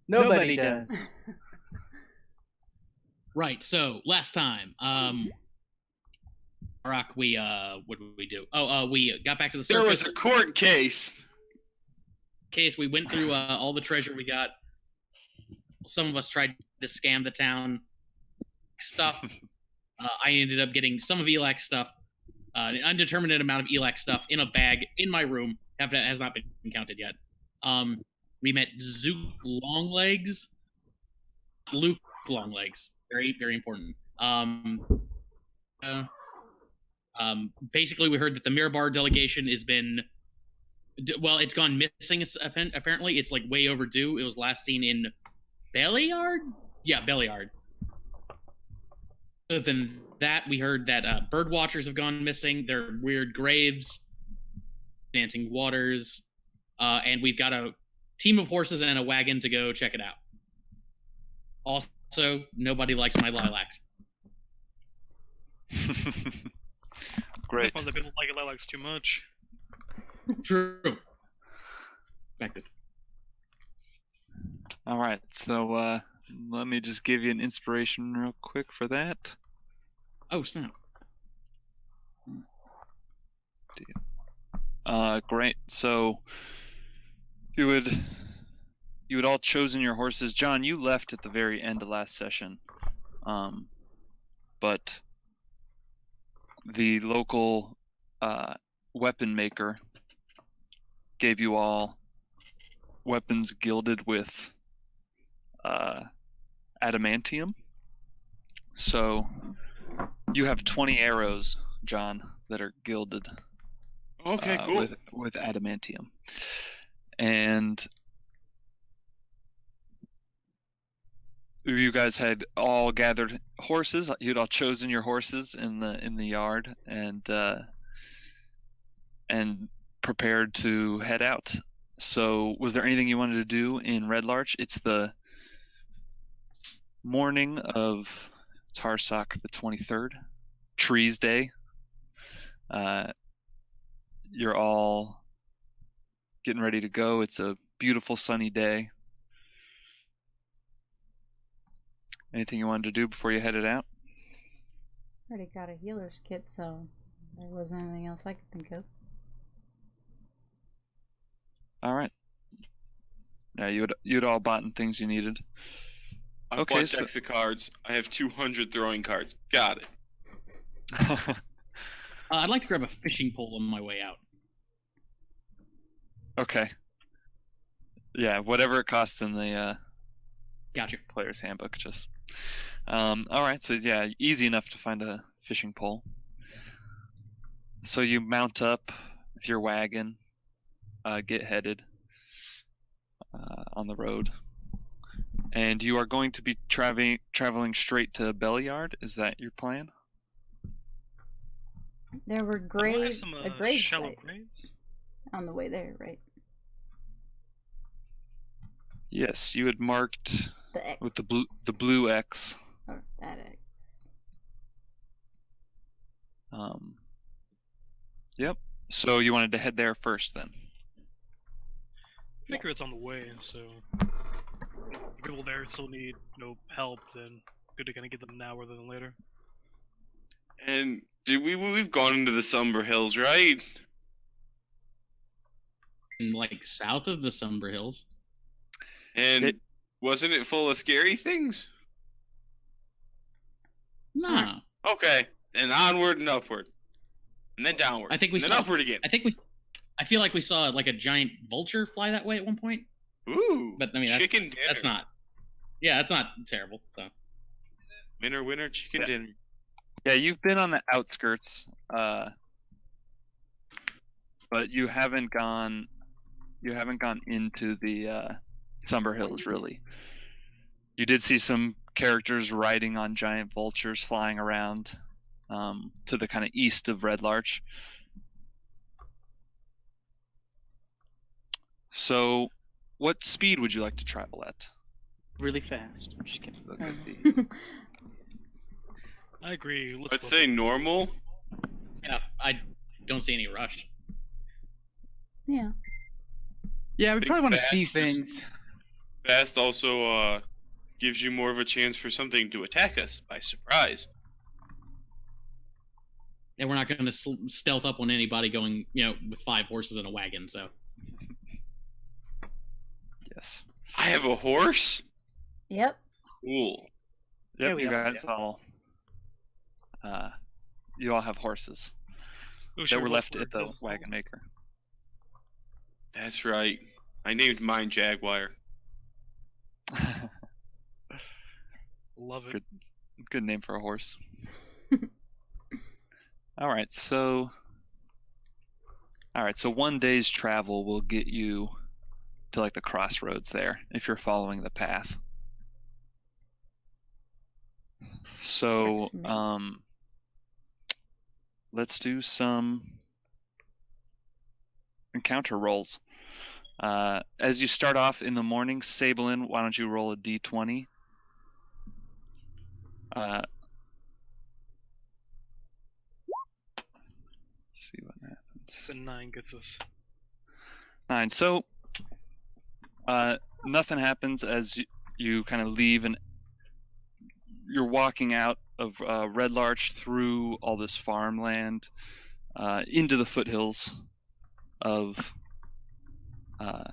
Nobody does. Right. So last time, Rock, what did we do? We got back to the There surface. was a court case. We went through all the treasure we got. Some of us tried to scam the town. Stuff. I ended up getting some of Elak's stuff, an undetermined amount of Elak stuff in a bag in my room. Has not been counted yet. We met Zook Longlegs, Luke Longlegs. Very, very important. Basically, we heard that the Mirabar delegation has been, it's gone missing. Apparently, it's like way overdue. It was last seen in Belliard. Yeah, Belliard. Other than that, we heard that bird watchers have gone missing. They're weird graves, dancing waters, and we've got a team of horses and a wagon to go check it out. Also, nobody likes my lilacs. Great. They don't like lilacs too much. True. Expected. All right, so let me just give you an inspiration real quick for that. Oh, snap. Great. So you would all chosen your horses. John, you left at the very end of last session, but the local weapon maker gave you all weapons gilded with adamantium. So you have 20 arrows, John, that are gilded. Okay, cool. With adamantium. And you guys had all gathered horses. You'd all chosen your horses in the yard and prepared to head out. So, was there anything you wanted to do in Red Larch? It's the morning of Tarsak the 23rd, Trees Day. You're all getting ready to go. It's a beautiful sunny day. Anything you wanted to do before you headed out? Already got a healer's kit, so there wasn't anything else I could think of. All right. Yeah, you'd all bought things you needed. I bought decks of cards. I have 200 throwing cards. Got it. I'd like to grab a fishing pole on my way out. Okay. Yeah, whatever it costs in the Gotcha. Player's Handbook. Just. All right. So yeah, easy enough to find a fishing pole. So you mount up with your wagon, get headed on the road, and you are going to be traveling straight to Belliard. Is that your plan? There were a grave shallow site graves. on the way there, right? Yes, you had marked The X. with the blue X. Or that X. Yep. So you wanted to head there first, then? I figure it's on the way, so if people there still need help, then good to kind of get them now rather than later. And we've gone into the Somber Hills, right? Like south of the Somber Hills. And wasn't it full of scary things? No. Okay, and onward and upward, and then downward. I think we and saw. then upward again. I feel like we saw like a giant vulture fly that way at one point. Ooh. But I mean, chicken dinner. That's not. Yeah, that's not terrible. So. Winner, chicken dinner. Yeah, you've been on the outskirts, but you haven't gone into the Somber Hills, really. You did see some characters riding on giant vultures flying around to the kind of east of Red Larch. So, what speed would you like to travel at? Really fast. I'm just kidding. Look at the... I agree. Let's say normal. Yeah, I don't see any rush. Yeah. Yeah, we Think probably want to fast, see just- things. fast also gives you more of a chance for something to attack us by surprise. And we're not going to stealth up on anybody going, with 5 horses and a wagon. So Yes. I have a horse? Yep. Cool. Yep, Yeah, we you all- guys all. You all have horses Oh, that sure, were what left word at the does- wagon maker. That's right. I named mine Jaguar. Love it. Good. Good name for a horse. All right, so 1 day's travel will get you to like the crossroads there if you're following the path. So, Works for me. let's do some encounter rolls. As you start off in the morning, Sablin, why don't you roll a d20? See what happens. The 9 gets us. 9. So, nothing happens as you kind of leave, and you're walking out of Red Larch through all this farmland into the foothills of the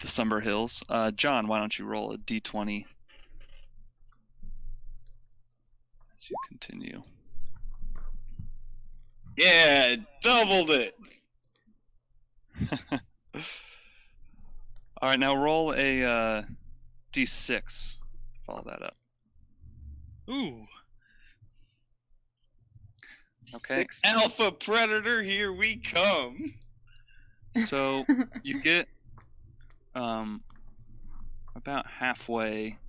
Sumber Hills. John, why don't you roll a d20 as you continue? Yeah, doubled it. All right, now roll a d6. Follow that up. Ooh. Okay. Alpha Predator, here we come. So you get about halfway.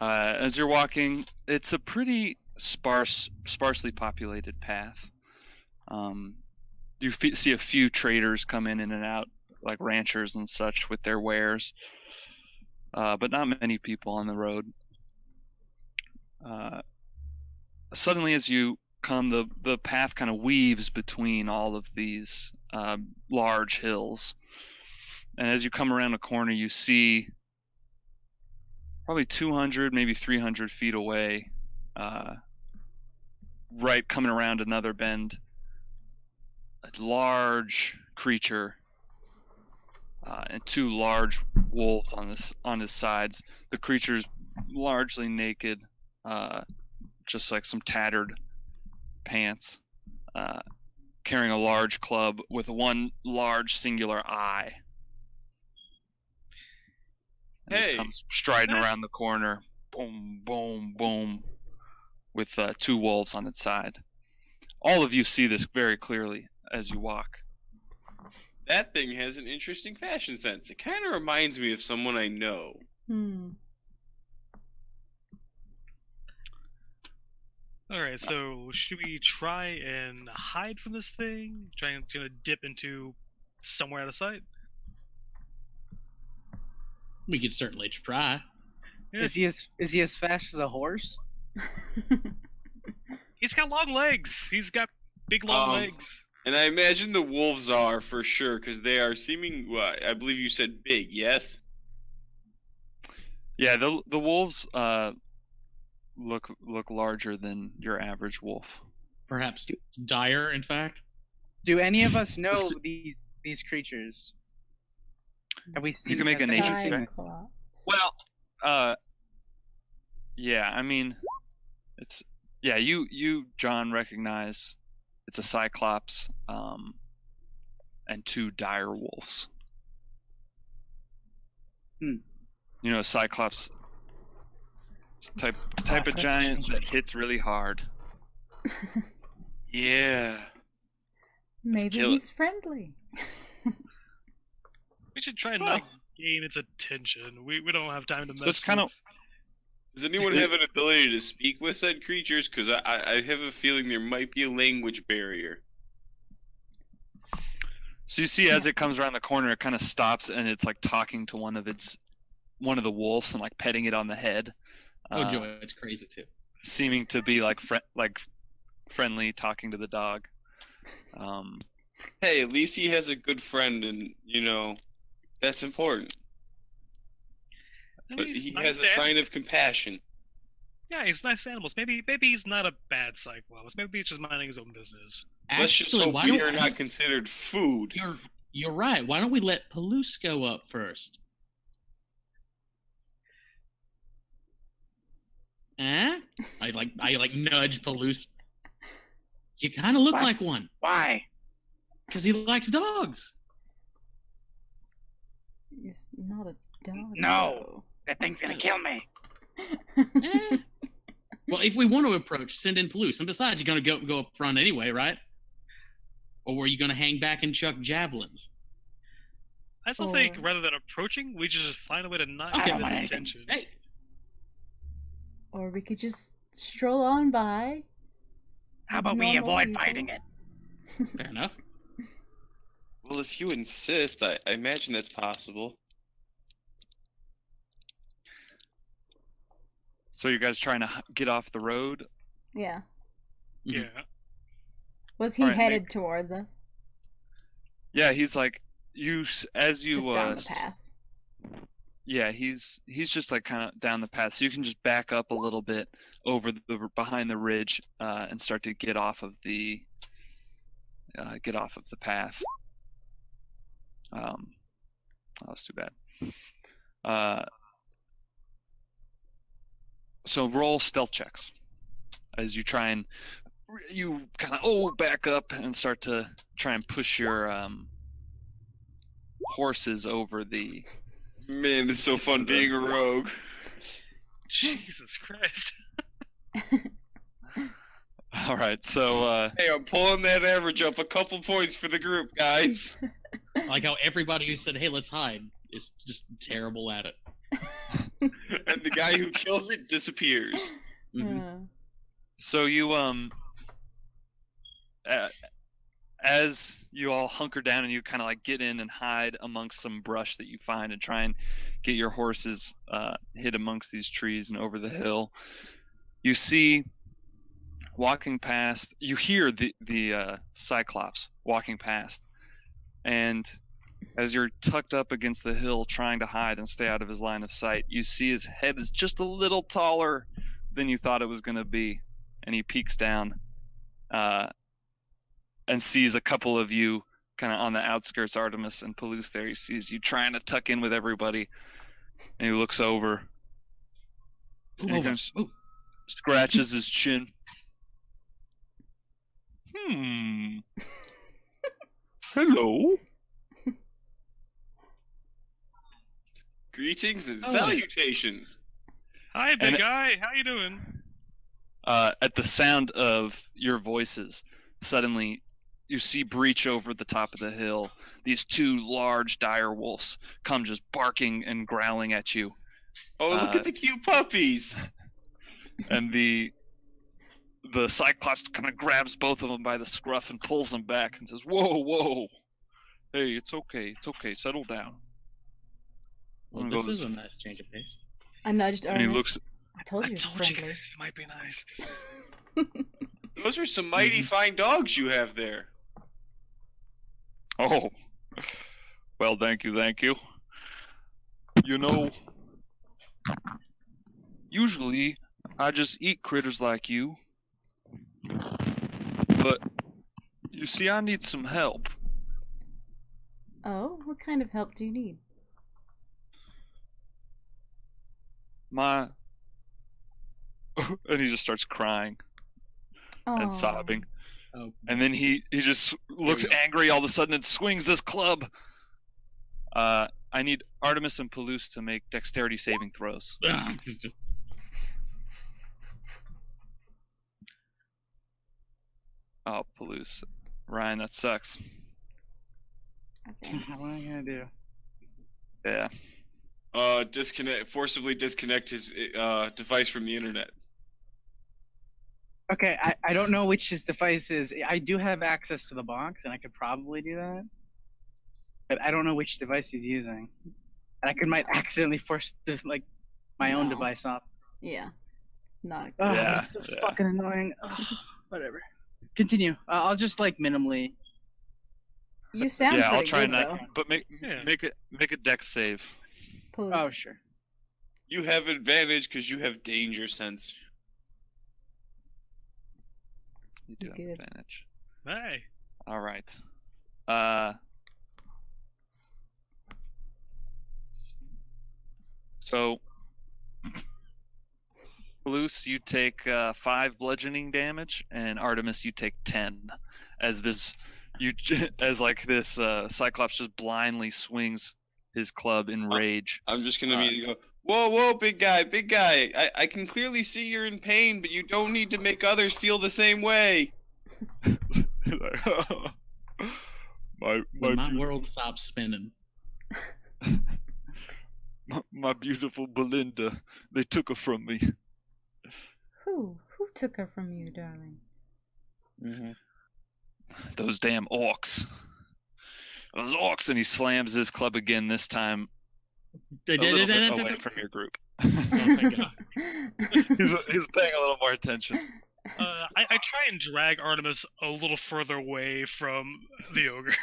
As you're walking, it's a pretty sparsely populated path. You see a few traders come in and out, like ranchers and such, with their wares, but not many people on the road. Suddenly, as you come, the path kind of weaves between all of these large hills, and as you come around a corner, you see probably 200, maybe 300 feet away, right coming around another bend, a large creature and 2 large wolves on his sides. The creature's largely naked, just like some tattered pants, carrying a large club with one large singular eye. And Hey. just comes striding around the corner, boom, boom, boom, with 2 wolves on its side. All of you see this very clearly as you walk. That thing has an interesting fashion sense. It kind of reminds me of someone I know. Alright, so should we try and hide from this thing? Try and dip into somewhere out of sight? we could certainly try. Yeah. Is he as fast as a horse? He's got long legs! He's got big long Um, legs. And I imagine the wolves are for sure, because they are seeming. I believe you said big. Yes. Yeah, the wolves look larger than your average wolf. Perhaps dire, in fact. Do any of us know This- these creatures? Have we You seen can make a them? nature check. Cyclops. Well, yeah, I mean, it's you John recognize it's a cyclops, and 2 dire wolves. Hmm. You know, a cyclops is type of giant that hits really hard. Yeah. Maybe kill it. he's friendly. We should try and Well. not gain its attention. We don't have time to mess So it's kind of Does anyone have an ability to speak with said creatures? Because I have a feeling there might be a language barrier. so you see as it comes around the corner, it kind of stops and it's like talking to one of the wolves and like petting it on the head. Oh, joy, it's crazy too. Seeming to be like friendly, talking to the dog. Hey, at least he has a good friend, and that's important. And But he's he nice has a to sign of compassion. Yeah, he's nice to animals. Maybe he's not a bad Cyclops. Maybe he's just minding his own business. Let's just Actually, hope why we don't are not considered food. You're right. Why don't we let Palouse go up first? Eh? I like nudge Palouse. You kind of look What? like one Why? because he likes dogs. He's not a dog. No. That thing's gonna kill me. Eh. Well, if we want to approach, send in Palouse. And besides, you're gonna go up front anyway, right? Or were you gonna hang back and chuck javelins? I still think rather than approaching, we just find a way to not Okay. get I don't his want anything. attention. Hey, Or we could just stroll on by. How about we Normal avoid people. fighting it? fair enough. Well, if you insist, I imagine that's possible. So you guys trying to get off the road? Yeah. Mhm. Yeah. Was he Alright, headed Nick. towards us? Yeah, he's like as you Just down the path. Yeah, he's just like kind of down the path, so you can just back up a little bit over behind the ridge and start to get off of the path. That's too bad. So roll stealth checks as you try and you kind of back up and start to try and push your horses over the. Man, it's so fun being a rogue. Jesus Christ. All right, so Hey, I'm pulling that average up a couple points for the group, guys. I like how everybody who said, "Hey, let's hide," is just terrible at it. And the guy who kills it disappears. Mhm. so you as you all hunker down and you kind of like get in and hide amongst some brush that you find and try and get your horses hid amongst these trees and over the hill, you see walking past, you hear the Cyclops walking past, and as you're tucked up against the hill trying to hide and stay out of his line of sight, you see his head is just a little taller than you thought it was going to be, and he peeks down and sees a couple of you kind of on the outskirts, Artemis and Palouse there. He sees you trying to tuck in with everybody, and he looks over and he Over. kind of Ooh. scratches his chin. Hello. Greetings and Oh. salutations. Hi, big And- guy. How you doing? At the sound of your voices, suddenly you see breach over the top of the hill. These two large dire wolves come just barking and growling at you. Oh, look at the cute puppies. And the Cyclops kind of grabs both of them by the scruff and pulls them back and says, "Whoa. Hey, it's okay. Settle down." Well, And this goes- is a nice change of pace. I nudged And he Ernest. looks. I told you I he was told you friendly. guys he might be nice. Those are some mighty fine dogs you have there. Oh, well, thank you. You know, usually I just eat critters like you. But, you see, I need some help. Oh, what kind of help do you need? My. And he just starts crying and Oh. sobbing. Oh, And then he just looks we go. angry all of a sudden and swings his club. I need Artemis and Palouse to make dexterity saving throws. Oh, Palouse. Ryan, that sucks. Okay. What am I gonna do? Yeah. Forcibly disconnect his device from the internet. Okay, I don't know which his device is. I do have access to the box, and I could probably do that. But I don't know which device he's using. And I might accidentally force my own No. device off. Yeah. Not Oh, Yeah, it's so yeah. fucking annoying. Ugh, whatever. Continue. I'll just minimally You sound Yeah, I'll pretty try good, not. though. But Yeah. make a dex save. Please. Oh, sure. You have advantage because you have danger sense. You do have Good. advantage. Hey. All right. So, Luce, you take 5 bludgeoning damage, and Artemis, you take 10. As this, as like this Cyclops just blindly swings his club in rage. I'm just gonna immediately go, whoa, whoa, big guy, big guy. I can clearly see you're in pain, but you don't need to make others feel the same way. When my world stops spinning. my beautiful Belinda, they took her from me. Who took her from you, darling? Those damn orcs. Those orcs, and he slams his club again, this time a little bit away from your group. Oh my god. he's paying a little more attention. I try and drag Artemis a little further away from the ogre.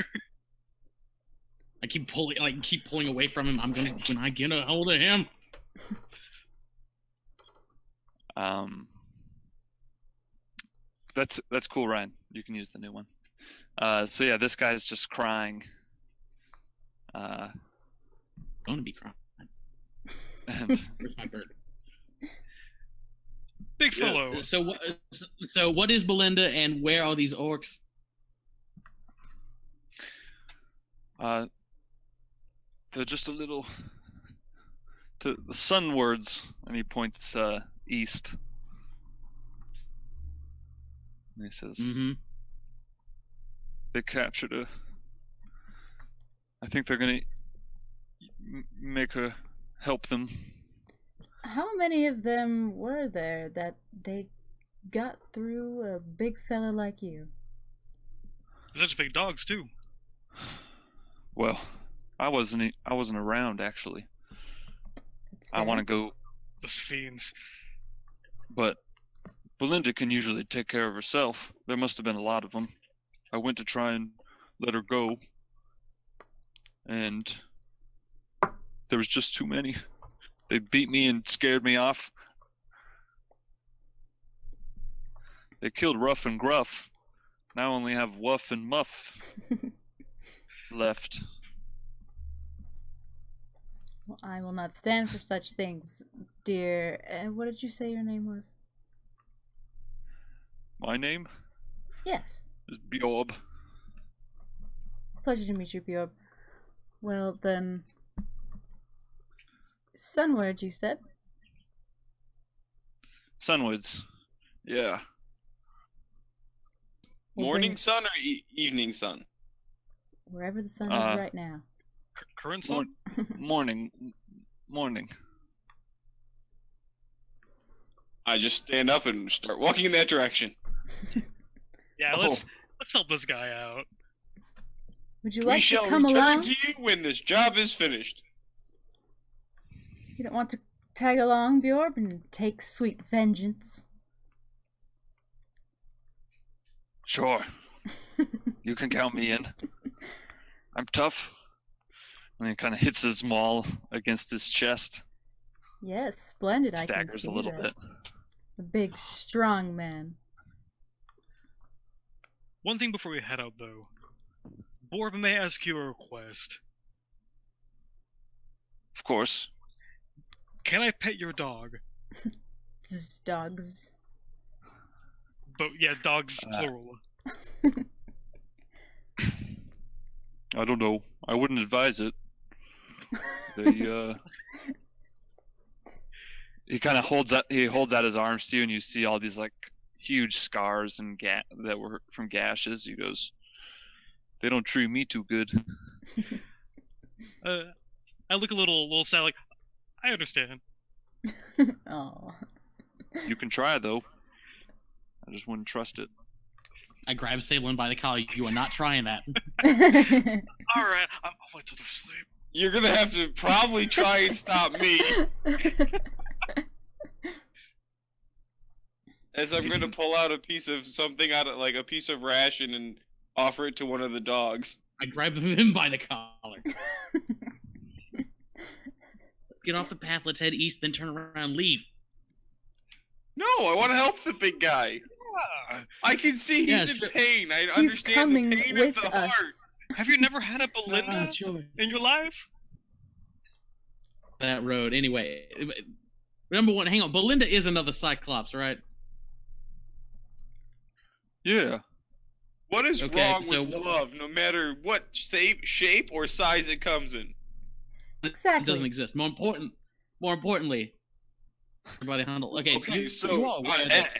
I keep pulling away from him. When I get a hold of him. That's cool, Ryan. You can use the new one. So yeah, this guy's just crying. Gonna be crying. And Where's my bird? Big fellow. So what is Belinda, and where are these orcs? they're just a little to the sunwards, and he points east. And he says, Mm-hmm. they captured her. I think they're gonna make her help them. How many of them were there that they got through a big fella like you? Such big dogs too. Well, I wasn't around actually. That's I want to fair. go, Those fiends. but Belinda can usually take care of herself. There must have been a lot of them. I went to try and let her go, and there was just too many. They beat me and scared me off. They killed Rough and Gruff. Now I only have Wuff and Muff left. Well, I will not stand for such things, dear. What did you say your name was? My name Yes. is Bjorb. Pleasure to meet you, Bjorb. Well, then... Sunward, you said? Sunwards. Yeah. We'll Morning bring sun or evening sun? Wherever the sun is right now. Current sun? Morning. I just stand up and start walking in that direction. Yeah, Oh. let's help this guy out. Would you We like to shall come return along? to you when this job is finished. You don't want to tag along, Bjorb, and take sweet vengeance? Sure. You can count me in. I'm tough. And he kind of hits his maul against his chest. Yes, splendid. I can Staggers see a little that. bit. A big, strong man. One thing before we head out, though. Borb, may I ask you a request? Of course. Can I pet your dog? Zzz, dogs. But yeah, dogs plural. I don't know. I wouldn't advise it. They he kind of holds out his arms to you, and you see all these like huge scars and that were from gashes. He goes, "They don't treat me too good." I look a little sad, like, I understand. Oh. You can try though. I just wouldn't trust it. I grab Sablin by the collar. You are not trying that. Alright, I'll wait till they're asleep. You're gonna have to probably try and stop me, as I'm gonna pull out a piece of something out of like a piece of ration and offer it to one of the dogs. I grab him by the collar. Get off the path. Let's head east, then turn around, leave. No, I want to help the big guy. I can see he's in sure. pain. I He's understand coming the pain with of the us. heart. Have you never had a Belinda Sure. in your life? That road. Anyway, number one, hang on. Belinda is another Cyclops, right? Yeah. What is Okay, wrong so with what- love, no matter what shape or size it comes in? It Exactly. doesn't exist. More importantly, everybody handle. Okay, Okay, you so are aware that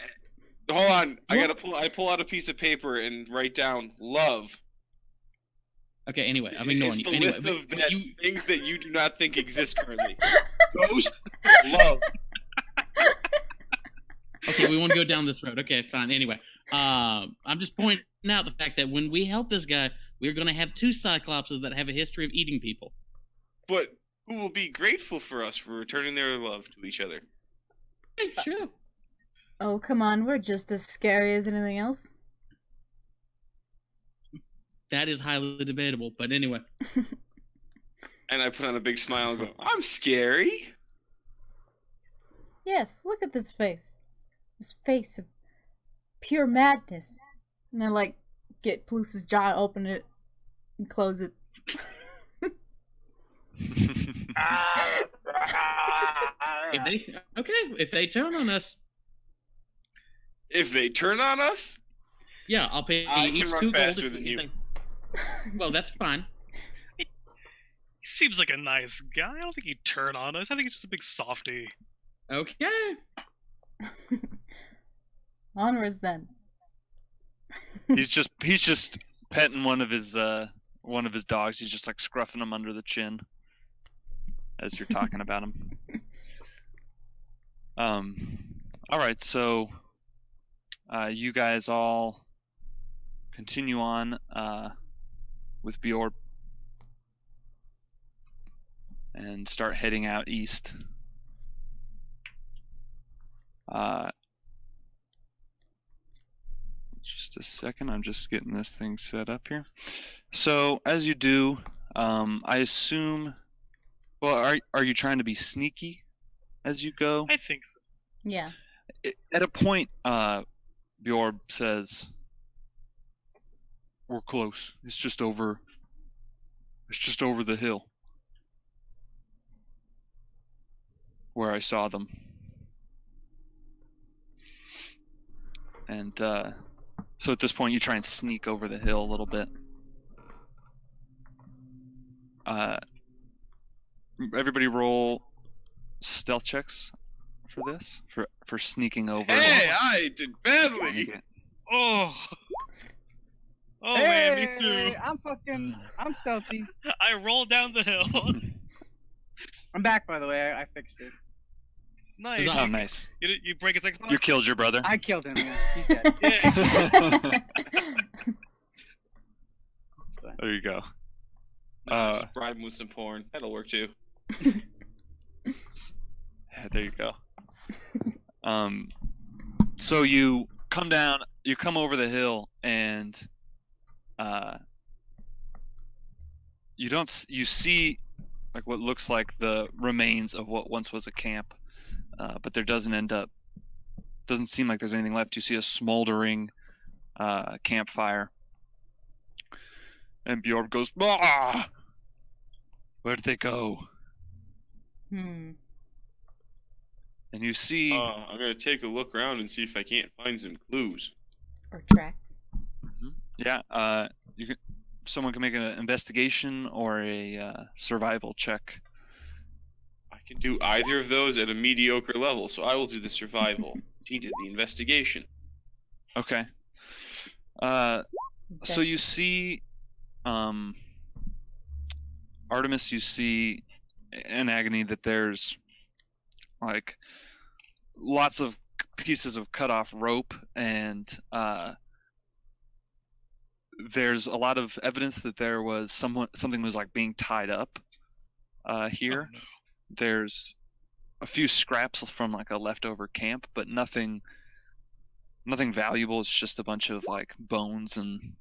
hold on. You- I pull out a piece of paper and write down love. Okay, anyway, I'm ignoring It's you. the Anyway, list but- of but you, things that you do not think exist currently. Ghost, love. okay, we want to go down this road. Okay, fine. Anyway, I'm just pointing out the fact that when we help this guy, we're going to have two Cyclopses that have a history of eating people. But who will be grateful for us for returning their love to each other? Hey, sure. Oh, come on. We're just as scary as anything else. That is highly debatable, but anyway. And I put on a big smile and go, I'm scary. Yes, look at this face. This face of pure madness. And I, like, get Plus's jaw, open it, and close it. If they turn on us, If they turn on us, yeah, I'll pay I can each run 2 gold. faster if than you you. think- Well, that's fine. He seems like a nice guy. I don't think he'd turn on us. I think he's just a big softie. Okay. Onwards then. he's just petting one of his dogs. He's just like scruffing him under the chin as you're talking about him. All right, so you guys all continue on with Bjorn and start heading out east. Just a second, I'm just getting this thing set up here. So as you do, I assume. Well, are you trying to be sneaky as you go? I think so. Yeah. At a point, Bjorn says, "We're close. It's just over the hill where I saw them." And so at this point, you try and sneak over the hill a little bit. Everybody roll stealth checks for this, for sneaking over. hey, I did badly. Oh. Oh man, me too. I'm stealthy. I rolled down the hill. I'm back, by the way. I fixed it. Nice. Huzzah. Oh, nice. You break his Xbox? You killed your brother. I killed him. Yeah. He's dead. Yeah. There you go. Just bribe him with some porn. That'll work too. Yeah, there you go. So you come down, you come over the hill, and you see like what looks like the remains of what once was a camp, but there doesn't seem like there's anything left. You see a smoldering campfire, and Bjorn goes, "Ah! Where'd they go?" Hmm. And you see. I'm gonna take a look around and see if I can't find some clues. Or tracks. Yeah, someone can make an investigation or a survival check. I can do either of those at a mediocre level, so I will do the survival. He did the investigation. Okay. So Best. you see, Artemis, you see in Agony that there's like lots of pieces of cut off rope, and there's a lot of evidence that there was something was like being tied up here. Oh, no. There's a few scraps from like a leftover camp, but nothing valuable. It's just a bunch of like bones and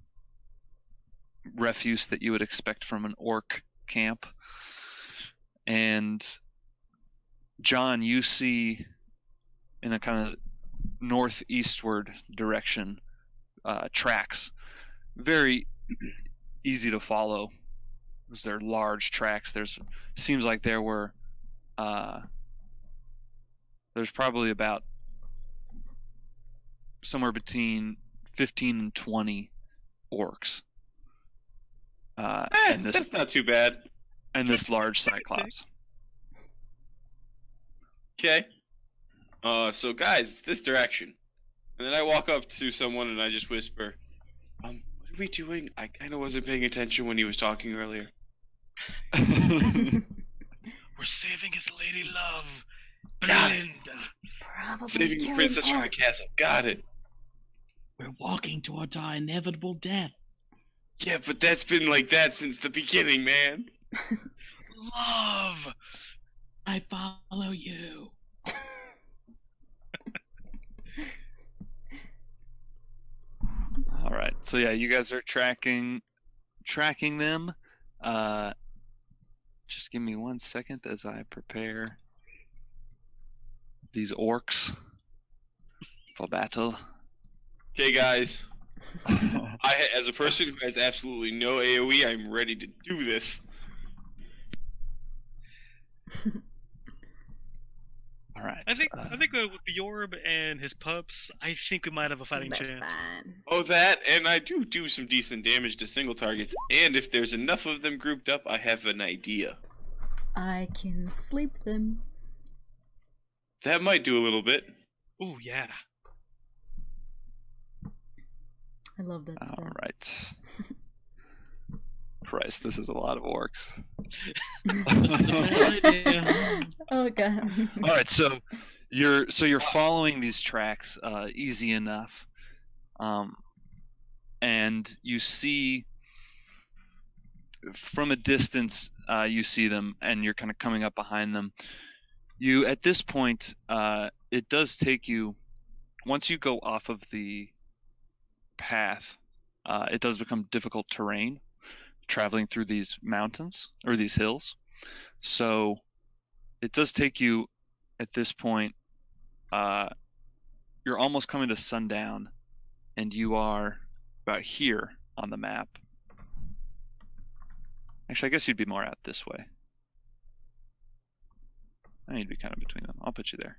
refuse that you would expect from an orc camp. And John, you see in a kind of northeastward direction tracks, very easy to follow because they're large tracks. Seems like there were there's probably about somewhere between 15 and 20 orcs. And That's not too bad. and this large cyclops. Okay. So guys, it's this direction. And then I walk up to someone and I just whisper, what are we doing? I kind of wasn't paying attention when he was talking earlier. We're saving his lady love, Got it. Belinda. Probably Saving the killing princess from the orcs. castle. Got it. We're walking towards our inevitable death. Yeah, but that's been like that since the beginning, man. Love. I follow you. All right. So yeah, you guys are tracking them. Just give me 1 second as I prepare these orcs for battle. Okay, guys. As a person who has absolutely no AoE, I'm ready to do this. All right. I think with Bjorb and his pups, I think we might have a fighting That's chance. fine. Oh, that, and I do some decent damage to single targets. And if there's enough of them grouped up, I have an idea. I can sleep them. That might do a little bit. Ooh, yeah. I love that spell. All right. Christ, this is a lot of orcs. Oh god. All right, so you're following these tracks easy enough, and you see from a distance you see them, and you're kind of coming up behind them. You at this point, it does take you once you go off of the path, it does become difficult terrain traveling through these mountains or these hills. So it does take you at this point, you're almost coming to sundown, and you are about here on the map. Actually, I guess you'd be more out this way. I need to be kind of between them. I'll put you there.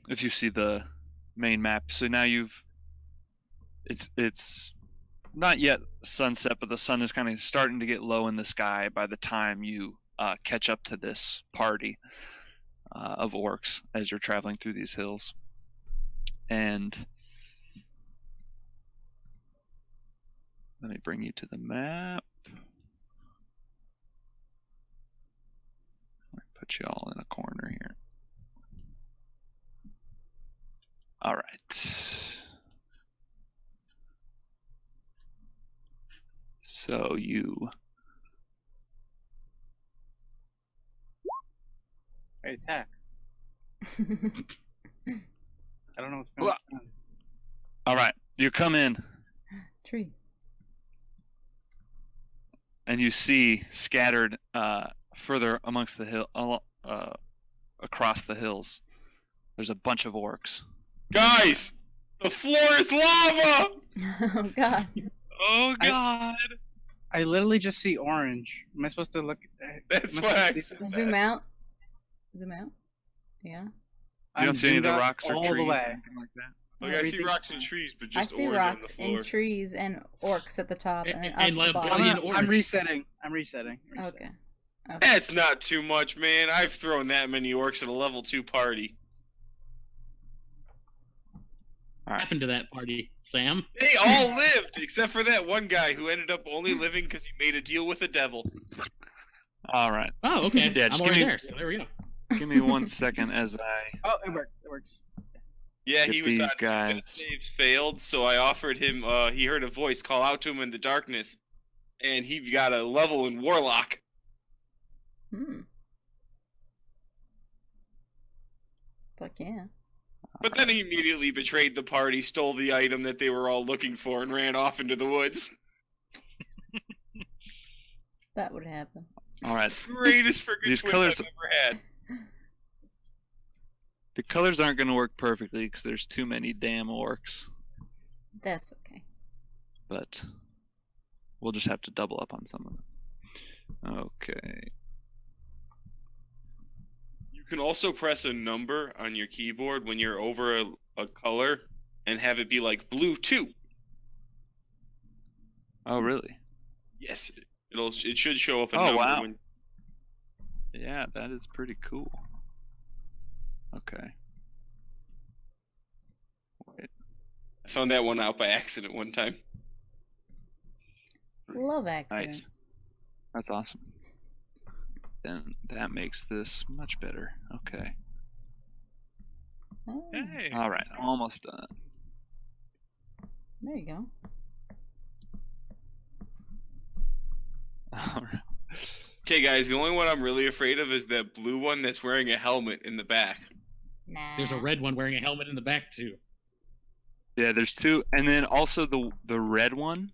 If you see the main map, so now it's not yet sunset, but the sun is kind of starting to get low in the sky by the time you catch up to this party of orcs as you're traveling through these hills. And let me bring you to the map. Put you all in a corner here. All right. So you I attack. I don't know what's going on. all right. You come in Tree. and you see scattered further amongst the hill, across the hills. There's a bunch of orcs. Guys! The floor is lava! Oh god. Oh god. I literally just see orange. Am I supposed to look? That's am why I supposed to said see- Zoom out. Zoom out. Yeah. You I'm don't see any of the zoomed out rocks or all trees the or way. anything like that? Look, I see rocks and trees, but I just see orange rocks on the floor. and trees and orcs at the top and, And- us at and the like bottom. billion I'm orcs. resetting. I'm resetting. Okay. That's not too much, man. I've thrown that many orcs at a level 2 party. What happened to that party, Sam? They all lived, except for that one guy who ended up only living because he made a deal with the devil. All right. Oh, okay. Yeah, I'm just already give me- there. So there we go. Give me 1 second as I Oh, it worked. It works. Yeah, Get he was these on guys. death saves failed, so I offered him. He heard a voice call out to him in the darkness, and he got a level in Warlock. Hmm. Fuck yeah. But then he immediately betrayed the party, stole the item that they were all looking for, and ran off into the woods. That would happen. All right. Greatest friggin' These twins colors- I've ever had. The colors aren't going to work perfectly because there's too many damn orcs. That's okay. But we'll just have to double up on some of them. Okay. You can also press a number on your keyboard when you're over a color and have it be like blue 2. Oh, really? Yes, it should show up a Oh, number wow. when Yeah, that is pretty cool. Okay. Wait. I found that one out by accident one time. Love accidents. That's awesome. Then that makes this much better. Okay. Oh, Hey. All right, almost done. there you go. All right. Okay, guys, the only one I'm really afraid of is that blue one that's wearing a helmet in the back. Nah. There's a red one wearing a helmet in the back too. Yeah, there's two, and then also the red one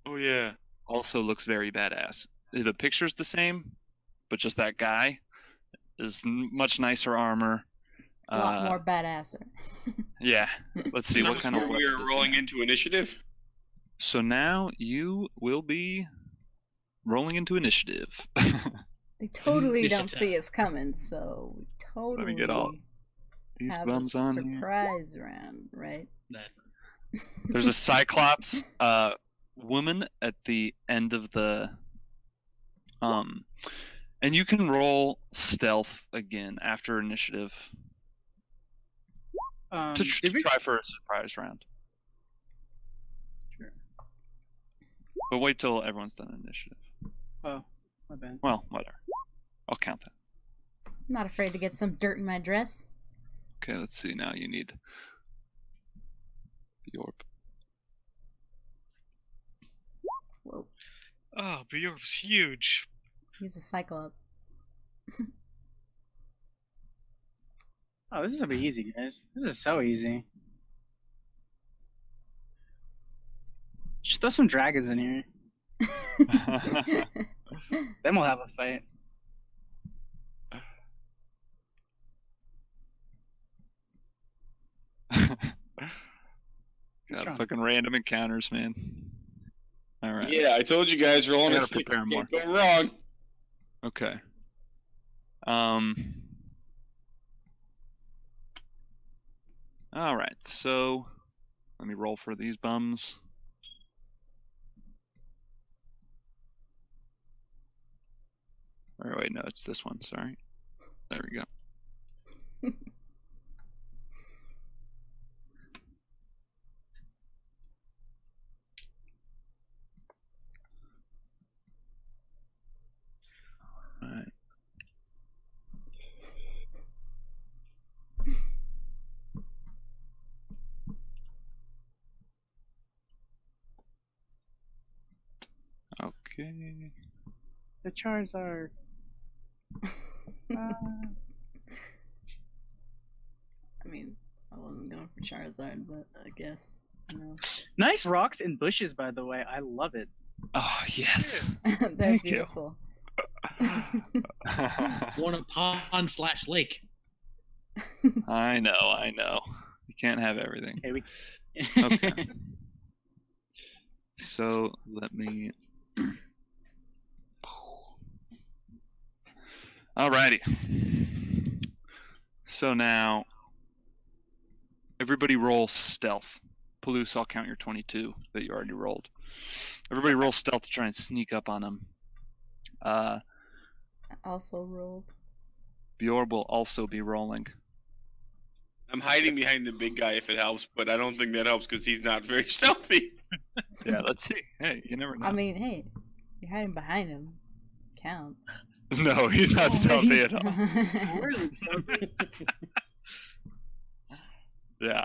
Oh yeah. also looks very badass. The picture's the same, but just that guy is much nicer armor. A lot more badasser. Yeah. Let's see Is what this kind of where we weapon are does he rolling have? into initiative. So now you will be rolling into initiative. They totally You don't should, see us coming, so we totally me get all These have bums a on here. surprise round, right? That There's a Cyclops woman at the end of the and you can roll stealth again after initiative to Did we? try for a surprise round. Sure. But wait till everyone's done initiative. Oh, my bad. Well, whatever. I'll count that. I'm not afraid to get some dirt in my dress. Okay, let's see. Now you need the orb. Whoa, Oh, Bjork's huge. he's a cyclops. Oh, this is gonna be easy, guys. This is so easy. Just throw some dragons in here. Then we'll have a fight. Got Strong. fucking random encounters, man. All right. Yeah, I told you guys rolling I a gotta stick prepare can't go wrong. Okay. All right. So, let me roll for these bums. Or wait, no, it's this one. Sorry. There we go. All right. Okay. The Charizard. I mean, I wasn't going for Charizard, but I guess, you know. Nice rocks and bushes, by the way. I love it. Oh, yes. They're Thank you. beautiful. one a pond/lake. I know. You can't have everything. Okay, we. Okay. So let me. Alrighty. So now, everybody roll stealth. Palouse, I'll count your 22 that you already rolled. Everybody roll stealth to try and sneak up on them. I also rolled. Bjorn will also be rolling. I'm hiding behind the big guy if it helps, but I don't think that helps because he's not very stealthy. Yeah, let's see. Hey, you never know. I mean, hey, you're hiding behind him. Counts. No, he's not stealthy at all. Really? Yeah.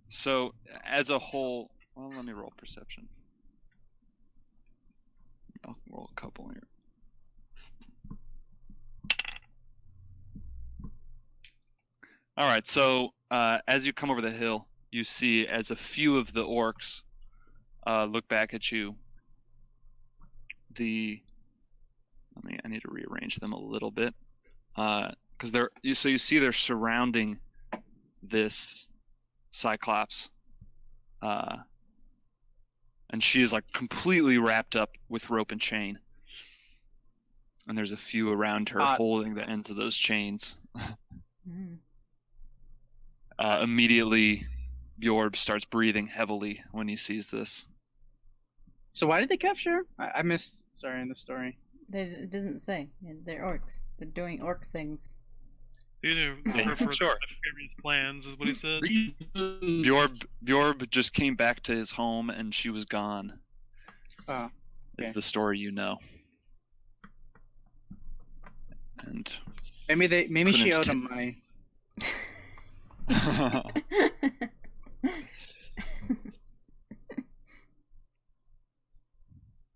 So as a whole, well, let me roll perception. I'll roll a couple here. All right. So as you come over the hill, you see as a few of the orcs look back at you. I need to rearrange them a little bit because you see they're surrounding this Cyclops, and she is like completely wrapped up with rope and chain, and there's a few around her holding the ends of those chains. Immediately, Bjorb starts breathing heavily when he sees this. So why did they capture her? I missed. Sorry, in the story. It doesn't say. They're orcs. They're doing orc things. These are Yeah, for sure. nefarious plans, is what he said. Bjorb just came back to his home and she was gone. Oh, It's okay. the story you know. And Maybe she Couldn't owed him money.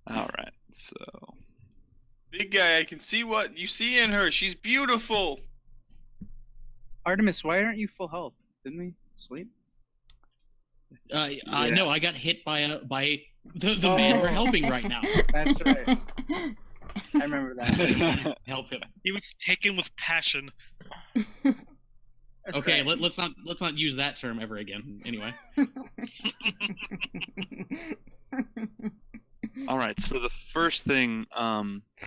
all right, so Big guy, I can see what you see in her. She's beautiful. Artemis, why aren't you full health? Didn't we sleep? I know I got hit by the man we're helping right now. That's right. I remember that. Help him. He was taken with passion. That's Okay, right. let's not use that term ever again. Anyway, all right. So the first thing,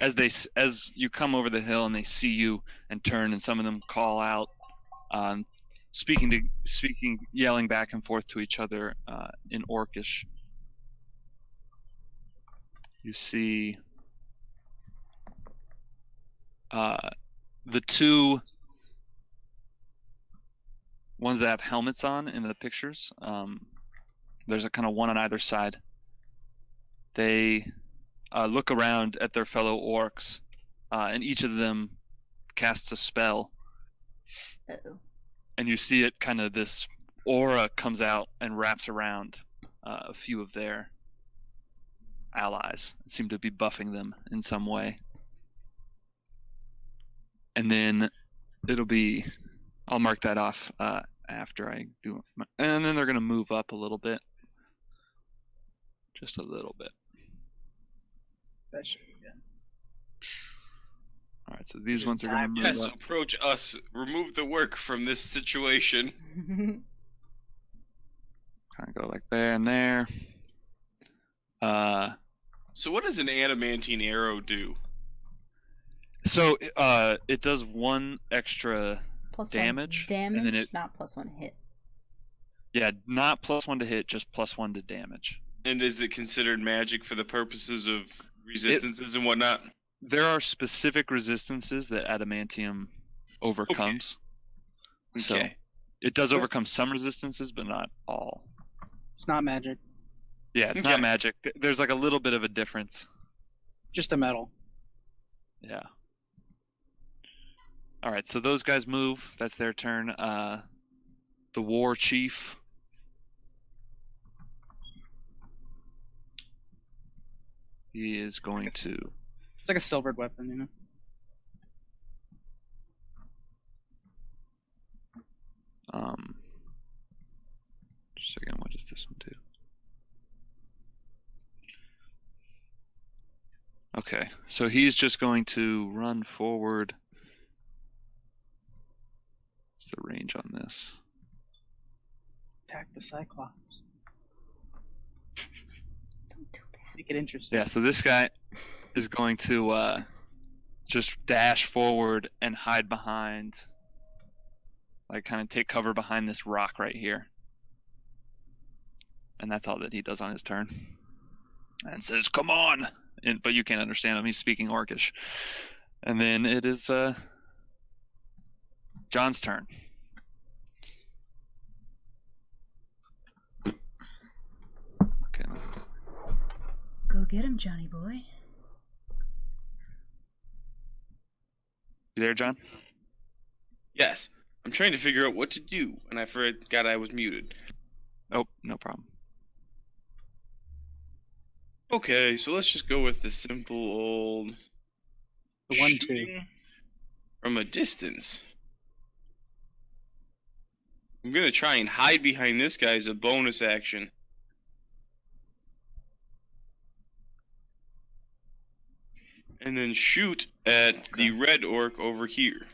as you come over the hill and they see you and turn, and some of them call out, speaking, yelling back and forth to each other in Orcish. You see the two ones that have helmets on in the pictures. There's a kind of one on either side. They look around at their fellow orcs, and each of them casts a spell. Uh-oh. And you see it kind of this aura comes out and wraps around a few of their allies. It seem to be buffing them in some way. And then I'll mark that off after I do it. And then they're going to move up a little bit. Just a little bit. That should be good. All right, so these Just ones are going to move Yes, up. approach us. Remove the work from this situation. Kind of go like there and there. So what does an adamantine arrow do? So it does one extra Plus damage, one and then damage, it- not plus one hit. yeah, not +1 to hit, just +1 to damage. And is it considered magic for the purposes of resistances and whatnot? There are specific resistances that adamantium overcomes. So Okay. it does overcome some resistances, but not all. It's not magic. Yeah, it's Okay. not magic. There's like a little bit of a difference. Just a metal. Yeah. All right, so those guys move. That's their turn. The war chief. He is going to. It's like a silvered weapon, you know. Just a second. What does this one do? Okay, so he's just going to run forward. What's the range on this? Attack the Cyclops. Don't do that. Make it interesting. Yeah, so this guy is going to just dash forward and hide behind, like kind of take cover behind this rock right here. And that's all that he does on his turn. And says, "Come on!" But you can't understand him. He's speaking Orcish. And then it is John's turn. Okay. Go get him, Johnny boy. You there, John? Yes. I'm trying to figure out what to do, and I forgot I was muted. Oh, no problem. Okay, so let's just go with the simple old The 1-2. shooting from a distance. gonna try and hide behind this guy as a bonus action. And then shoot at the red orc over here.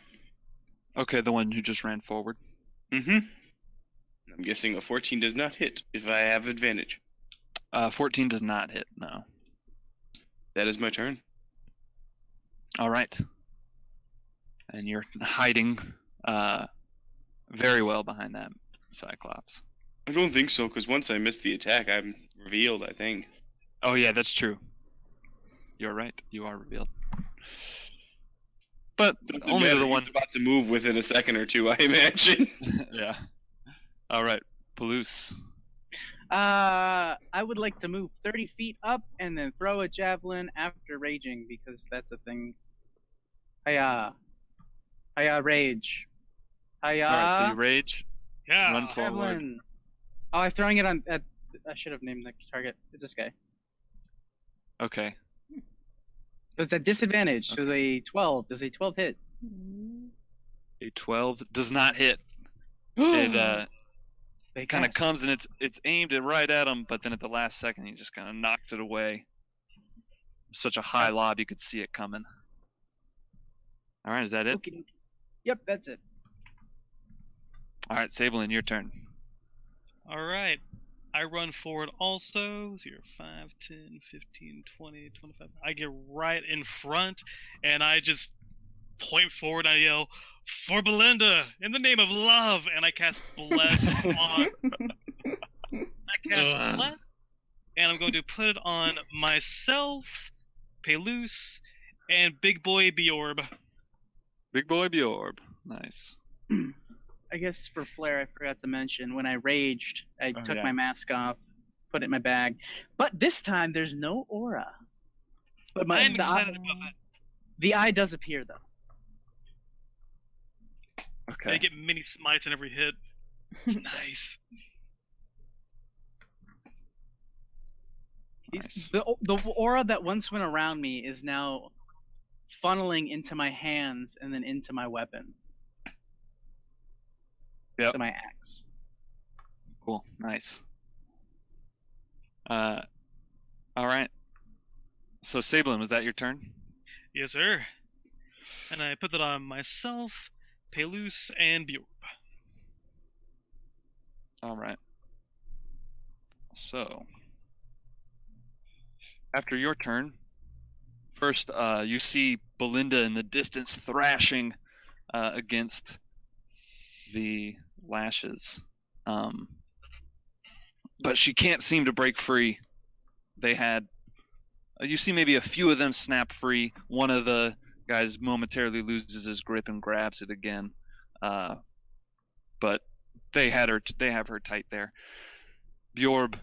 Okay, the one who just ran forward. Mm-hmm. I'm guessing a 14 does not hit if I have advantage. 14 does not hit, no. That is my turn. All right. And you're hiding very well behind that Cyclops. I don't think so, because once I miss the attack, I'm revealed, I think. Oh, yeah, that's true. You're right. You are revealed. But Doesn't only matter, the he's one. about to move within a second or two, I imagine. Yeah. All right. Palouse. I would like to move 30 feet up and then throw a javelin after raging because that's a thing. Hiya. Hiya, rage. Hiya. All right, so you rage. Yeah. Run forward. Javelin. Oh, I'm throwing it on. I should have named the target. It's this guy. Okay. So it's at disadvantage. So a 12. Does a 12 hit? A 12 does not hit. It They kind of cast. comes and it's aimed right at him, but then at the last second he just kind of knocks it away. Such a high lob, you could see it coming. All right, is that it? Okey-dokey. Yep, that's it. All right, Sablin, your turn. All right. I run forward also. 0, 5, 10, 15, 20, 25. I get right in front and I just point forward. I yell, "For Belinda, in the name of love!" And I cast Bless on. I cast Ugh. Bless, and I'm going to put it on myself, Palouse, and Big Boy Bjorb. Big boy Bjorb. Nice. I guess for flair, I forgot to mention when I raged, I Oh, took yeah. my mask off, put it in my bag. But this time there's no aura. But I am the excited eye, about that. the eye does appear though. Okay. I get mini smites in every hit. It's nice. Nice. The aura that once went around me is now funneling into my hands and then into my weapon. Yep. To my axe. Cool. Nice. All right. So Sablin, was that your turn? Yes, sir. And I put that on myself, Palouse, and Bjorb. All right. So, after your turn, first you see Belinda in the distance thrashing against the lashes. But she can't seem to break free. They had. You see maybe a few of them snap free. One of the guys momentarily loses his grip and grabs it again. But they have her tight there. Bjorb,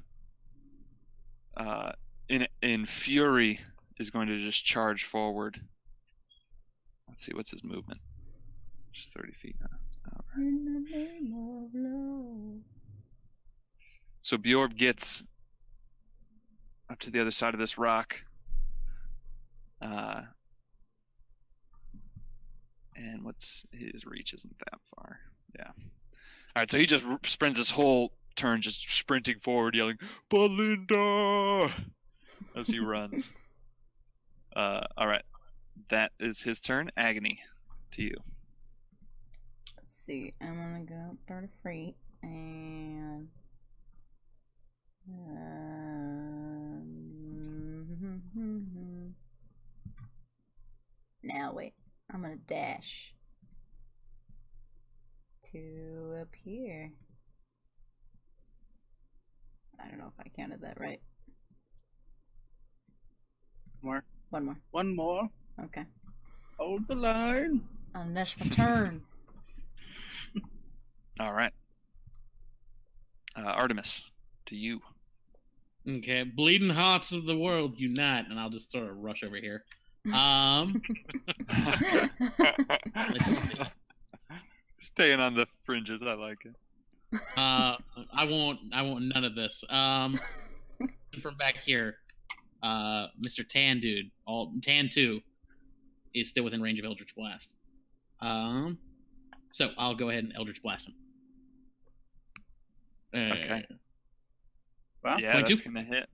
in fury, is going to just charge forward. Let's see, what's his movement? Just 30 feet. All right. In the name of love. So Bjorb gets up to the other side of this rock. And what's his reach isn't that far. Yeah. All right, so he just spends his whole turn just sprinting forward, yelling, "Belinda!" as he runs. All right. That is his turn. Agony, to you. Let's see. I'm gonna go 30 feet and now wait. I'm gonna dash to up here. I don't know if I counted that right. More. One more. One more. Okay. Hold the line. And that's my turn. All right. Artemis, to you. Okay, bleeding hearts of the world unite, and I'll just sort of rush over here. Let's see. Staying on the fringes, I like it. I want none of this. From back here, Mr. Tan Dude, Tan 2 is still within range of Eldritch Blast. So I'll go ahead and Eldritch Blast him. Okay. Wow. Yeah, 22? that's gonna hit.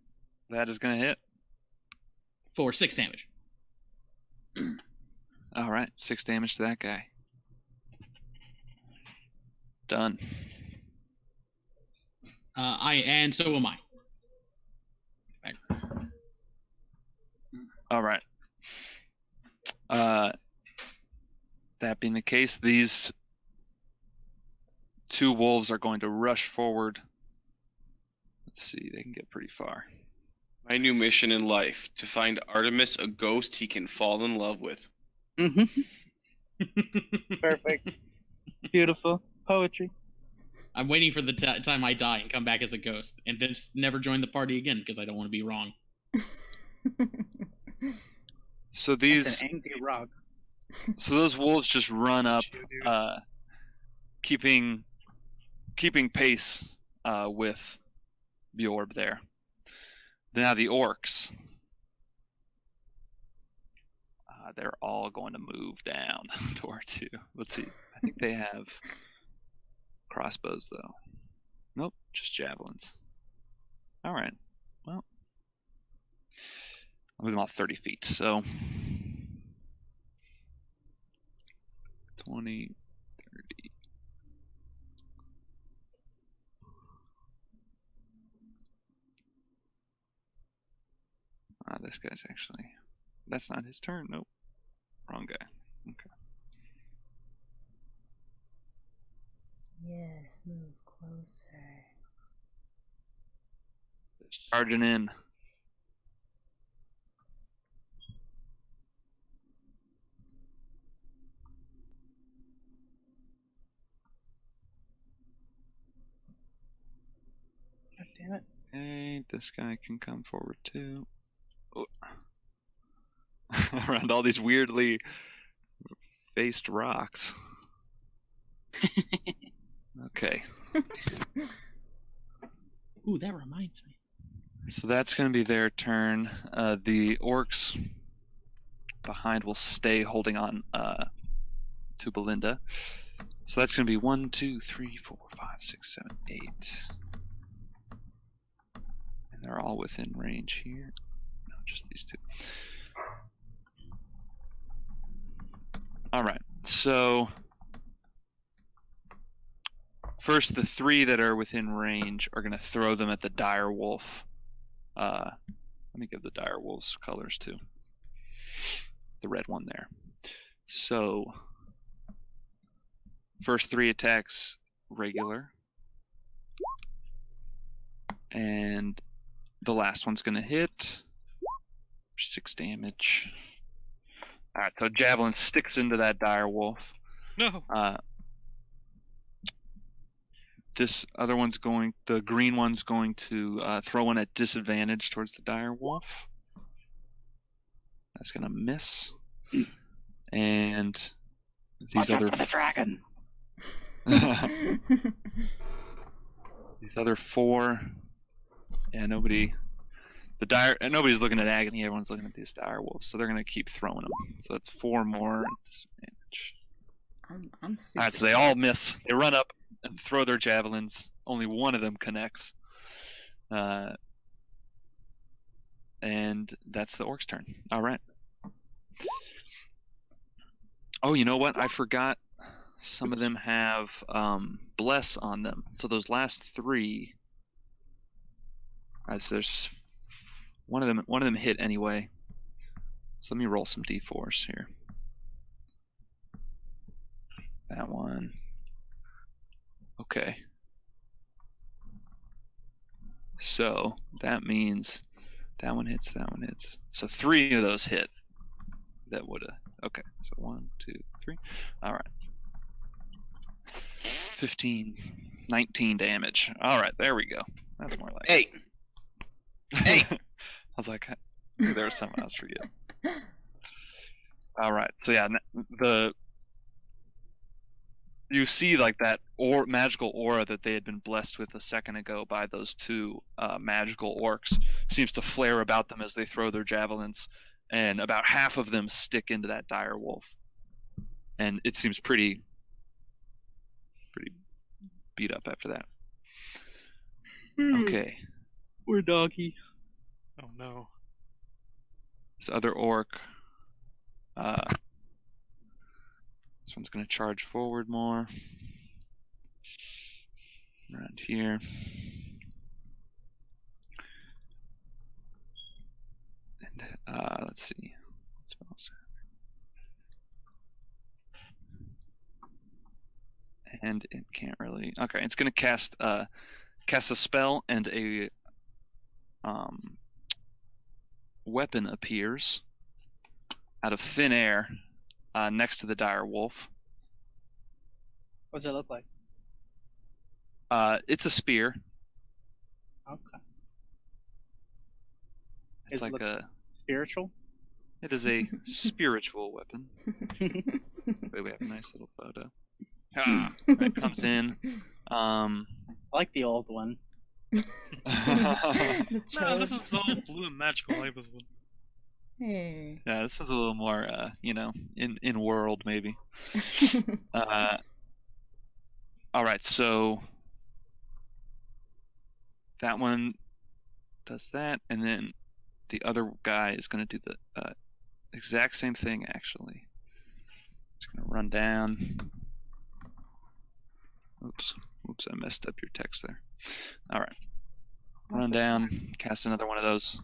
That is gonna hit. For 6 damage. All right, 6 damage to that guy. Done. And so am I. All right. That being the case, these 2 wolves are going to rush forward. Let's see, they can get pretty far. My new mission in life: to find Artemis a ghost he can fall in love with. Perfect. Beautiful. Poetry. I'm waiting for the time I die and come back as a ghost, and then just never join the party again because I don't want to be wrong. So That's these, an angry rock. so those wolves just run up, You, dude. keeping pace with Bjorb there. Now the orcs, they're all going to move down towards you. Let's see. I think they have crossbows though. Nope, just javelins. All right. Well, I'll move them all 30 feet. So 20, 30. This guy's actually, that's not his turn. Nope. Wrong guy. Okay. Yes, move closer. Charging in. God damn it. Okay, this guy can come forward too. Oh. Around all these weirdly faced rocks. Okay. Ooh, that reminds me. So that's going to be their turn. The orcs behind will stay holding on to Belinda. So that's going to be 1, 2, 3, 4, 5, 6, 7, 8. And they're all within range here. No, just these 2. All right. So first, the 3 that are within range are going to throw them at the dire wolf. Let me give the dire wolves colors too. The red one there. So first 3 attacks regular, and the last one's going to hit 6 damage. All right, so javelin sticks into that dire wolf. No. This other one's going, the green one's going to throw one at disadvantage towards the dire wolf. That's going to miss. And these other the dragon. these other 4, yeah, nobody's looking at agony. Everyone's looking at these dire wolves, so they're going to keep throwing them. So that's 4 more disadvantage. I'm super All right, so they all miss. They run up and throw their javelins. Only one of them connects. And that's the orc's turn. All right. Oh, you know what? I forgot. Some of them have bless on them. So those last 3. As there's one of them hit anyway. So let me roll some d4s here. That one. Okay. So that means that one hits, that one hits. So 3 of those hit. That would have. Okay. So 1, 2, 3. All right. 15, 19 damage. All right. There we go. That's more like. Hey, I was like, there was someone else forget. All right. So yeah, you see like that magical aura that they had been blessed with a second ago by those 2 magical orcs seems to flare about them as they throw their javelins, and about half of them stick into that dire wolf, and it seems pretty beat up after that. Okay. Poor doggy. Oh no. This other orc. This one's gonna charge forward more. Around here. And let's see. Spells. And it can't really. Okay, it's gonna cast a spell, and a weapon appears out of thin air next to the dire wolf. What does it look like? It's a spear. Okay. It's It like looks a. spiritual. It is a spiritual weapon. Wait, we have a nice little photo. It comes in. I like the old one. The No, child. this is all blue and magical. I like this one. Hey. Yeah, this is a little more, in world maybe. All right, so that one does that, and then the other guy is going to do the exact same thing. Actually, it's going to run down. Oops, I messed up your text there. All right, run down, cast another one of those.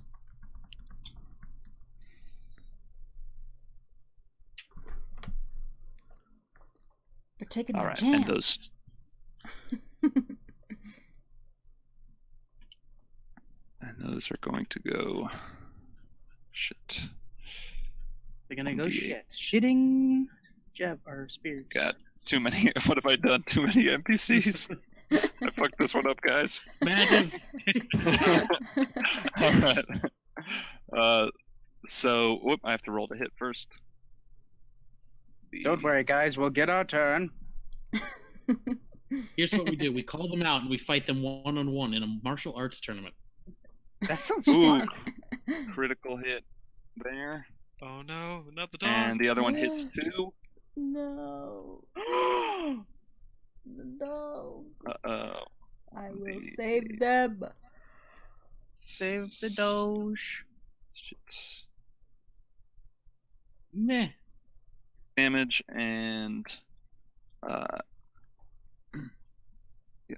They're taking All the right, jam. and those. And those are going to go. Shit. They're gonna go 1d8. shit. Shitting jab or spears. Got too many. What have I done? Too many NPCs. I fucked this one up, guys. Badges. All right. So, whoop! I have to roll to hit first. Don't worry, guys. We'll get our turn. Here's what we do: we call them out and we fight them one-on-one in a martial arts tournament. That sounds Ooh, fun. critical hit there, Oh no, not the dog. and the other one hits 2. No. The dogs. Uh-oh. I will The- save them. Save the Doge. Shit. Meh. Damage, and the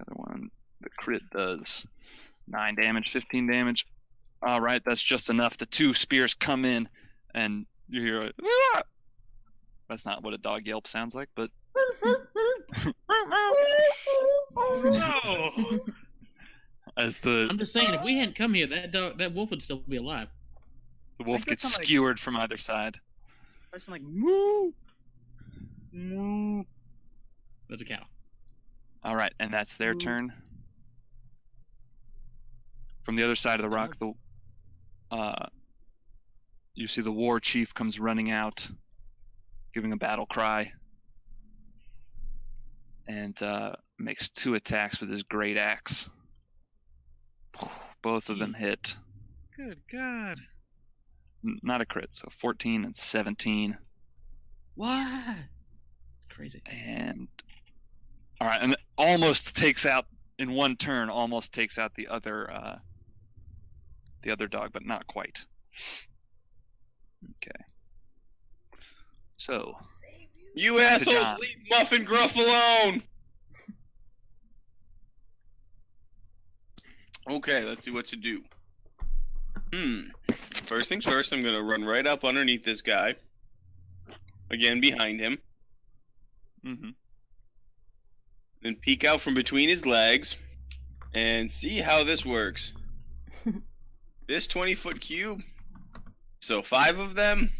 other one, the crit does 9 damage, 15 damage. All right, that's just enough. The 2 spears come in, and you hear a, "Ah!" That's not what a dog yelp sounds like, but No. as the I'm just saying, if we hadn't come here, that wolf would still be alive. wolf Like gets that's not like- skewered from either side. Person like moo, moo. That's a cow. All right, and that's their Ooh. turn. From the other side of the rock, you see the war chief comes running out, giving a battle cry, and makes 2 attacks with his great axe. Both of them hit. Good God. Not a crit, so 14 and 17. What? It's crazy. And all right, and almost takes out in one turn. Almost takes out the other dog, but not quite. Okay. So Save you. You assholes, John. leave Muffin Gruff alone! Okay, let's see what to do. First things first, I'm gonna run right up underneath this guy. Again, behind him. mm-hmm. Then peek out from between his legs. And see how this works. This 20-foot cube. So 5 of them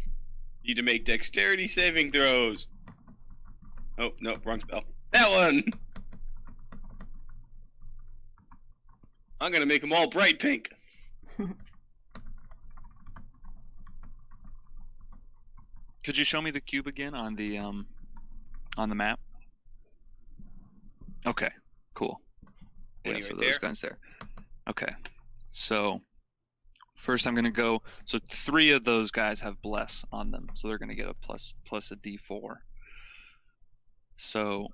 need to make dexterity saving throws. Oh, no, wrong spell. That one! I'm gonna make them all bright pink. Could you show me the cube again on the map? Okay, cool. Yeah, Pointing so right those there? guys there. Okay, so first I'm gonna go. So 3 of those guys have bless on them, so they're gonna get a plus a d4. So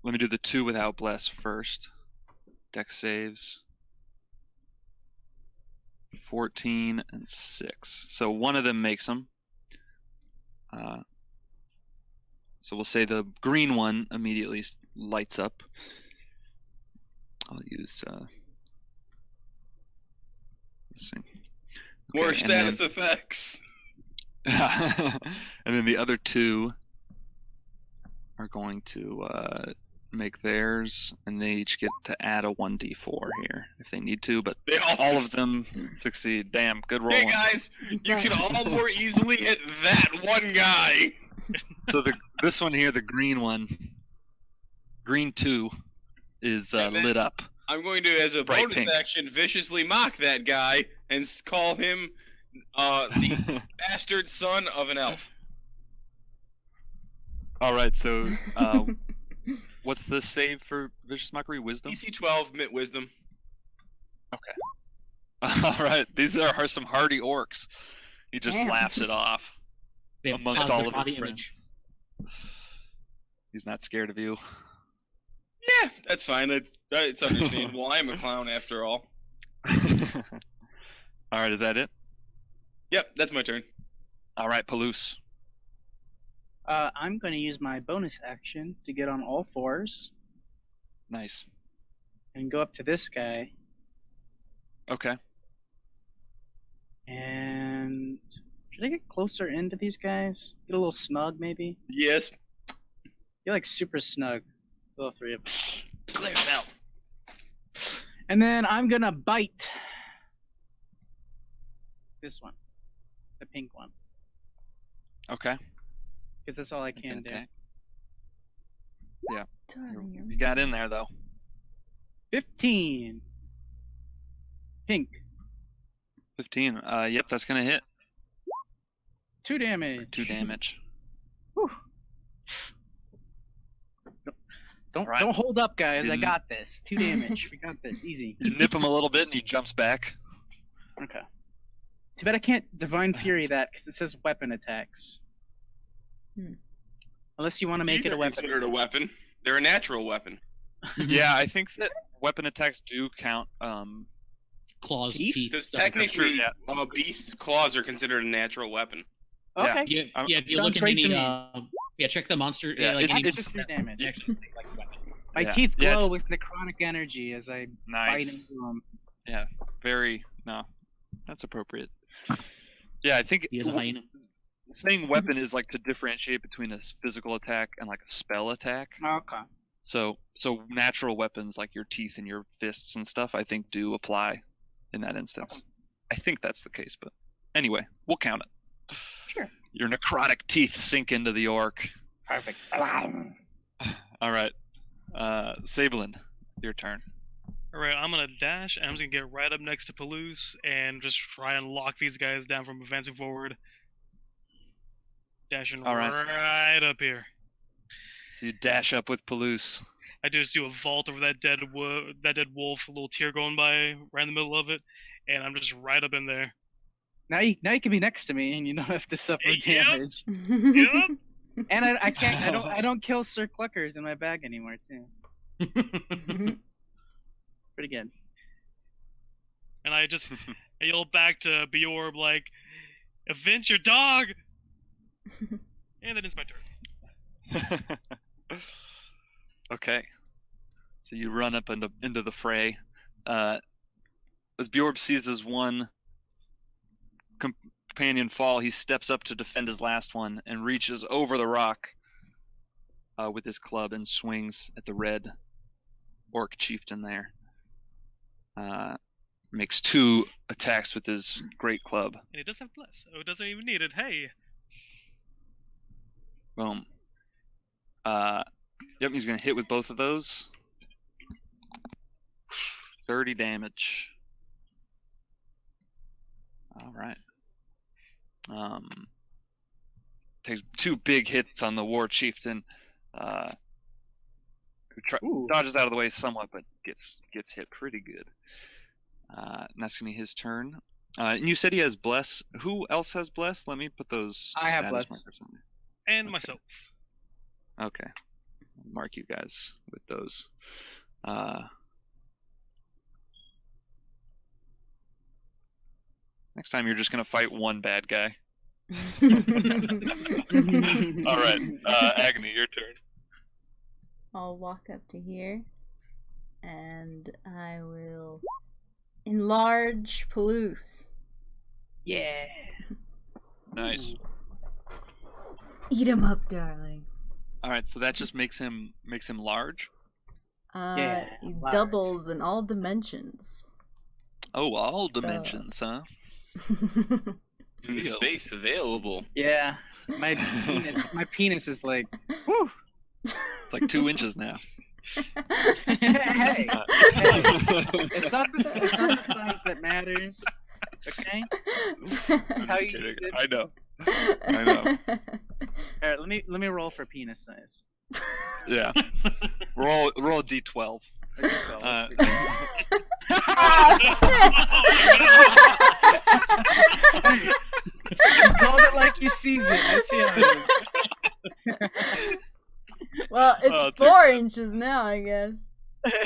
let me do the 2 without bless first. Dex saves. 14 and 6. So one of them makes them. So we'll say the green one immediately lights up. I'll use this thing. More Okay, status effects. and then the other two are going to make theirs, and they each get to add a 1d4 here if they need to, but They all of them succeed. Damn, good roll. Hey guys, you can all more easily hit that one guy. So this one here, the green one, green 2, is And then- lit up. I'm going to, as a Bright bonus pink. action, viciously mock that guy and call him the bastard son of an elf. All right, so what's the save for vicious mockery? Wisdom. DC 12, Mint Wisdom. All right, these are some hardy orcs. He just Damn. laughs it off They have amongst positive all of his body friends. image. He's not scared of you. Yeah, that's fine. It's understandable. I am a clown after all. All right, is that it? Yep, that's my turn. All right, Palouse. I'm going to use my bonus action to get on all fours Nice. and go up to this guy. Okay. And should I get closer into these guys? Get a little snug, maybe? Yes. Get like super snug. All three of them. Clear it out. And then I'm gonna bite this one, the pink one, Okay. because that's all I That's can an do. attack. Darling, you're You got in there though. 15. Pink. 15. Yep, that's gonna hit. 2 damage. 2 damage. Whew. Don't Right. don't hold up, guys. I Didn't- got this. 2 damage. We got this. Easy. You nip him a little bit, and he jumps back. Okay. Too bad I can't Divine Fury that because it says weapon attacks. Hmm. Unless you want to make it a weapon. Considered a weapon. They're a natural weapon. Yeah, I think that weapon attacks do count. Claws, Teeth? teeth. Because stuff like that. technically, yeah. a beast's claws are considered a natural weapon. Okay. Yeah, I'm- yeah. If you Sounds look at great any, to me. check the monster. Yeah, like any it's- Extra 3 damage. actually, like, weapon. My Yeah. teeth Yeah, glow it's- with necrotic energy as I bite Nice. into them. Very. No, that's appropriate. Yeah, I think He is a hyena. saying weapon is like to differentiate between a physical attack and like a spell attack. Okay. So natural weapons like your teeth and your fists and stuff, I think do apply in that instance. I think that's the case, but anyway, we'll count it. Sure. Your necrotic teeth sink into the orc. Perfect. All right, Sablin, your turn. Alright, I'm gonna dash, and I'm just gonna get right up next to Palouse and just try and lock these guys down from advancing forward. Dashing All right. right up here. So you dash up with Palouse. I just do a vault over that dead wolf, a little tear going by right in the middle of it, and I'm just right up in there. Now you can be next to me and you don't have to suffer Yep. damage. Yup. And I can't I don't kill Sir Cluckers in my bag anymore too. Pretty good. And I just yell back to Bjorb like, "Avenge your dog!" And then it's my turn. Okay. So you run up into the fray. As Bjorb sees his one companion fall, he steps up to defend his last one and reaches over the rock with his club and swings at the red orc chieftain there. Makes 2 attacks with his great club. And it does have bless, so it doesn't even need it. Hey, Boom. Yep, he's gonna hit with both of those. 30 damage. All right. Takes 2 big hits on the war chieftain. Who Ooh. dodges out of the way somewhat, but gets hit pretty good. And that's gonna be his turn. And you said he has bless. Who else has bless? Let me put those I have status bless. markers on there. and Okay. myself. Okay. I'll mark you guys with those. Next time you're just gonna fight one bad guy. All All right, Agony, your turn. I'll walk up to here, and I will enlarge Palouse. Yeah. Nice. Eat him up, darling. All right, so that just makes him large. Yeah, He large. doubles in all dimensions. Oh, all So- dimensions, huh? In the Yo. space available. Yeah. My penis is like, whew. It's like 2 inches now. Hey, it's not the size that matters. Okay. I'm How just you kidding. use it? I know. I know. All right, let me roll for penis size. Yeah. Roll a d12. Okay, so Uh, let's Hey, you called it like you sees it. I see how it Well, it's Oh, 4 inches now, I guess.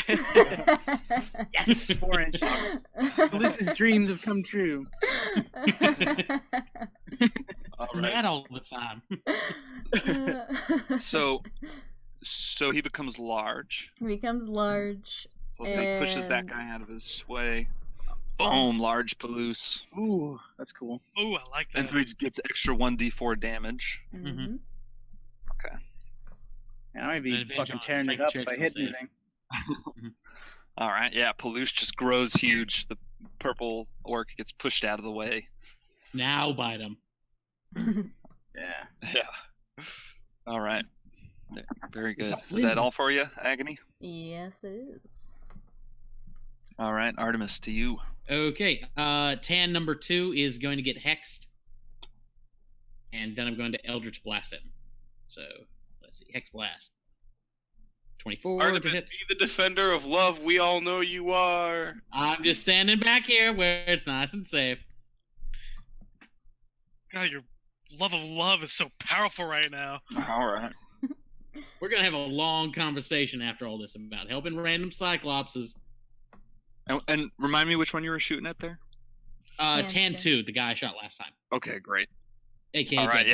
is. Yes, 4 inches. Melissa's dreams have come true. all I'm right. mad all the time. So he becomes large. becomes large. So he pushes that And- guy out of his way. Boom, large Palouse. Ooh, that's cool. Ooh, I like And that. so he gets extra 1d4 damage. Mhm. Man, I might be Advantage fucking on tearing it strength up checks by and hitting saves. anything. All right, yeah, Palouse just grows huge. The purple orc gets pushed out of the way. Now bite him. Yeah. Yeah. All right. Very good. that Is that wind? all for you, Agony? Yes, it is. All right, Artemis, to you. Okay. Tan number 2 is going to get hexed. And then I'm going to Eldritch Blast him. So, let's see. Hex Blast. 24 to Artemis, hit. be the defender of love we all know you are. I'm just standing back here where it's nice and safe. God, your love is so powerful right now. All right. We're going to have a long conversation after all this about helping random Cyclopses. And remind me which one you were shooting at there? Tan Tan 2, the guy I shot last time. Okay, great. AKA All right, Dead.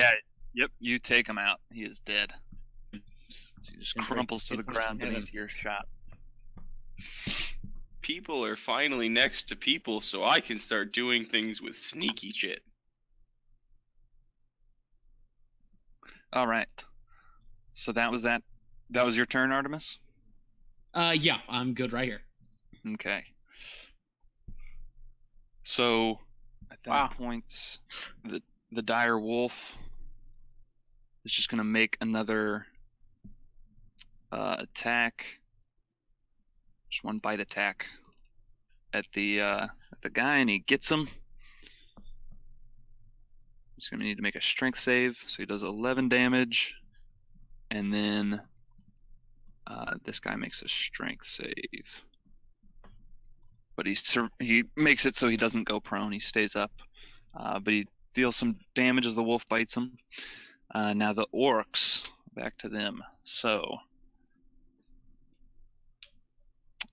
yeah. Yep, you take him out. He is dead. So he just Been very crumples to the good ground punch, beneath your shot. People are finally next to people, so I can start doing things with sneaky shit. All right. So that was that. That was your turn, Artemis? Yeah, I'm good right here. Okay. So at that Wow. point, the dire wolf is just gonna make another attack. Just one bite attack at the guy, and he gets him. He's gonna need to make a strength save, so he does 11 damage, and then this guy makes a strength save. But he makes it so he doesn't go prone. He stays up, but he deals some damage as the wolf bites him. Now the orcs, back to them. So,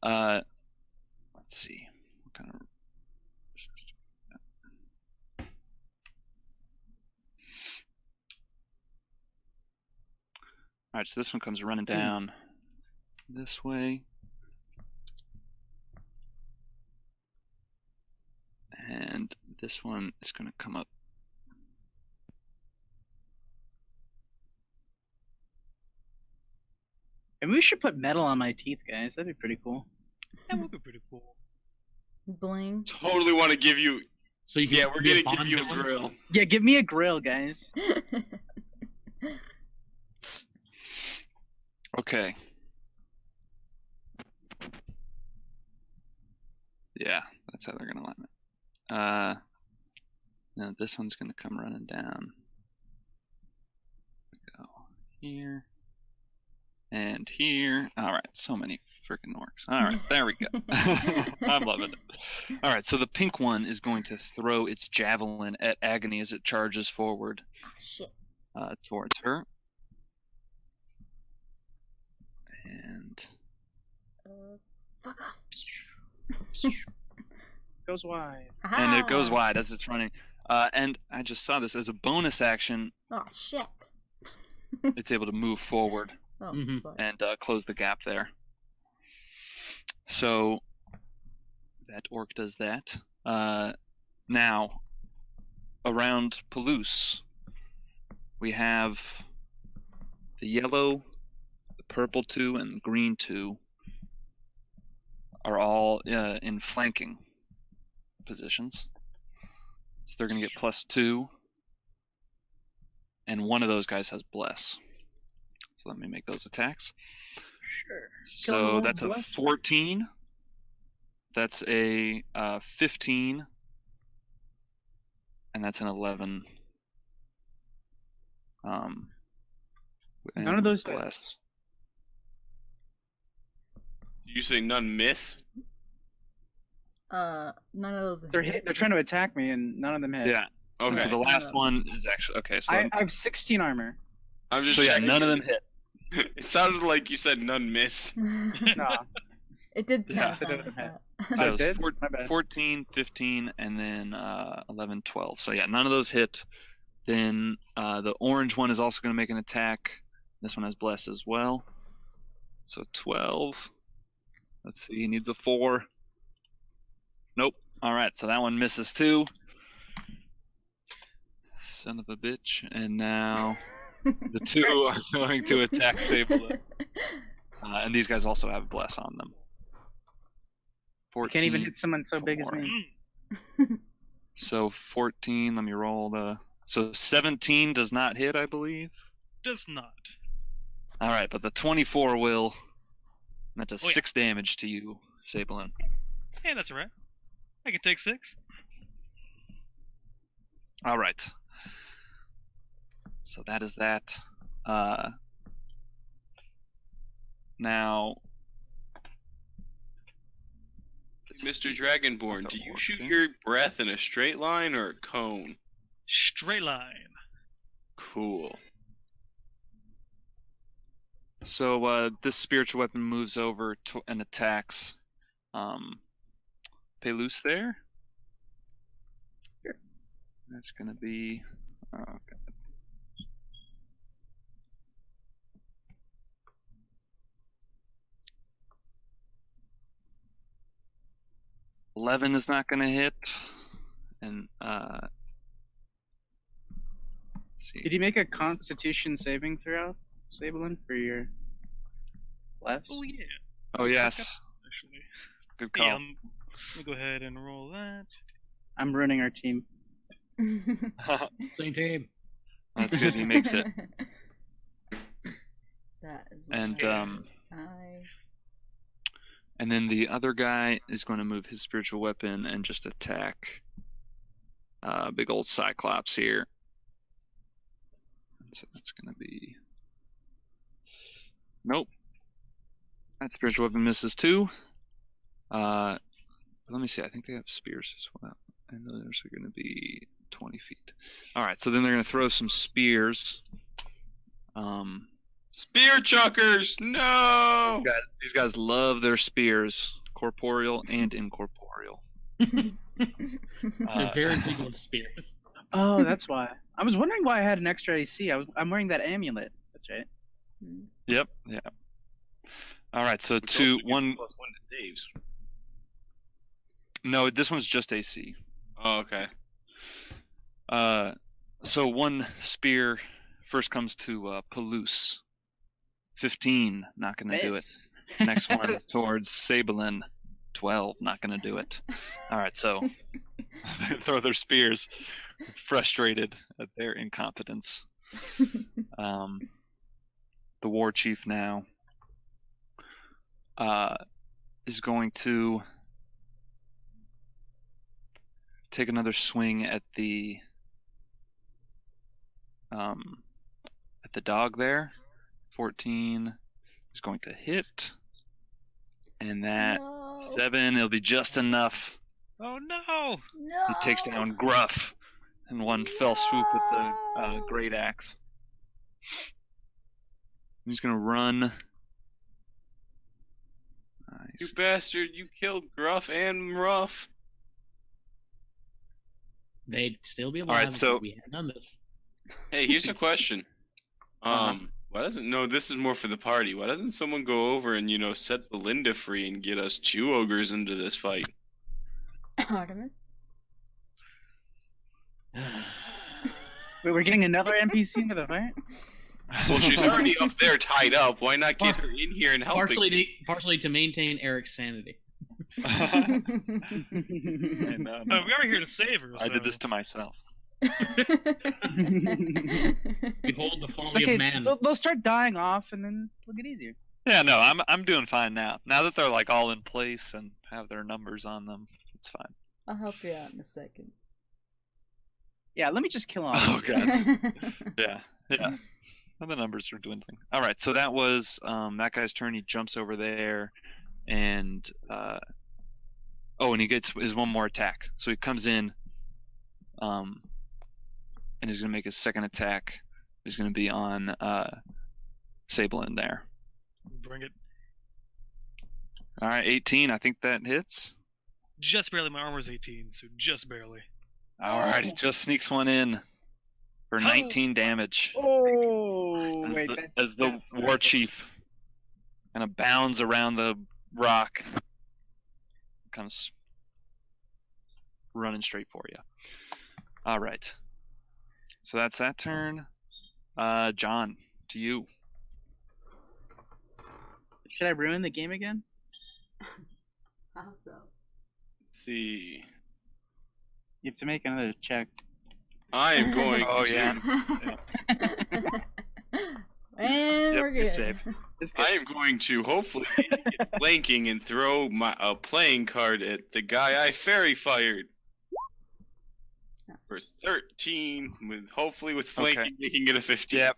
let's see, what kind of. All right, so this one comes running down this way. And this one is going to come up. And we should put metal on my teeth, guys. That'd be pretty cool. That would be pretty cool. Bling. Totally want to give you. So you can Yeah, we're be gonna give Bond you a villain? grill. Yeah, give me a grill, guys. Okay. Yeah, that's how they're going to line it. Now this one's going to come running down. Go here. And here. All right, so many freaking orcs. All right, there we go. I'm loving it. All right, so the pink one is going to throw its javelin at Agony as it charges forward Shit. towards her. And Fuck off. goes wide. and it goes Aha! wide as it's running. And I just saw this as a bonus action. Oh shit. It's able to move forward Oh, Mhm. fuck. and close the gap there. So that orc does that. Now, around Palouse, we have the yellow, the purple 2, and green 2 are all in flanking positions. So they're going to get +2. And one of those guys has Bless. So let me make those attacks. Sure. So that's a Bless. 14. That's a 15. And that's an 11. None and of those with hit. Bless. You say none miss? None of those. They're trying to attack me, and none of them hit. Yeah. Okay. So the last one is actually okay. So I have 16 armor. I'm just so yeah, checking. none of them hit. It sounded like you said none miss. No. It did Yeah. pass on It did like that. So I it was did? My bad. 14, 15, and then 11, 12. So yeah, none of those hit. Then the orange one is also going to make an attack. This one has Bless as well. So 12. Let's see, he needs a 4. Nope. All right, so that one misses too. Son of a bitch. And now the 2 are going to attack Fabula. And these guys also have Bless on them. I 14. can't even hit someone so big as Four. me. So 14, let me roll the... So 17 does not hit, I believe. Does not. All right, but the 24 will. And that does Oh, yeah. 6 damage to you, Sablin. Hey, that's alright. I can take 6. All right. So that is that. Now... Mr. Dragonborn, do you Orcs shoot here. your breath in a straight line or a cone? Straight line. Cool. So this spiritual weapon moves over and attacks Pelus there. Sure. That's going to be... Oh, God. $11 is not going to hit. And, let's see. Did you make a Constitution saving throw, Sablin, for your left? Oh yeah. Oh, yes. Actually. Good Yeah, call. let me go ahead and roll that. I'm ruining our team. Same team. That's good. He makes it. That is And I... and then the other guy is going to move his spiritual weapon and just attack big old Cyclops here. So that's going to be... Nope. That spiritual weapon misses too. Let me see. I think they have spears as well. And those are going to be 20 feet. All right. So then they're going to throw some spears. Spear chuckers! No! These guys love their spears, corporeal and incorporeal. They're very big with spears. Oh, that's why. I was wondering why I had an extra AC. I'm wearing that amulet. That's right. Yep. Yeah. All right. So Which two, also gives one. +1 to Dave's. No, this one's just AC. Oh, okay. So one spear first comes to Palouse. 15, not gonna do it. Miss. Next one towards Sablin. 12, not gonna do it. All right, so they throw their spears, frustrated at their incompetence. The war chief now is going to take another swing at the dog there. 14 is going to hit, and that No. 7, it'll be just enough. Oh no! No. He takes down Gruff in one fell swoop with the great axe. He's gonna run. You Nice. bastard, you killed Gruff and Ruff. They'd still be All alive right, so- if we had done this. Hey, here's a question. Uh-huh. Why doesn't no? This is more for the party. Why doesn't someone go over and set Belinda free and get us 2 ogres into this fight? Artemis. Wait, we're getting another NPC into the fight? Well, she's already up there tied up. Why not get her in here and help? partially to maintain Eric's sanity. Hey, no, no. We are here to save her. I did so- this to myself. Behold the It's folly okay, of man. they'll start dying off, and then it'll get easier. Yeah, no, I'm doing fine now. Now that they're like all in place and have their numbers on them, it's fine. I'll help you out in a second. Yeah, let me just kill off. Oh god. Yeah, yeah. Well, the numbers are dwindling. All right, so that was that guy's turn. He jumps over there, and and he gets his one more attack. So he comes in, and he's gonna make his second attack. He's gonna be on Sablin there. Bring it. All right, 18. I think that hits. Just barely. My armor's 18, so just barely. All right, he just sneaks one in for 19 damage. Oh, As wait, the war chief kind of bounds around the rock, comes running straight for you. All right, so that's that turn. John, to you. Should I ruin the game again? How so? Let's see. You have to make another check. I am going. Oh, to, yeah. And we're You're good. safe. I am going to hopefully get flanking and throw a playing card at the guy I fairy fired. For 13, hopefully with flanking Okay. making it a 15. Yeah,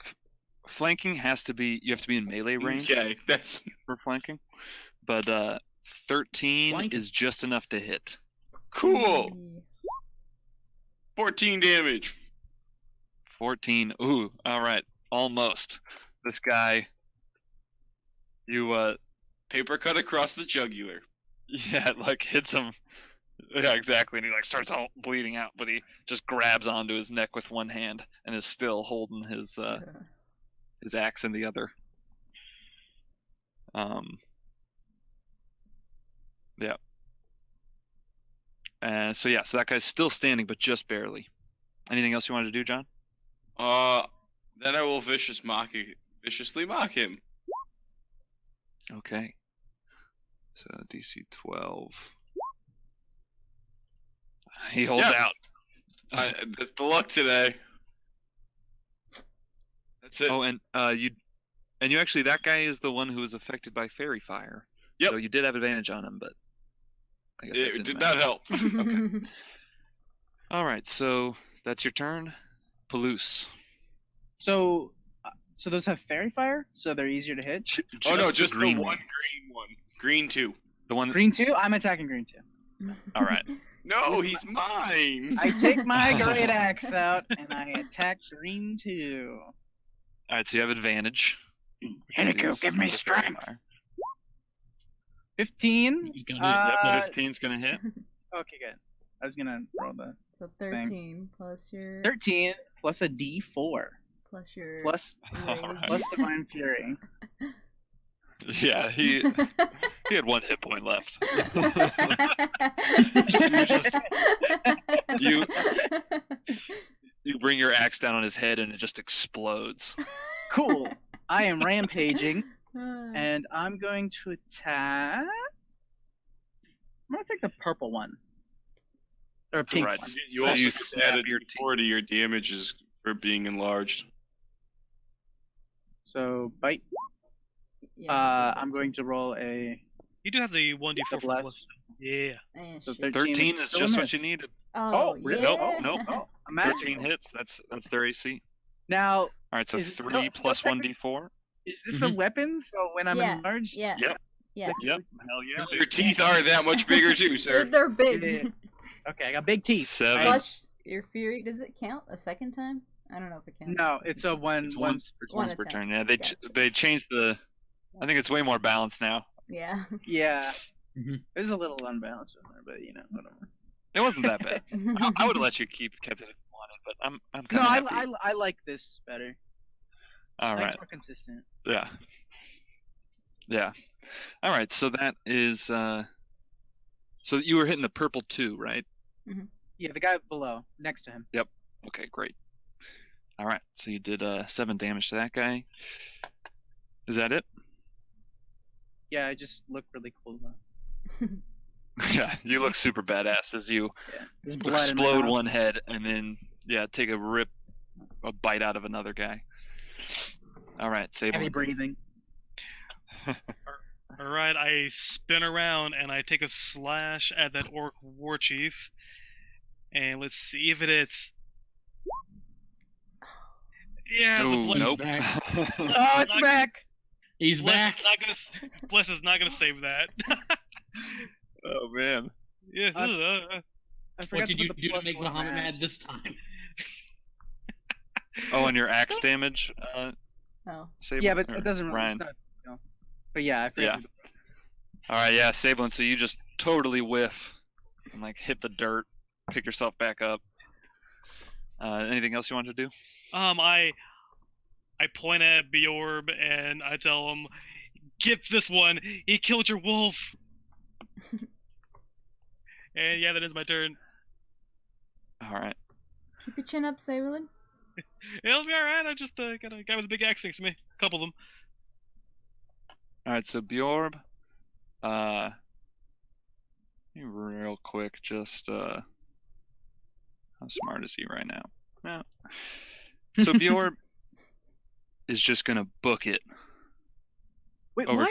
flanking has to be. You have to be in melee range Okay, that's for flanking, but 13 Flanking. is just enough to hit. cool. 14 damage. 14. Ooh, all right, almost. This guy, you Paper cut across the jugular. yeah, like hits him. Yeah, exactly. And he like starts all bleeding out, but he just grabs onto his neck with one hand and is still holding his axe in the other. Yeah. So that guy's still standing, but just barely. Anything else you wanted to do, John? Then I will viciously mock him. Okay. So DC 12. He holds Yeah. out. That's the luck today. That's it. Oh, and you actually, that guy is the one who was affected by fairy fire. Yep. So you did have advantage on him, but I guess that it didn't did matter. not help. Okay. All right, so that's your turn. Palouse. So those have fairy fire, so they're easier to hit. Oh no, just the green one green one. Green 2. The one. Green 2? I'm attacking green 2. All right. No, he's mine. I take my great axe out and I attack green 2. All right, so you have advantage. Henneko, give me strength. 15. He's gonna do it. Uh, 15's gonna hit. Okay, good. I was gonna roll the So 13 plus your 13 plus a D4 plus your plus rage. plus divine fury. Yeah, he had 1 hit point left. You bring your axe down on his head and it just explodes. Cool. I am rampaging, and I'm going to attack. I'm gonna take the purple one. Or pink Right. one. You So also you get snap added your 4 to your damages for being enlarged. So bite. Yeah, I'm going to roll a You do have the 1d4 for bless. plus. Yeah. and So shit. 13 is still a just miss. what you need. Oh, really? yeah. Nope. Oh, a magical. 13 hits. That's their AC. Now, All right, so Is it 3 still plus technically- 1d4. is this a weapon? So when I'm Yeah. enlarged, Yeah. Yep. Yeah. Yep. Hell yeah. Your teeth are that much bigger too, sir. They're big. Yeah. Okay, I got big teeth. 7. Plus your fury. Does it count a second time? I don't know if it counts. No, it's a one. It's one. once one per attack. turn. Yeah, Gotcha. they changed the. I think it's way more balanced now. Yeah. Yeah. Mhm. There's a little unbalanced in there, but whatever. It wasn't that bad. I would have let you kept it if you wanted, but I'm No, kind of happy. I like this better. All It's right. more consistent. Yeah. Yeah. All right. So that is. So you were hitting the purple 2, right? Yeah, the guy below, next to him. Okay, great. All right. So you did 7 damage to that guy. Is that it? Yeah, I just look really cool though. Yeah. You look super badass as you Yeah, there's blood in my explode mouth. one head and then take a bite out of another guy. All right, Sable. Heavy breathing. All right, I spin around and I take a slash at that orc war chief, and let's see if it hits. Yeah, the Ooh, bless. nope. back. Oh, it's back. He's Bless back. is not gonna. Bless is not gonna save that. Oh man. Yeah. I What forgot did to you put the do to plus make one Muhammad mask. mad this time? Oh, and your axe damage, Oh. Sable? Yeah, but Or it doesn't really. Ryan. No. But yeah, I forgot. Yeah. to do All right, yeah, Sablin. So you just totally whiff and hit the dirt, pick yourself back up. Anything else you want to do? I point at Bjorb and I tell him, "Get this one. He killed your wolf." And yeah, that ends my turn. All right. Keep your chin up, Saberlin. It'll be all right. I just got a guy with a big axe next to me. A couple of them. All right. So Bjorb, real quick, just how smart is he right now? No. So Bjorb is just gonna book it Wait, over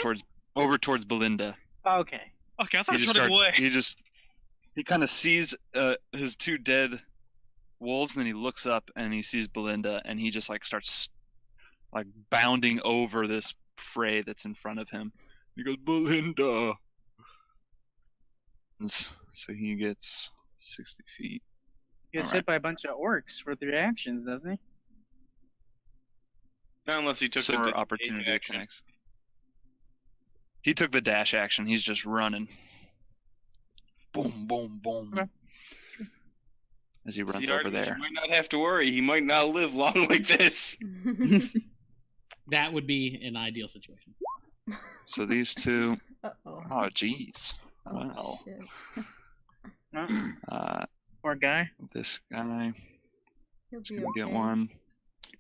what? towards Belinda. Oh, okay. Okay, I thought He he was just running away. he kind of sees his 2 dead wolves, and then he looks up and he sees Belinda, and he just starts bounding over this fray that's in front of him. He goes, Belinda. So he gets 60 feet. He gets Alright. hit by a bunch of orcs for 3 actions, doesn't he? Not unless he took So the for disengage opportunity action. attacks. He took the dash action. He's just running. Boom, boom, boom. Okay. As he runs See, over Artemis, there. you might not have to worry. He might not live long like this. That would be an ideal situation. So these 2. Uh-oh. Oh, jeez. Oh, Wow. shit. Poor guy. This guy He'll is be gonna get okay. 1.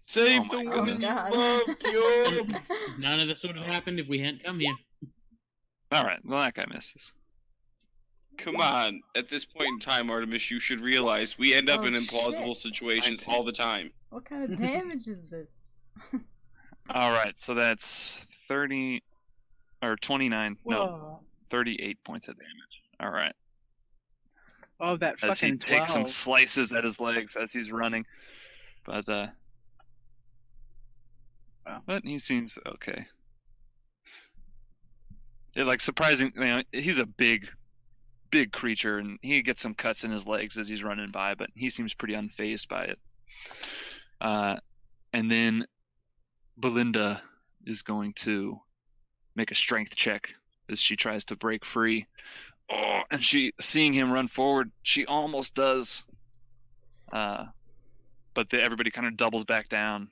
Save Oh the my women's God. love, Bjorn. None of this would have happened if we hadn't come here. All right. Well, that guy misses. Come on. At this point in time, Artemis, you should realize we end up Oh, in implausible shit. situations 19. all the time. What kind of damage is this? All right. So that's 30 or 29. No, Whoa. 38 points of damage. All right. Oh, that As he fucking takes some 12. slices at his legs as he's running, but Wow. but he seems okay. It surprising. He's a big creature, and he gets some cuts in his legs as he's running by, but he seems pretty unfazed by it. And then Belinda is going to make a strength check as she tries to break free. Oh, and seeing him run forward, she almost does. But everybody kind of doubles back down,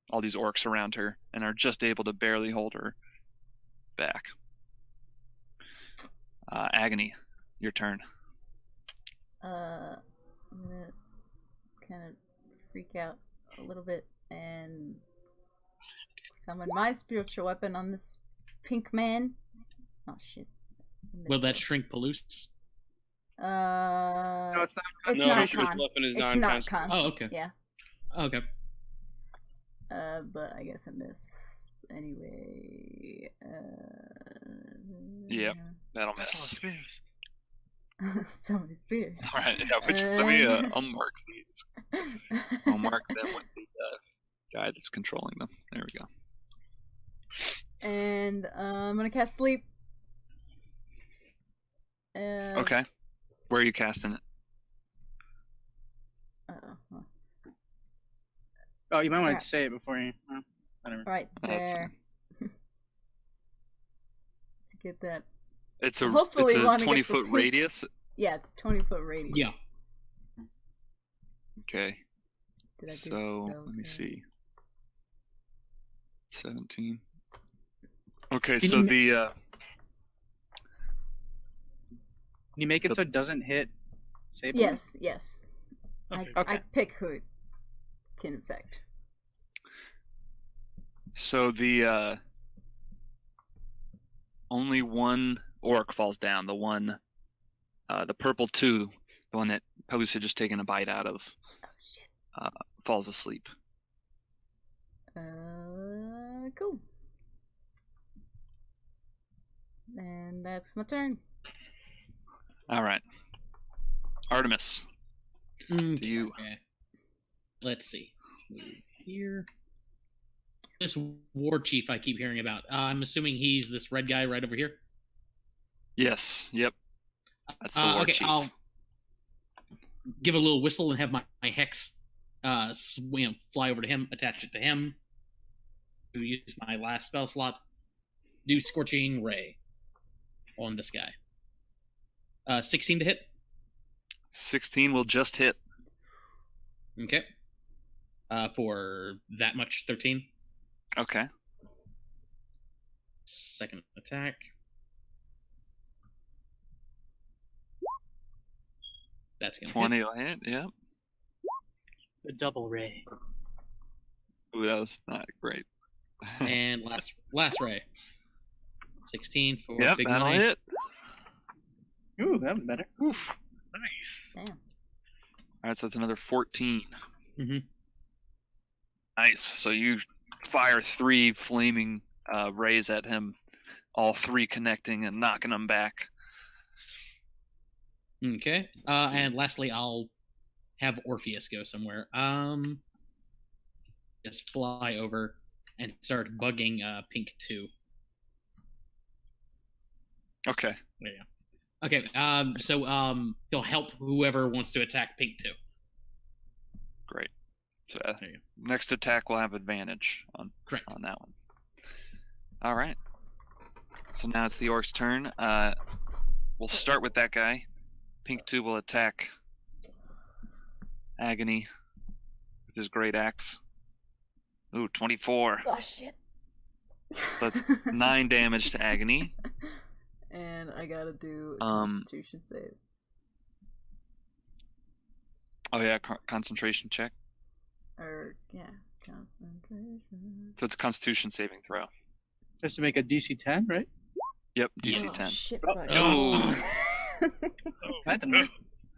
all these orcs around her, and are just able to barely hold her back. Agony, your turn. I'm gonna kind of freak out a little bit and summon my spiritual weapon on this pink man. Oh shit. I missed Will that it. shrink Palouse? No, it's not. It's no, not his con. weapon is It's non-con. not con. Oh, okay. Yeah. Okay. But I guess I missed anyway. Yep. That'll That's all miss. the spears. So many spears. All right. Yeah, let me. I'll mark these. I'll mark them with the guy that's controlling them. There we go. And I'm gonna cast sleep. Okay. Where are you casting it? Uh-oh. Oh, you might want Crap. to say it before you. Oh, whatever. Right That's there. To get that. It's a Hopefully it's a wanna get the 20-foot pink- radius. Yeah, it's 20-foot radius. Yeah. Okay. Did I do the So spell let me correct? see. 17. Okay, Can so you ma- the Can you make it so it doesn't hit Sable? Yes, yes. Okay. I Okay. pick who it can affect. only one orc falls down. The purple 2, the one that Pelus had just taken a bite out of, Oh shit. falls asleep. Cool. And that's my turn. All right. Artemis, do you? Okay. Let's see. Move here. This war chief I keep hearing about. I'm assuming he's this red guy right over here. Yes. Yep. That's the war Okay, chief. I'll give a little whistle and have my hex, fly over to him, attach it to him. To use my last spell slot, do Scorching Ray on this guy. 16 to hit. 16 will just hit. Okay. For that much, 13. Okay. Second attack. That's gonna 20 hit. will hit. Yep. The double ray. Ooh, that was not great. And last ray. 16 for Yep, big that'll money. hit. Ooh, that was better. Oof. Nice. Damn. All right, so that's another 14. Mhm. Nice. So you fire 3 flaming rays at him, all 3 connecting and knocking him back. Okay. And lastly, I'll have Orpheus go somewhere. Just fly over and start bugging Pink 2. Okay. There you go. Okay. So he'll help whoever wants to attack Pink 2. Great. So There you go. next attack will have advantage on Correct. that one. All right. So now it's the orc's turn. We'll start with that guy. Pink 2 will attack Agony with his great axe. Ooh, 24. Oh shit. That's 9 damage to Agony. And I gotta do a Um, Constitution save. Oh yeah, concentration check. Or yeah, concentration. So it's a Constitution saving throw. Just to make a DC 10, right? Yep, DC Oh 10. shit! Oh, fuck. Oh. That didn't work.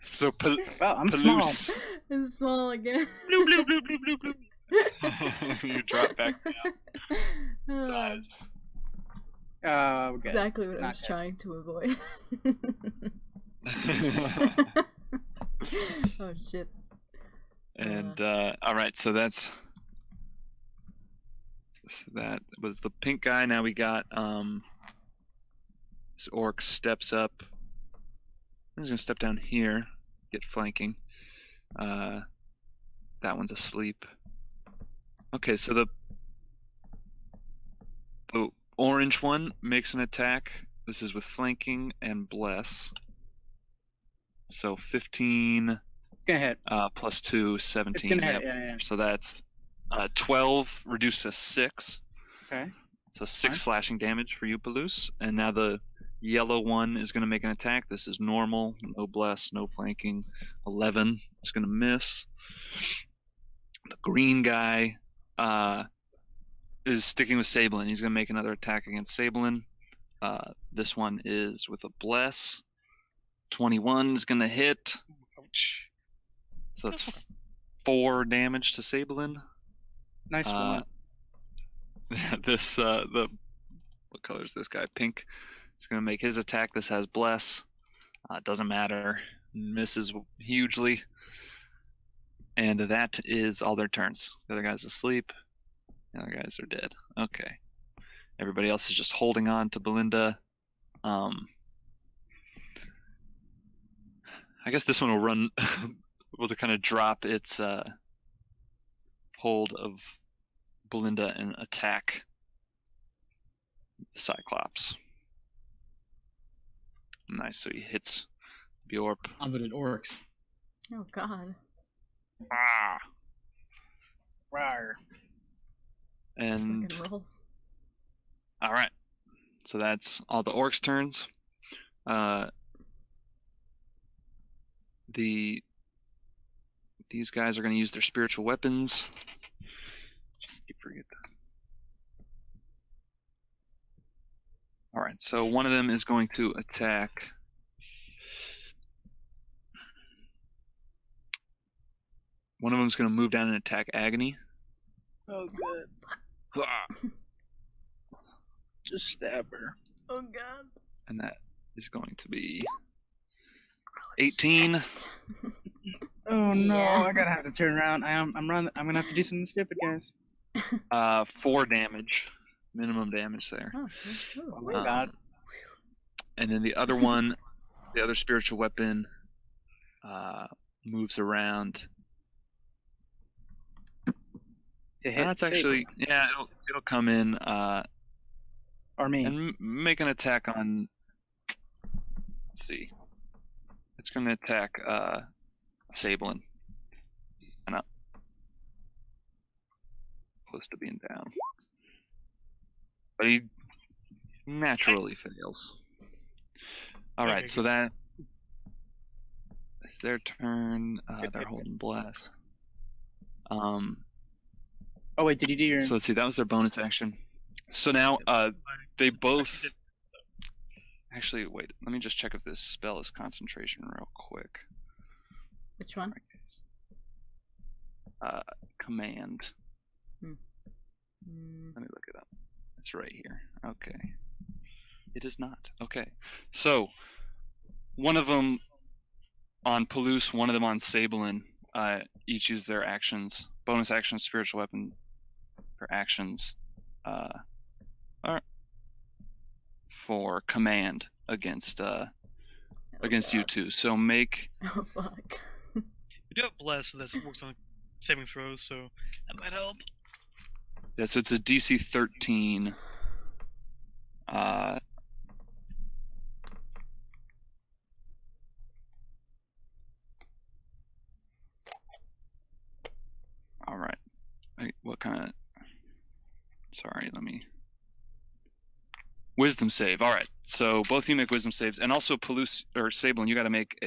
So Well, I'm small. Pelus, It's small again. Bloop, bloop, bloop, bloop, bloop, bloop. you drop back down. Dies. Okay. Exactly what I Not was dead. trying to avoid. Oh shit. And all right, so that was the pink guy. Now we got this orc steps up. He's gonna step down here, get flanking. That one's asleep. Okay, so the orange one makes an attack. This is with flanking and bless. So 15 It's gonna hit. plus 2, It's 17. gonna Yep. hit. Yeah. So that's 12 reduced to 6. Okay. So 6 Fine. slashing damage for you, Pelus. And now the yellow one is going to make an attack. This is normal. No bless, no flanking. 11. It's going to miss. The green guy is sticking with Sablin. He's going to make another attack against Sablin. This one is with a bless. 21 is going to hit. Ouch. So it's 4 damage to Sablin. Nice one. This what color is this guy? Pink. He's gonna make his attack. This has bless. Doesn't matter. Misses hugely. And that is all their turns. The other guy's asleep. The other guys are dead. Okay. Everybody else is just holding on to Belinda. I guess this one will run. Will kind of drop its hold of Belinda and attack the Cyclops. Nice, so he hits Bjorp. Ombuted orcs. Oh god. Ah. Rawr. This And fucking rolls. all right, so that's all the orcs' turns. These guys are going to use their spiritual weapons. Keep forget that. All right, so one of them is going to attack. One of them is going to move down and attack Agony. Oh, good. Ah. Just stab her. Oh god. And that is going to be 18. Shit. Oh no! Yeah. I gotta have to turn around. I'm gonna have to do something stupid, guys. 4 damage, minimum damage there. Oh, ooh, Oh ooh. my god. And then the other one, the other spiritual weapon, moves around. To hit That's Satan. actually, yeah, it'll come in Or me. and make an attack on. Let's see. It's going to attack Sablin. And up. Close to being down. But he naturally fails. Alright, Okay, so that is their turn. They're holding blast. Oh wait, did you do your? So let's see, that was their bonus action. So now they both. Actually, wait, let me just check if this spell is concentration real quick. Which one? Command. Mm. Let me look it up. It's right here. Okay. It is not. Okay. So, one of them on Palouse, one of them on Sablin, each use their actions. Bonus action, spiritual weapon for actions. For command against you two. So make Oh fuck. We do have bless, so that works on saving throws, so that might help. yeah, so it's a DC 13. All right. What kind of? Sorry, let me. Wisdom save. All right. So both of you make wisdom saves, and also Palouse or Sablin, you got to make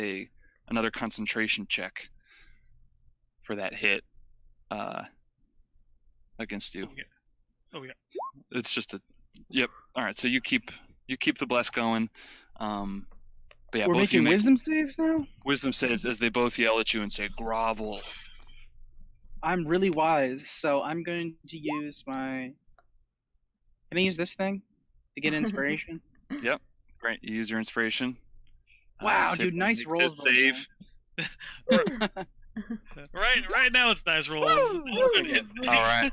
another concentration check for that hit against you. Oh yeah. It's just a. Yep. All right. So you keep the bless going. But yeah, We're both of you making make wisdom saves now. wisdom saves as they both yell at you and say grovel. I'm really wise, so I'm going to use my. Can I use this thing to get inspiration? Yep. Great. You use your inspiration. Wow, Sablin dude, nice makes rolls. his save. Right now it's nice rolls. Woo! All right.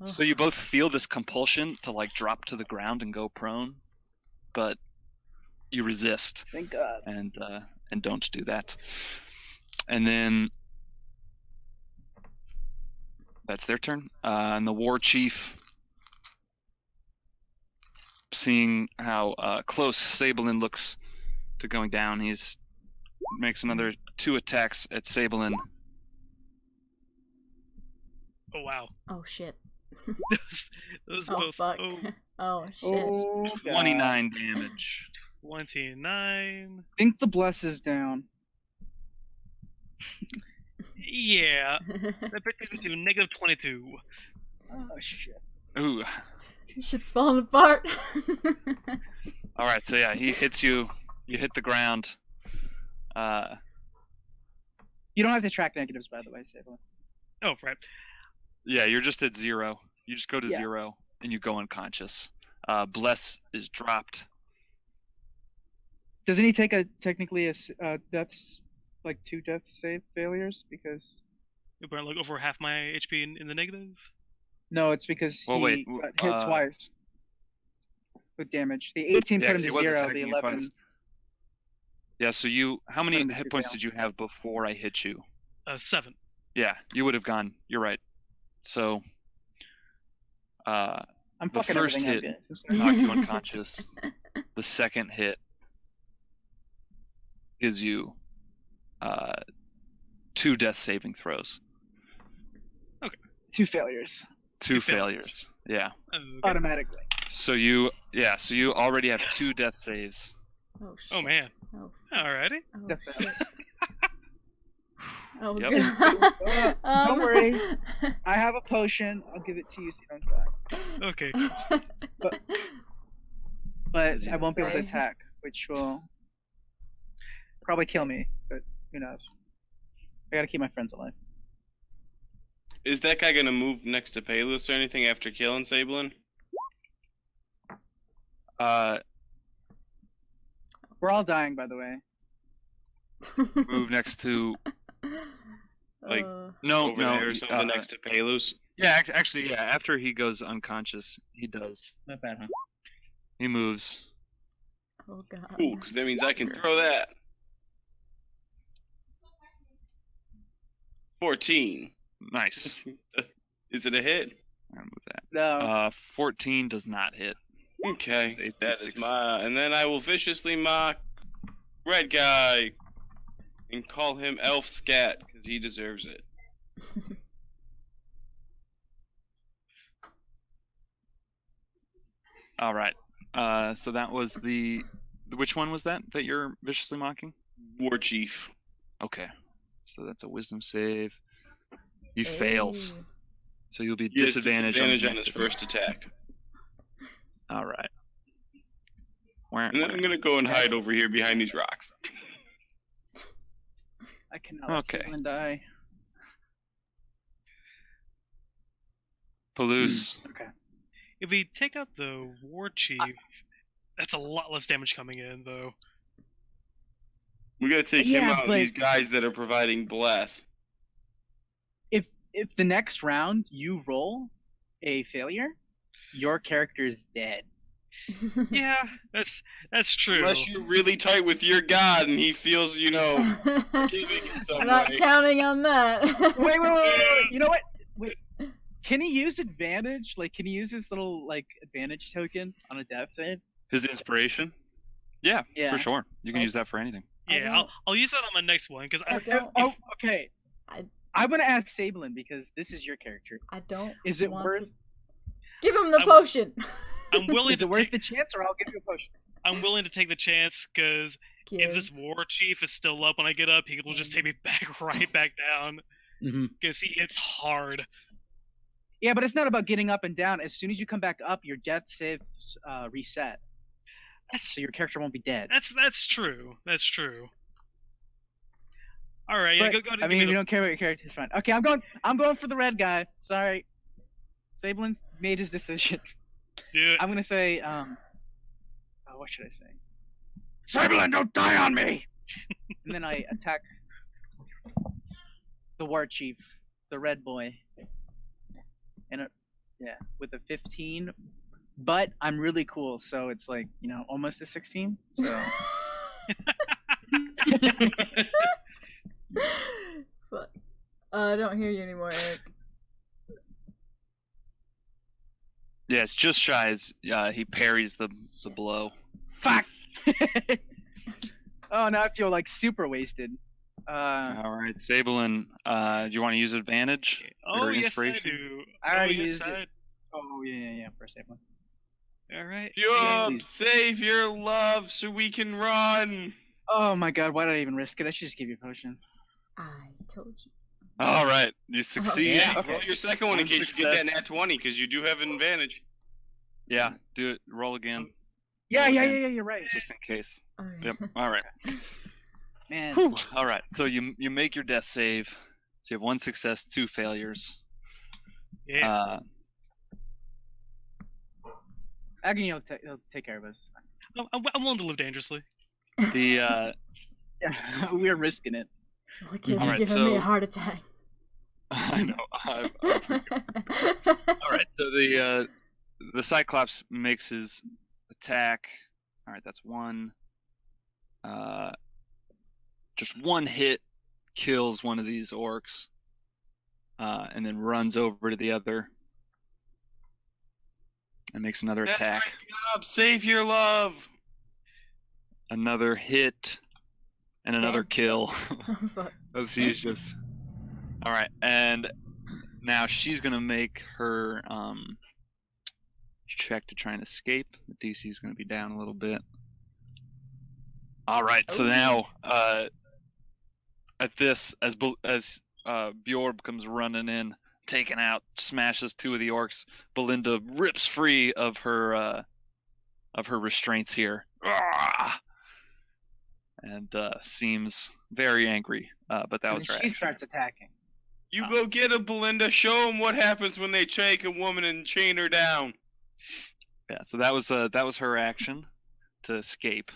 Oh. So you both feel this compulsion to like drop to the ground and go prone, but you resist Thank God. and don't do that. And then that's their turn. And the war chief, seeing how close Sablin looks to going down, makes another 2 attacks at Sablin. Oh wow. Oh shit. Those Oh both. fuck. Oh, Oh shit. Oh, God. 29 damage. 29. I think the bless is down. Yeah. That brings me to negative 22. Oh shit. Ooh. Shit's falling apart. All right, so yeah, he hits you. You hit the ground. You don't have to track negatives, by the way, Sablin. Oh, right. Yeah, you're just at 0. You just go to Yeah. 0 and you go unconscious. Bless is dropped. Doesn't he take technically a deaths, like 2 death save failures? Because We burn like over half my HP in the negative. no, it's because Well, he wait, got hit twice with damage. The 18 Yeah, put 'cause him he to was 0. The attacking you twice. 11. Yeah, so how many Put him to hit points fail. did you have before I hit you? 7. Yeah, you would have gone. You're right. So, I'm The fucking first everything hit- up, guys. I'm sorry. knock you unconscious. The second hit gives you 2 death saving throws. 2 failures 2 failures. failures. Yeah. Okay. automatically. So you already have 2 death saves. Oh shit. Oh man. Oh, Alrighty. oh Death shit. Oh Yep. god. Don't worry. I have a potion. I'll give it to you so you don't die. Okay. But you I won't be able to say? attack, which will probably kill me. But who knows? I gotta keep my friends alive. Is that guy gonna move next to Palus or anything after killing Sablin? We're all dying, by the way. Move next to Like, no Over there or something next to Palus? Yeah, actually, yeah. After he goes unconscious, he does. Not bad, huh? He moves. Oh god. Cool, because that means I can throw that. 14. Nice. Is it a hit? I'll move that. No. 14 does not hit. Okay, It's that is 6. my. And then I will viciously mock Red Guy and call him Elf Scat because he deserves it. All right. So that was the. Which one was that you're viciously mocking? War Chief. Okay. So that's a wisdom save. He fails. Hey. So you'll be He has disadvantaged disadvantage on on his his next first attack. All right. And then I'm gonna go and hide over here behind these rocks. I cannot let Okay. someone die. Palouse. Okay. If we take out the war chief, that's a lot less damage coming in, though. We gotta take him Yeah, out. but- These guys that are providing bless. If the next round you roll a failure, your character is dead. Yeah, that's true. Unless you're really tight with your god and he feels, giving in some I'm not way. counting on that. Wait. You know what? Wait. Can he use advantage? Like, can he use his little advantage token on a death save? His inspiration? Yeah, Yeah. for sure. You can use that That's- for anything. Yeah, I'll use that on my next one because I don't. Oh, okay. I- I'm gonna ask Sablin because this is your character. I don't. Is it want worth? to... Give him the I'm- potion. I'm willing Is to it worth take the chance, or I'll give you a potion? I'm willing to take the chance because if Give. this war chief is still up when I get up, he will just take me back right back down Mm-hmm. because he hits hard. Yeah, but it's not about getting up and down. As soon as you come back up, your death saves reset, so your character won't be dead. That's true. That's true. All right, yeah, But, go ahead. I mean, if you don't care about your character, it's fine. Okay, I'm going for the red guy. Sorry, Sablin made his decision. do it. I'm gonna say, what should I say? Sablin, don't die on me! And then I attack the war chief, the red boy, and with a 15. But I'm really cool, so it's like almost a 16. So Fuck. I don't hear you anymore, Eric. Yeah, it's just shy as he parries the blow. fuck. Oh, now I feel like super wasted. All right, Sablin, do you want to use advantage? Oh or yes, inspiration? I do. I already yes, used I it. Oh yeah, for Sablin. All right. You up, please. save your love so we can run. Oh my god, why did I even risk it? I should just give you a potion. I told you. All right, you succeed. yeah. Roll your second one in One case you get that success. nat 20 because you do have an advantage. Yeah, do it. Roll again, Yeah, Roll again, you're right. just in case. Alright. Yep. All right. Man, Whew. All right. So you make your death save. So you have 1 success, 2 failures. Yeah. Agony will take care of us. It's fine. I'm willing to live dangerously. The Yeah, we're risking it. My kids are Alright, giving me so- a heart attack. I know. All right. So the Cyclops makes his attack. All right, that's 1. Just 1 hit kills one of these orcs, and then runs over to the other and makes another That's attack. right, Job, save your love. Another hit, and another Damn. kill. Fuck. As he's just. All right, and now she's gonna make her check to try and escape. The DC is gonna be down a little bit. All right, so Oh. now at this, as Bjorb comes running in, taking out, smashes two of the orcs, Belinda rips free of her restraints here, and seems very angry. But that was her She action. starts attacking. You go get him, Belinda. Show him what happens when they take a woman and chain her down. Yeah, so that was her action to escape.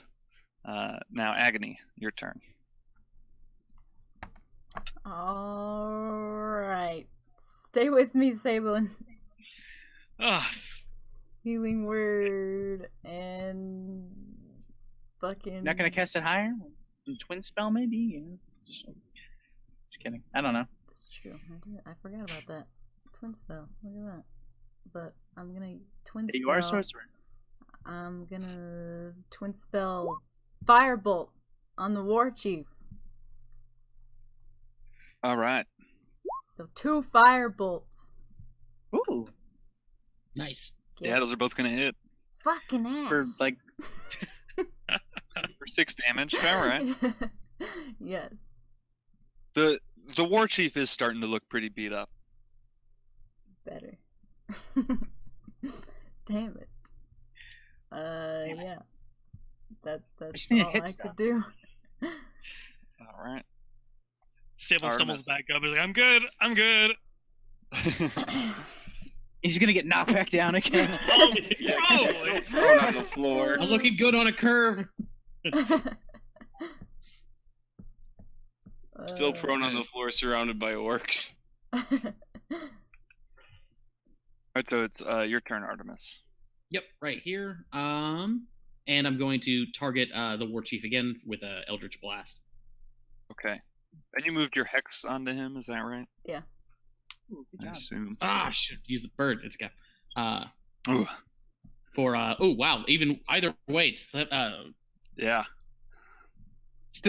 Now, Agony, your turn. Alright. Stay with me, Sablin. Ah, Healing word and fucking. Not gonna cast it higher? Twin spell, maybe? Yeah. Just kidding. I don't know. That's true. I forgot about that. Twin spell. Look at that. But I'm gonna twin spell. You are a sorcerer. I'm gonna twin spell Firebolt on the War Chief. All right. So 2 Firebolts. Ooh. Nice. Yeah, those are both gonna hit fucking ass. For like for 6 damage. All right. Yes. The war chief is starting to look pretty beat up. Better. Damn it. Yeah. That's just need to all hit I could stuff. do. All right. Sable stumbles Artemis. back up. He's like, I'm good. he's gonna get knocked back down again. Probably. Still prone on the floor. I'm looking good on a curve. Still prone on the floor, surrounded by orcs. All right, so it's your turn, Artemis. Yep, right here. And I'm going to target the war chief again with a Eldritch Blast. Okay. And you moved your hex onto him, is that right? Ooh, good I job. assume. Ah, should use the bird. It's got Ooh. for oh wow, even either way, it's Yeah.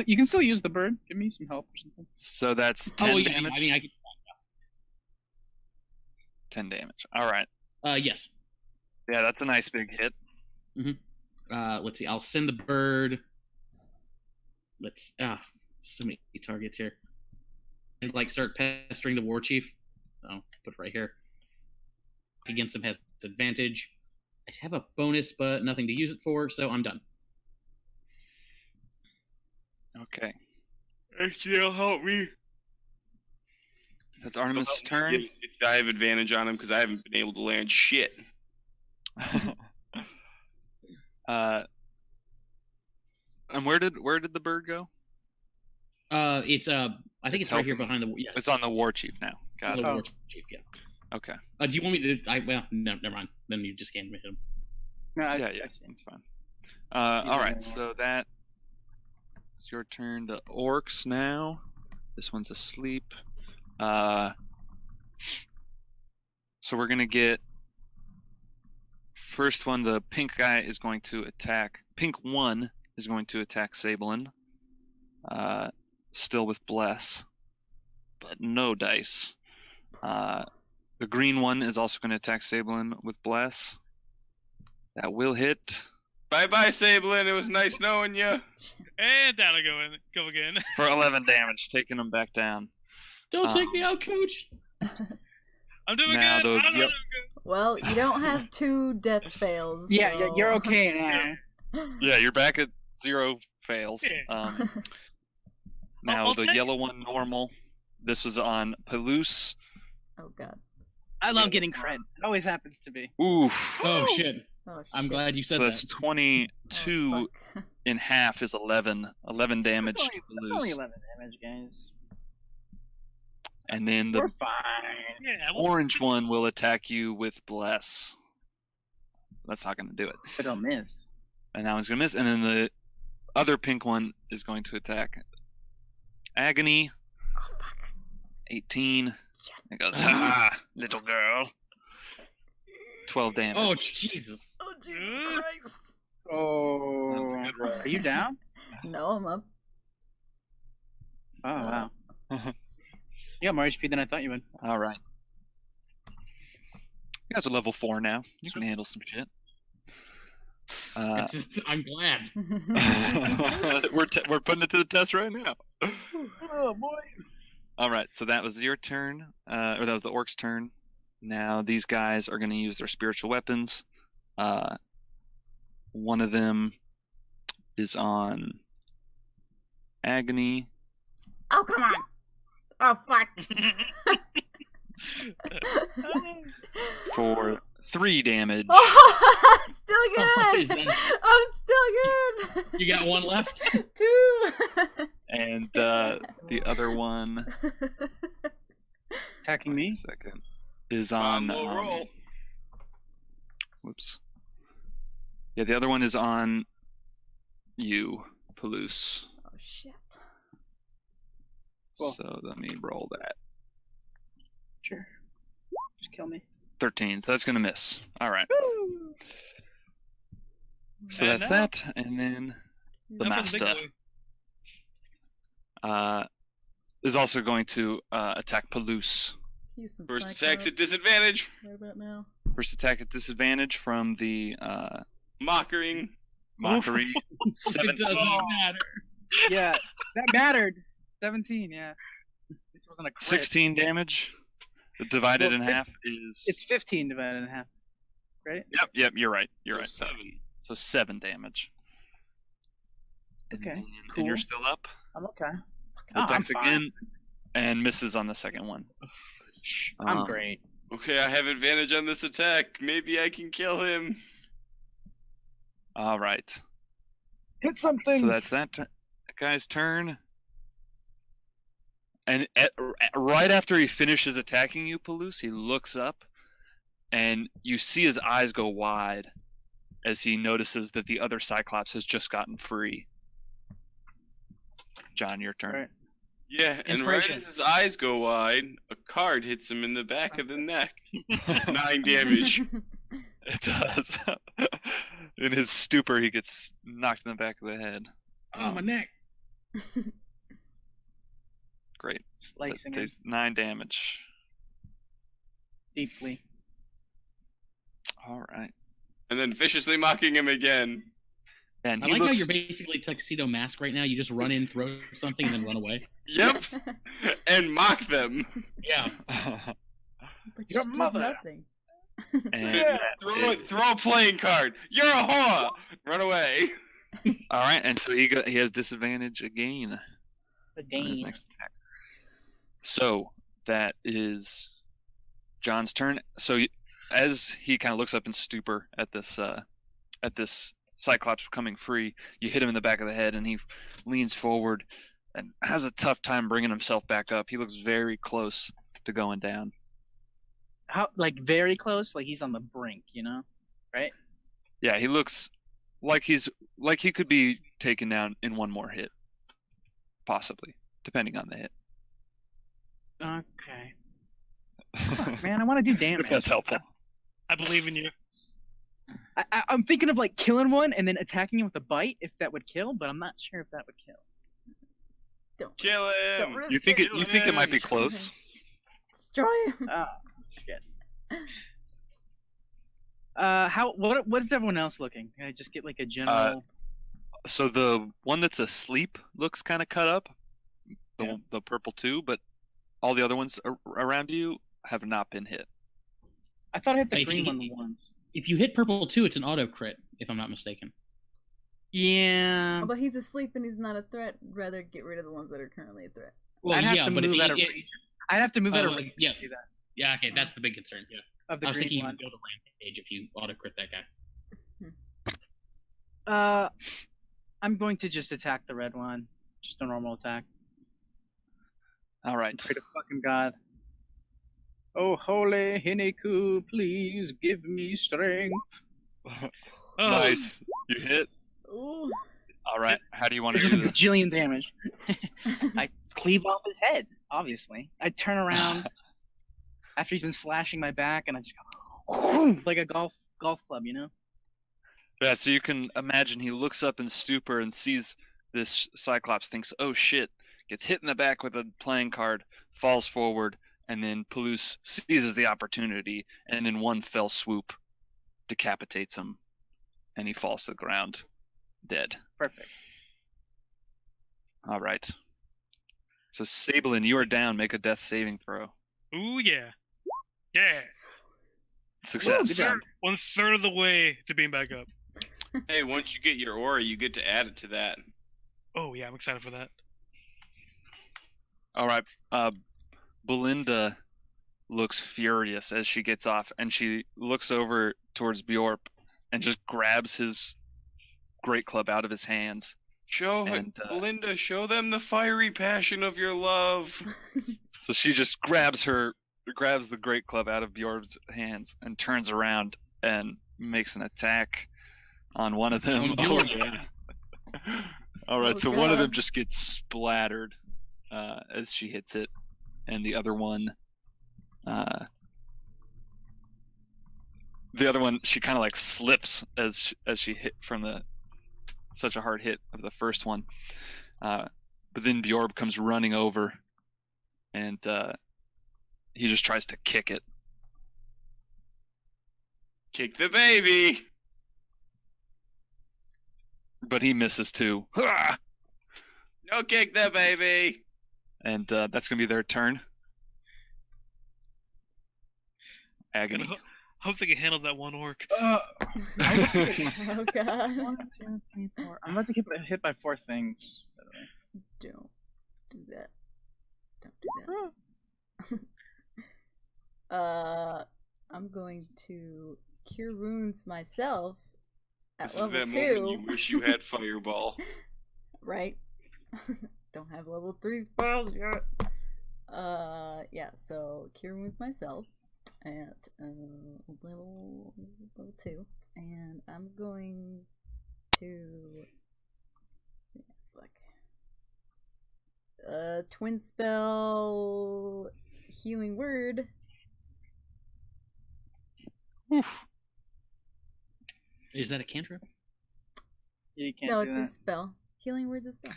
You can still use the bird. Give me some help or something. So that's 10 yeah, damage. I mean, I could, 10 damage. All right. yes. Yeah, that's a nice big hit. Let's see. I'll send the bird. Let's so many targets here. And like start pestering the war chief. Oh, put it right here. Against him has advantage. I have a bonus, but nothing to use it for, so I'm done. Okay. HDL, help me. That's Artemis' turn. I have advantage on him because I haven't been able to land shit. And where did the bird go? It's I think It's it's right here helping. behind the yeah. It's on the war chief now. Got the it. war chief, yeah. Okay. Do you want me to? Well, no, never mind. Then you just can't hit him. No, Yeah, I see. that's fine. All right, anymore. so that it's your turn. The orcs now. This one's asleep. So we're gonna get first one. The pink guy is going to attack. Pink 1 is going to attack Sablin. Still with bless, but no dice. The green one is also going to attack Sablin with bless. That will hit Bye bye, Sablin. It was nice knowing you. And down I go again. for 11 damage, taking him back down. Don't take me out, coach. I'm doing Now good. the- I'm yep. doing Well, you don't have 2 death fails. Yeah, so... you're okay now. Yeah, you're back at 0 fails. Yeah. Now I'll the take yellow one normal. This was on Palouse. Oh god. I love getting crit. It always happens to be. Oof. Oh shit! Oh, I'm shit. glad you said So that's that. 22 Oh, fuck. in half is 11. 11 damage It's to only Palouse. 11 damage, guys. And then the We're fine. Yeah, well, orange one will attack you with bless. That's not going to do it. But I'll miss. And that one's going to miss. And then the other pink one is going to attack Agony. Oh, fuck. 18. Shit. It goes, ah, little girl. 12 damage. Oh Jesus! Oh, Jesus Christ. Oh. That's a good roll. Are you down? No, I'm up. Oh wow. You got more HP than I thought you would. All right. You guys are level 4 now. You can handle some shit. I'm glad. We're putting it to the test right now. Oh boy. All right, so that was your turn, or that was the orc's turn. Now these guys are going to use their spiritual weapons. One of them is on Agony. Oh, come on. Oh, fuck. For 3 damage. Oh, still Is good. that- I'm still good. You got one left? 2. And the other one, Attacking me? second, is on. Low roll. Whoops. Yeah, the other one is on you, Palouse. Oh, shit. Cool. So let me roll that. Sure. Just kill me. 13, so that's going to miss. All right. So And that's now- that. And then the Now for the big master boy. is also going to attack Palouse. Use some First Cyclops attack's at disadvantage. right about now. First attack at disadvantage from the Mockering. Mockery. It 17. doesn't matter. Yeah, that mattered. 17, yeah. This wasn't a crit. 16 damage. Divided Well, in half is. It's 15 divided in half. Right? Yep, you're right. You're So right. 7. So 7 damage. And Okay, then- cool. And you're still up. I'm okay. Oh, I'm Attacks fine. again and misses on the second one. I'm Um, great. Okay, I have advantage on this attack. Maybe I can kill him. All right. Hit something. So that's that guy's turn. And right after he finishes attacking you, Palouse, he looks up, and you see his eyes go wide as he notices that the other Cyclops has just gotten free. John, your turn. Right. Yeah, and right Inspiration. as his eyes go wide, a card hits him in the back of the neck. 9 damage. It does. In his stupor, he gets knocked in the back of the head. Oh, my neck. Great. Slicing That him takes 9 damage. deeply. All right. And then viciously mocking him again. And I he like how looks. you're basically Tuxedo Mask right now. You just run in, throw something, and then run away. Yep. And mock them. Yeah. But Your you did mother. nothing. And Yeah. Throw a playing card. You're a whore. Run away. all right, and so he has disadvantage again The on his Dane. next attack. So that is John's turn. So as he kind of looks up in stupor at this Cyclops coming free, you hit him in the back of the head, and he leans forward and has a tough time bringing himself back up. He looks very close to going down. How, like, very close? Like, he's on the brink, you know? Right? Yeah, he looks like he could be taken down in one more hit, possibly, depending on the hit. Okay. Fuck, man, I want to do damage. If that's helpful. I believe in you. I'm thinking of, like, killing one and then attacking him with a bite, if that would kill, but I'm not sure if that would kill. Don't Kill risk- him. Don't risk You think it. you think it might be close? Destroy him. Oh, shit. What is everyone else looking? Can I just get, like, a general... So the one that's asleep looks kind of cut up, Yeah. the purple too, but all the other ones around you have not been hit. I thought I hit the If green you- one once. If you hit purple too, it's an auto crit, if I'm not mistaken. Yeah. Although he's asleep and he's not a threat, rather get rid of the ones that are currently a threat. Well, I'd have yeah, to but move out of it- range. I'd have to move out of Oh, range yeah. to do that. yeah, okay, that's the big concern. Yeah, Of the I was green thinking you one. would go to rampage if you auto crit that guy. I'm going to just attack the red one. Just a normal attack. All right. Pray to fucking God. Oh, holy Hiniku, please give me strength. Oh, Nice. You hit. Ooh. All right. How do you want to There's a do this? bajillion damage. I cleave off his head, obviously. I turn around after he's been slashing my back, and I just go like a golf club, you know? Yeah. So you can imagine he looks up in stupor and sees this Cyclops thinks, oh shit, gets hit in the back with a playing card, falls forward, and then Palouse seizes the opportunity and in one fell swoop decapitates him, and he falls to the ground, dead. Perfect. All right. So Sablin, you are down. Make a death saving throw. Ooh yeah. Yeah. Success. Good job. 1/3 of the way to being back up. Hey, once you get your aura, you get to add it to that. Oh yeah, I'm excited for that. All right. Belinda looks furious as she gets off, and she looks over towards Bjorp and just grabs his great club out of his hands. Belinda, show them the fiery passion of your love. So she just grabs the great club out of Bjorp's hands and turns around and makes an attack on one of them. On Oh Bjorp. yeah. All right, Oh, so one of them God. just gets splattered as she hits it, and the other one, she kind of like slips as she hit from such a hard hit of the first one. But then Bjorb comes running over, and he just tries to kick it. Kick the baby. But he misses too. Ah! No, kick the baby. And that's going to be their turn. And Agony. hope they can handle that one orc. Oh god. 1, 2, 3, 4. I'm about to get hit by 4 things. By the way. Don't do that. Don't do that. I'm going to cure wounds myself at This is level that 2. moment you wish you had fireball. Right? Don't have level 3 spells yet. Yeah, so cure wounds myself at level 2, and I'm going to twin spell healing word. Oof. Is that a cantrip? You can't No, do it's that. a spell. Healing word's a spell.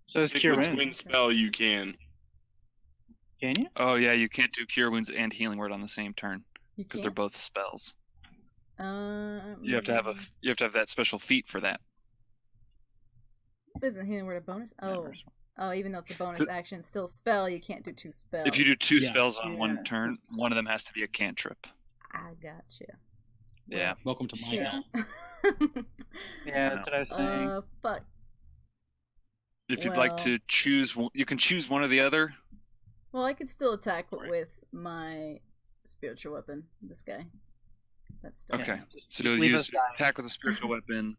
So is Pick Cure a Wounds. twin spell you can. Can you? Oh yeah, you can't do Cure Wounds and Healing Word on the same turn You because they're can't. both spells. You have to have that special feat for that. Isn't healing word a bonus? Oh, Remember. oh, even though it's a bonus action, it's still a spell. You can't do 2 spells. If you do 2 Yeah. spells on Yeah. one turn, one of them has to be a cantrip. I gotcha. Yeah. Welcome to my Shit. town. Yeah, that's what I was saying. Fuck. If you'd like to choose, you can choose one or the other. Well, I could still attack Right. with my spiritual weapon. This guy. That's still Okay. counts. So Just you'll leave use us dying. attack with a spiritual weapon,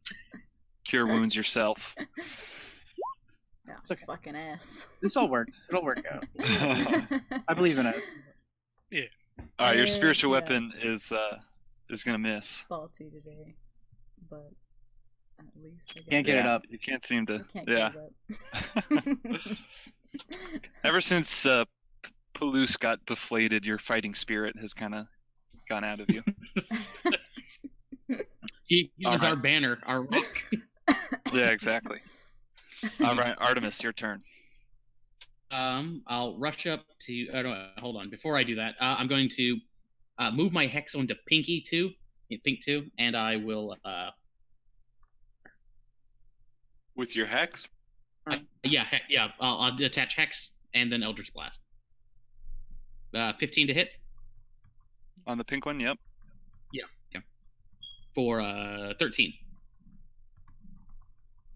Cure Wounds yourself. Yeah, It's okay. fucking ass. This will work. It'll work out. I believe in us. All right, your Yeah, spiritual yeah. weapon is gonna miss. Faulty today, but at least I got Can't get it up. You can't seem to. I can't Yeah. get it up. Ever since Palouse got deflated, your fighting spirit has kind of gone out of you. He was Alright. our banner, our rock. Yeah, exactly. All right, Artemis, your turn. I'll rush up to. Oh, no, hold on. Before I do that, I'm going to move my hex onto Pinky 2, Pink 2, and I will. With your hex? I'll attach hex and then Eldritch Blast. 15 to hit On the pink one, yep. for 13.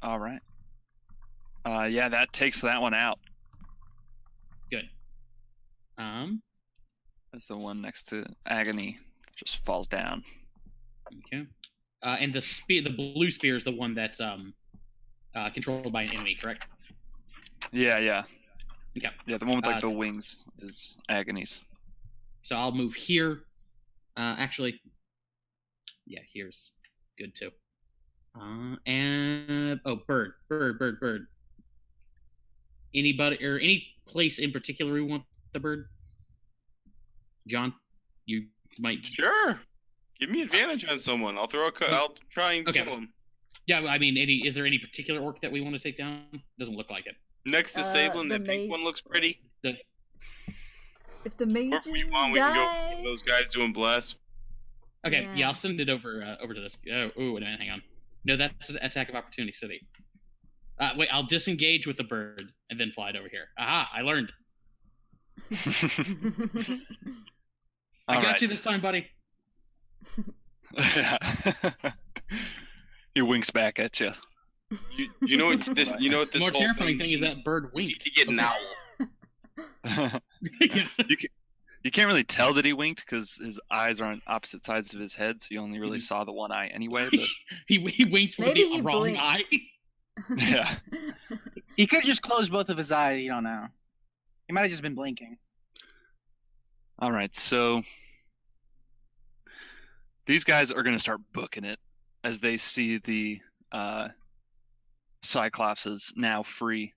All right. Yeah, that takes that one out. Good. That's the one next to Agony. Just falls down. Okay. And the blue spear is the one that's controlled by an enemy, correct? Yeah. Okay. Yeah, the one with like Uh, the wings is Agony's. So I'll move here. Actually, yeah, here's good too. And bird. Anybody or any place in particular you want the bird? John, you might. Sure. Give me advantage on someone. I'll try and Okay. kill him. Yeah, I mean, is there any particular orc that we want to take down? Doesn't look like it. Next to Sablin, the the pink mage- one looks pretty. If the Or mages if we want, we can go for one die, of those guys doing blast. Okay, Yeah. yeah, I'll send it over to this. Oh, wait a minute, hang on. No, that's an attack of opportunity city. Wait, I'll disengage with the bird and then fly it over here. Aha, I learned. I got you this time, buddy. He winks back at you. You know what? This, you know what The this more whole terrifying thing is that bird we need winked. to get an Okay. owl. Yeah. You can't really tell that he winked because his eyes are on opposite sides of his head, so you only really Mhm. saw the one eye anyway. But he winked for Maybe the he wrong blinked. eye. yeah, He could have just closed both of his eyes. You don't know. He might have just been blinking. all right. So these guys are going to start booking it as they see the Cyclops is now free.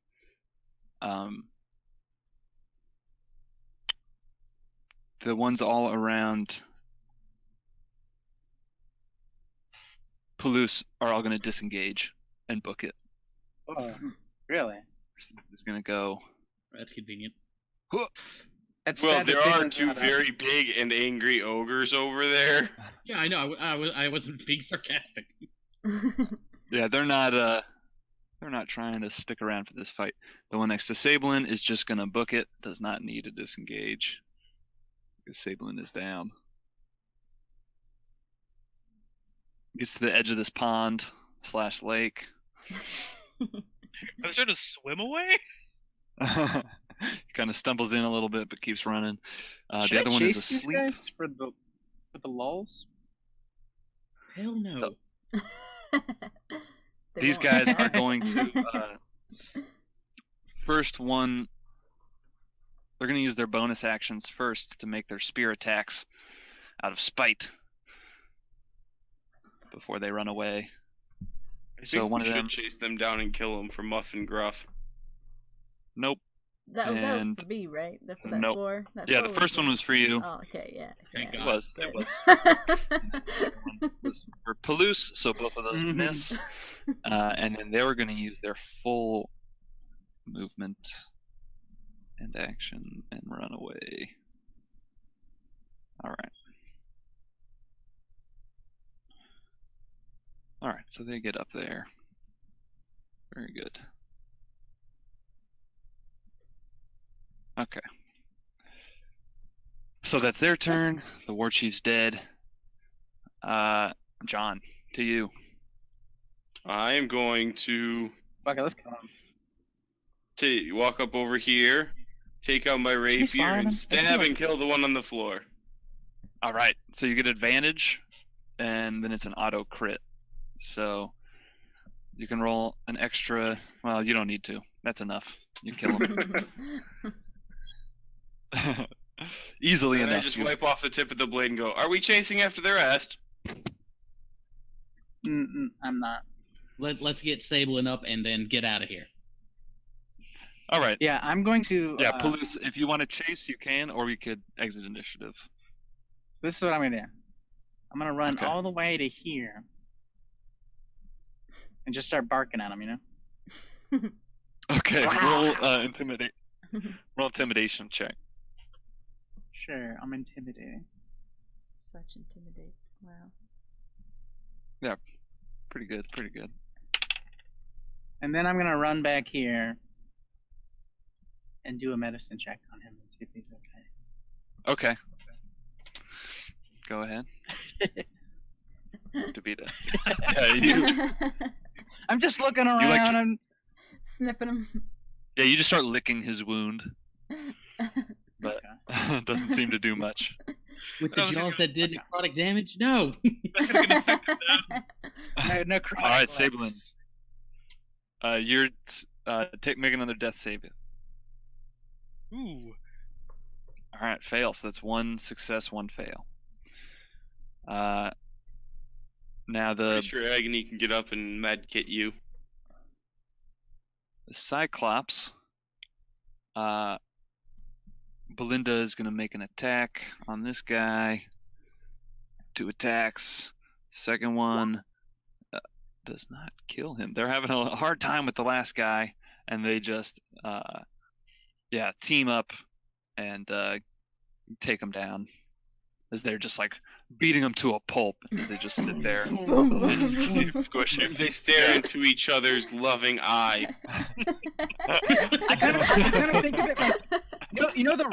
The ones all around Palouse are all going to disengage and book it. Oh, really? It's going to go. That's convenient. That's Well, sad that there are Sablin's two not up. very big and angry ogres over there. Yeah, I know. I wasn't being sarcastic. Yeah, they're not trying to stick around for this fight. The one next to Sablin is just going to book it. Does not need to disengage because Sablin is down. Gets to the edge of this pond/lake. I was trying to swim away. Kind of stumbles in a little bit, but keeps running. Should The I other one is chase these asleep. guys for the lulls? Hell no. They These won't. guys are going to first one. They're going to use their bonus actions first to make their spear attacks out of spite before they run away. I So think one we of should them- chase them down and kill them for Muff and Gruff. Nope. That was And- for me, right? For that Nope. floor. That Yeah, floor the first one was for you. Oh, okay, yeah. Thank yeah, God. It was. good. It was for Palouse, so both of those Mhm. miss. And then they were going to use their full movement and action and run away. All right. All right, so they get up there. Very good. Okay. So that's their turn. The war chief's dead. John, to you. I am going to Fuck it, let's kill him. walk up over here, take out my rapier, slide him? and stab Let's and kill the one on the floor. All right. So you get advantage, and then it's an auto crit. So you can roll an extra. Well, you don't need to. That's enough. You kill him easily And I enough. just You- wipe off the tip of the blade and go, "Are we chasing after their ass?" I'm not. Let's get Sablin up and then get out of here. All right. Yeah, I'm going to. Yeah, Palouse, if you want to chase, you can, or we could exit initiative. This is what I'm gonna do. I'm gonna run Okay. all the way to here and just start barking at him. You know. Okay. Roll intimidate. Roll intimidation check. Sure, I'm intimidating. Such intimidate. Wow. Pretty good. Pretty good. And then I'm gonna run back here and do a medicine check on him and see if he's okay. Okay. Go ahead. Davida. Yeah, you. I'm just looking like around to- and Sniffing him. Yeah, you just start licking his wound, but Okay. doesn't seem to do much. With the I was jaws gonna- that did necrotic damage? No. That's gonna get infected now. no All right, legs. Sablin. You're make another death save. Ooh. All right, fail. So that's one success, one fail. Now the Pretty sure Agony can get up and medkit you. Cyclops. Belinda is gonna make an attack on this guy. 2 attacks. Second one does not kill him. They're having a hard time with the last guy, and they just team up and take him down as they're just like beating him to a pulp as they just sit there Boom, and just boom, keep squishing. They stare into each other's loving eye. I kind of think of it like you know the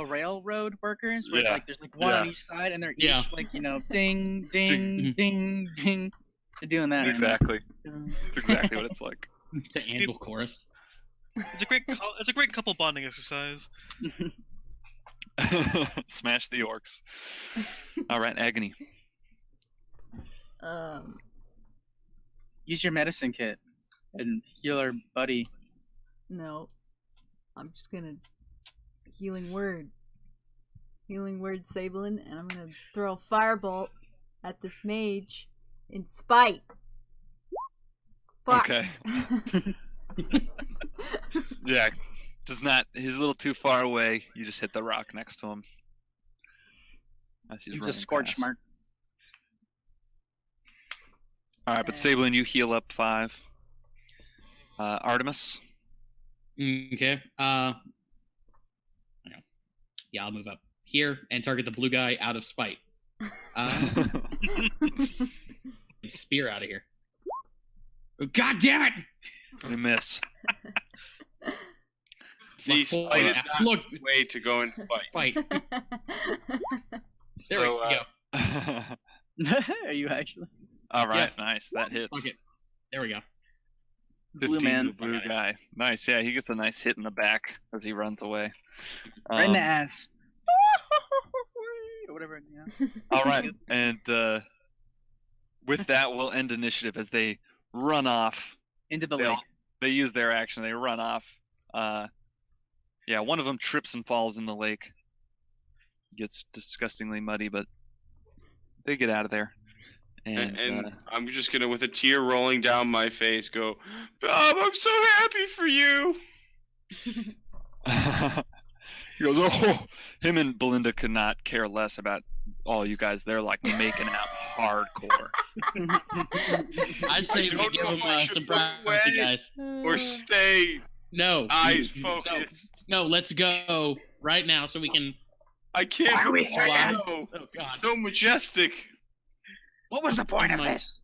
railroad workers where Yeah. like there's like one on each side and they're each Yeah. like ding ding ding ding. They're doing that. Exactly. That's exactly what it's like. To Anvil chorus. It's a great couple bonding exercise. Smash the orcs. All right, Agony. Use your medicine kit and heal our buddy. No. I'm just gonna healing word Sablin, and I'm gonna throw a firebolt at this mage in spite. Fuck. Okay. Yeah, does not. He's a little too far away. You just hit the rock next to him. As he's Use a running scorch past. mark. All right, but Sablin, you heal up 5. Artemis. Okay. Yeah, I'll move up here and target the blue guy out of spite. Spear out of here. Oh, God damn it! You miss. See, Look, spite is not look, the way to go into fight. fight. There we go. Are you actually? All right, nice. That hits. Fuck it. There we go. Blue 15 man. the blue guy. Nice. Yeah, he gets a nice hit in the back as he runs away. Right in the ass. Or whatever. Yeah. All right, and with that, we'll end initiative as they run off. Into the They, lake. they use their action. They run off. Yeah, one of them trips and falls in the lake. Gets disgustingly muddy, but they get out of there. And I'm just gonna, with a tear rolling down my face, go, Bob, I'm so happy for you. He goes, oh, him and Belinda could not care less about all you guys. They're like making out hardcore. I'd say we don't give know him if I should some look privacy, away. guys. Or stay No. eyes No. focused. No, let's go right now so we can. I can't Why are we look here? away. Oh God. So majestic. What was the point Oh of my- this?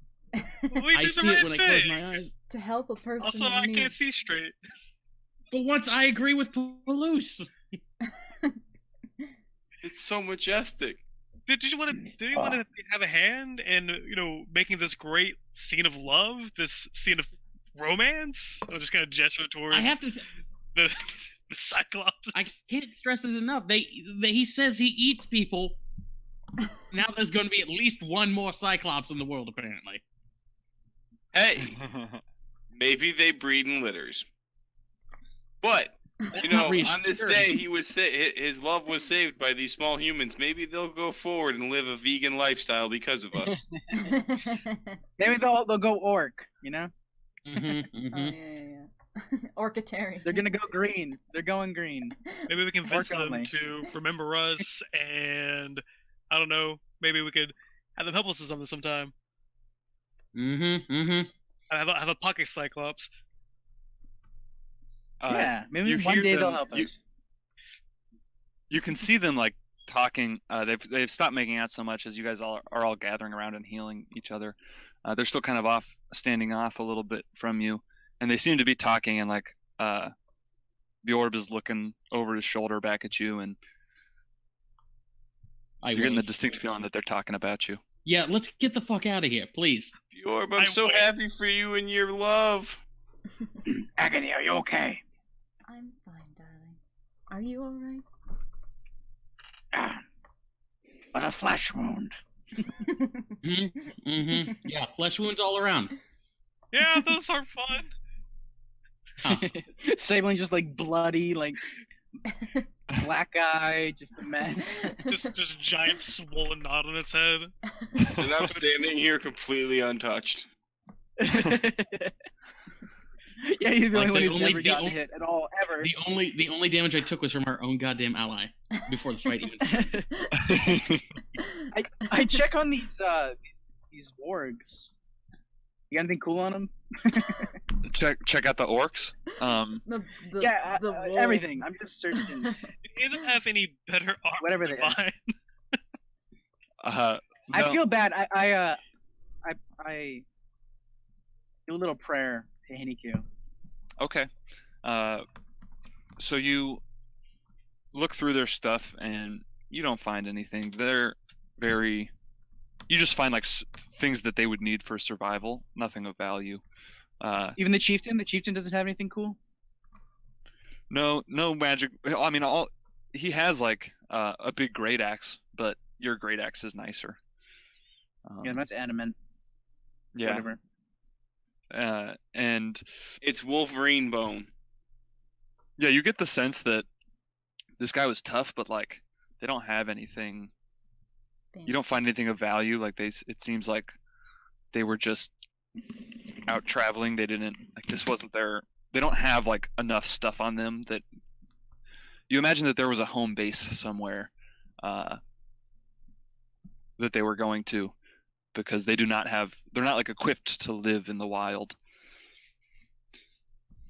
We I did the see right it when I close thing. my eyes. To help a person Also, in I need. can't see straight. But once I agree with Palouse. It's so majestic. Did you want to have a hand in making this great scene of love, this scene of romance? I'm just gonna gesture towards I have to. the Cyclops. I can't stress this enough. He says he eats people. Now there's going to be at least one more Cyclops in the world, apparently. Hey, maybe they breed in litters. But That's not on this reassuring. day, his love was saved by these small humans. Maybe they'll go forward and live a vegan lifestyle because of us. Maybe they'll go orc. Mm-hmm, Oh, yeah. Orcatarian. They're gonna go green. They're going green. Maybe we can convince Work them only. to remember us, and I don't know. Maybe we could have them help us with something sometime. mm-hmm. Have a pocket Cyclops. Yeah, maybe you one hear day they'll them- help us. You can see them like talking. They've stopped making out so much as you guys are all gathering around and healing each other. They're still kind of standing off a little bit from you, and they seem to be talking. And like Bjorb is looking over his shoulder back at you, and you're getting the distinct feeling that they're talking about you. Yeah, let's get the fuck out of here, please. Bjorb, I'm so wait. happy for you and your love. Agony, are you okay? I'm fine, darling. Are you alright? But a flesh wound. Mm-hmm. Yeah, flesh wounds all around. Yeah, those are fun. Huh. Sabling just like bloody, like black eye, just a mess. Just a giant swollen knot on its head. And I'm standing here completely untouched. Yeah, you're the Like, only one the who's only- never the gotten only- hit at all, ever. The only damage I took was from our own goddamn ally before the fight even started. I check on these wargs. You got anything cool on them? Check out the orcs. Yeah, the everything. wolves. I'm just searching. You don't have any better armor Whatever than they are. mine. No, I feel bad. I do a little prayer to Hiniku. Okay. So you look through their stuff and you don't find anything. They're very. You just find like things that they would need for survival. Nothing of value. Even the chieftain. The chieftain doesn't have anything cool. No magic. I mean, he has like a big great axe, but your great axe is nicer. Yeah, that's adamant. Yeah. Whatever. And It's Wolverine bone. yeah, you get the sense that this guy was tough, but like they don't have anything. You don't find anything of value. Like it seems like they were just out traveling. They didn't like this wasn't their. They don't have like enough stuff on them that. You imagine that there was a home base somewhere, that they were going to, because they do not have. They're not like equipped to live in the wild.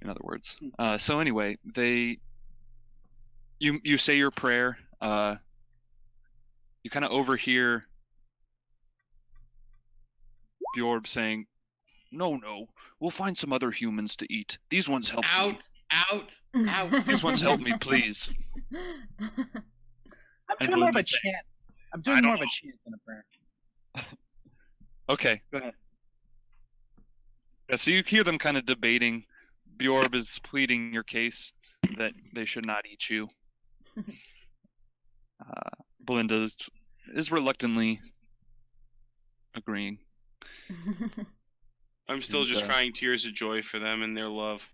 In other words, so anyway, you say your prayer. You kind of overhear Bjorb saying, "No, we'll find some other humans to eat. These ones help me. Out. These ones help me, please." I'm And doing more of a Belinda's saying, chant. I'm doing more of a chant than a prayer. Okay. Go ahead. Yeah, so you hear them kind of debating. Bjorb is pleading your case that they should not eat you. Belinda is reluctantly agreeing. I'm still just And, crying tears of joy for them and their love.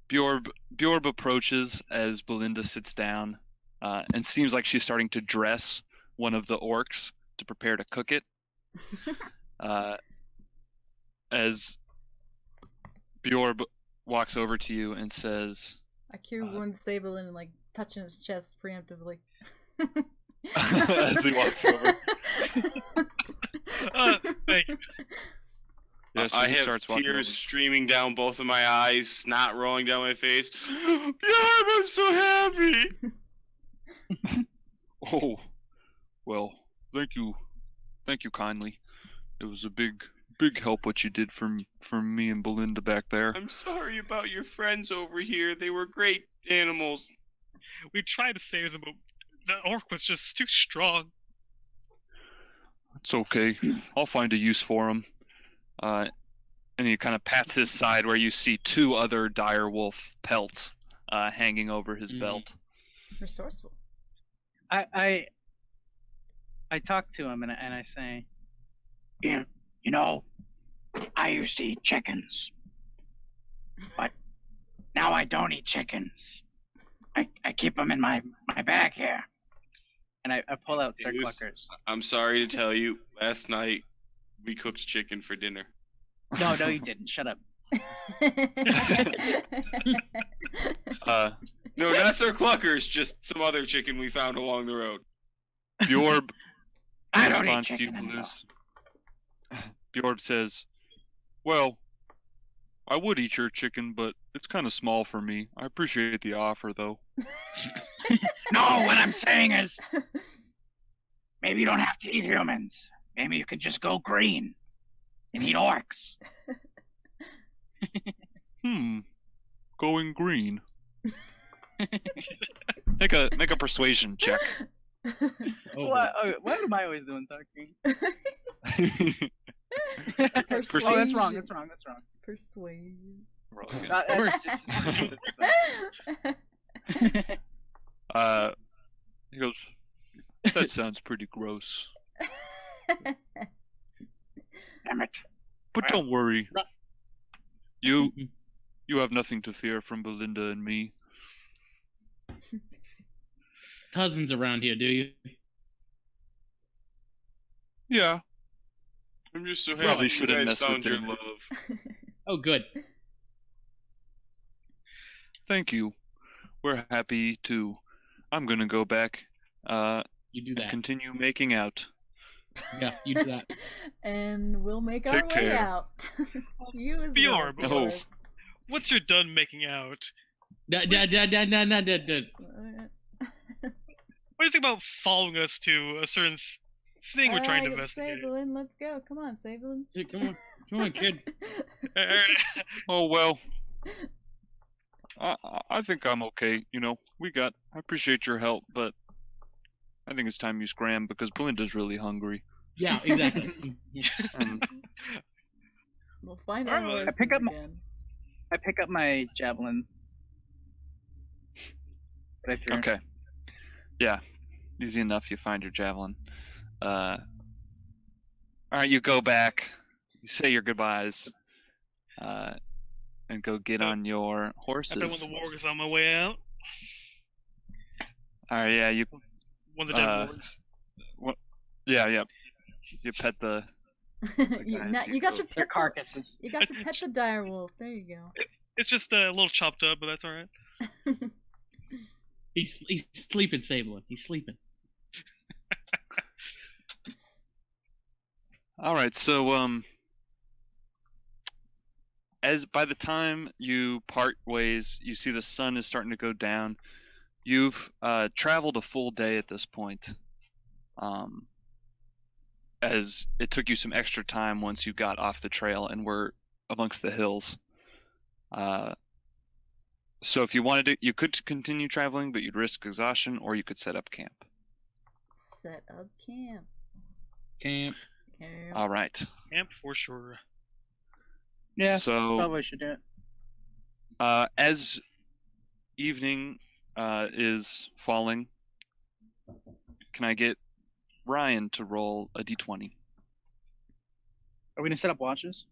Bjorb approaches as Belinda sits down, and seems like she's starting to dress one of the orcs to prepare to cook it. As Bjorb walks over to you and says, I cure wound Sable and like touching his chest preemptively. as he walks over. Thank you. Yeah, so I he have starts walking tears over. streaming down both of my eyes, snot rolling down my face. Yeah, I'm so happy. Oh, well, thank you kindly. It was a big help what you did for me and Belinda back there. I'm sorry about your friends over here. They were great animals. We tried to save them, but the orc was just too strong. It's okay. I'll find a use for him. And he kind of pats his side where you see two other dire wolf pelts hanging over his belt. Resourceful. I talk to him and I say, you know, I used to eat chickens, but now I don't eat chickens. I keep them in my bag here, and I pull out Sir Cluckers. I'm sorry to tell you, last night we cooked chicken for dinner. No, you didn't. Shut up. No, not Sir Cluckers, just some other chicken we found along the road. Bjorb I don't eat responds to you, chicken anymore. Blues. Bjorb says, "Well, I would eat your chicken, but it's kind of small for me. I appreciate the offer, though." No, what I'm saying is, maybe you don't have to eat humans. Maybe you could just go green and eat orcs. Going green. Make a persuasion check. What am I always doing talking? Persuasion. Oh, that's wrong. Persuasion. He goes, "That sounds pretty gross. Damn it. But don't worry. You have nothing to fear from Belinda and me." Cousins around here, do you? Yeah. I'm just so Probably happy you shouldn't guys mess with found your him. love. Oh, good. Thank you. We're happy too. I'm gonna go back You do and that. continue making out. Yeah, you do that. And we'll make our Take way care. out. You as Bjorn, well. Oh. Bjorn. Once you're done making out, Da, da, da, da, da, da, da, da. what do you think about following us to a certain thing we're trying to investigate? Sablin, let's go. Come on, Sablin. Come on, kid. Oh well. I think I'm okay. You know, I appreciate your help, but I think it's time you scram because Belinda's really hungry. Yeah, exactly. And We'll find our Alright. horses I pick up my- again. I pick up my javelin. That I threw. okay, yeah, easy enough. You find your javelin. All right, you go back. You say your goodbyes, and go get on your I horses. bet when the warg's on my way out. All right, yeah, you One of the dead wargs. yeah. You pet the You got to Their pet carcasses. You got to pet the dire wolf. There you go. It's just a little chopped up, but that's alright. He's sleeping, Sablin. He's sleeping. All right, so as by the time you part ways, you see the sun is starting to go down. You've traveled a full day at this point, as it took you some extra time once you got off the trail and were amongst the hills. So if you wanted to, you could continue traveling, but you'd risk exhaustion, or you could set up camp. Set up camp. Camp. Camp. All right. Camp for sure. Yeah, So probably should do it. as evening is falling, can I get Ryan to roll a d20? Are we gonna set up watches?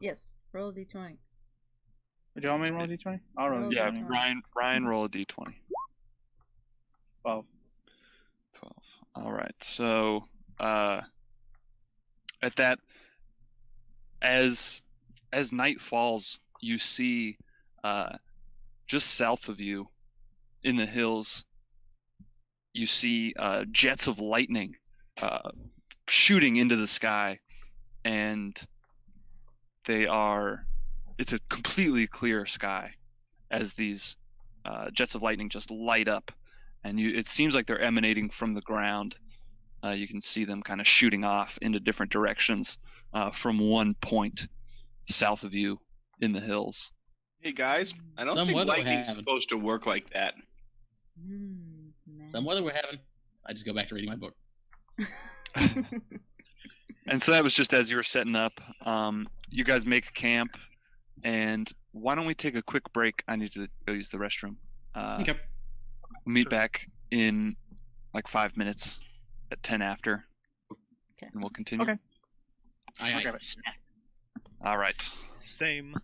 Yes. Roll a d20. Do you want me to roll a d20? I'll roll a Roll Yeah, d20. Ryan, roll a d20. 12. 12. All right. So, at that, as night falls, you see, just south of you, in the hills, you see jets of lightning shooting into the sky, and it's a completely clear sky as these jets of lightning just light up, and it seems like they're emanating from the ground. You can see them kind of shooting off into different directions from one point south of you in the hills. Hey guys, I don't Some think weather we're lightning's having. supposed to work like that. Some weather we're having. I just go back to reading my book. And so that was just as you were setting up. You guys make camp, and why don't we take a quick break? I need to go use the restroom. Okay. We'll meet back in like 5 minutes at 10 after, Okay. and we'll continue. Okay. Aye, I'll aye. grab a snack. All right. Same.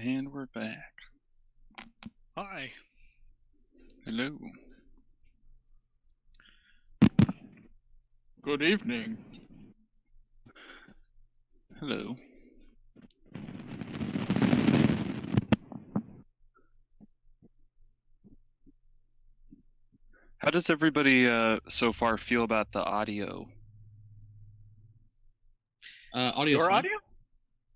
And we're back. Hi. Hello. Good evening. Hello. How does everybody so far feel about the audio? Audio's Your fine. audio?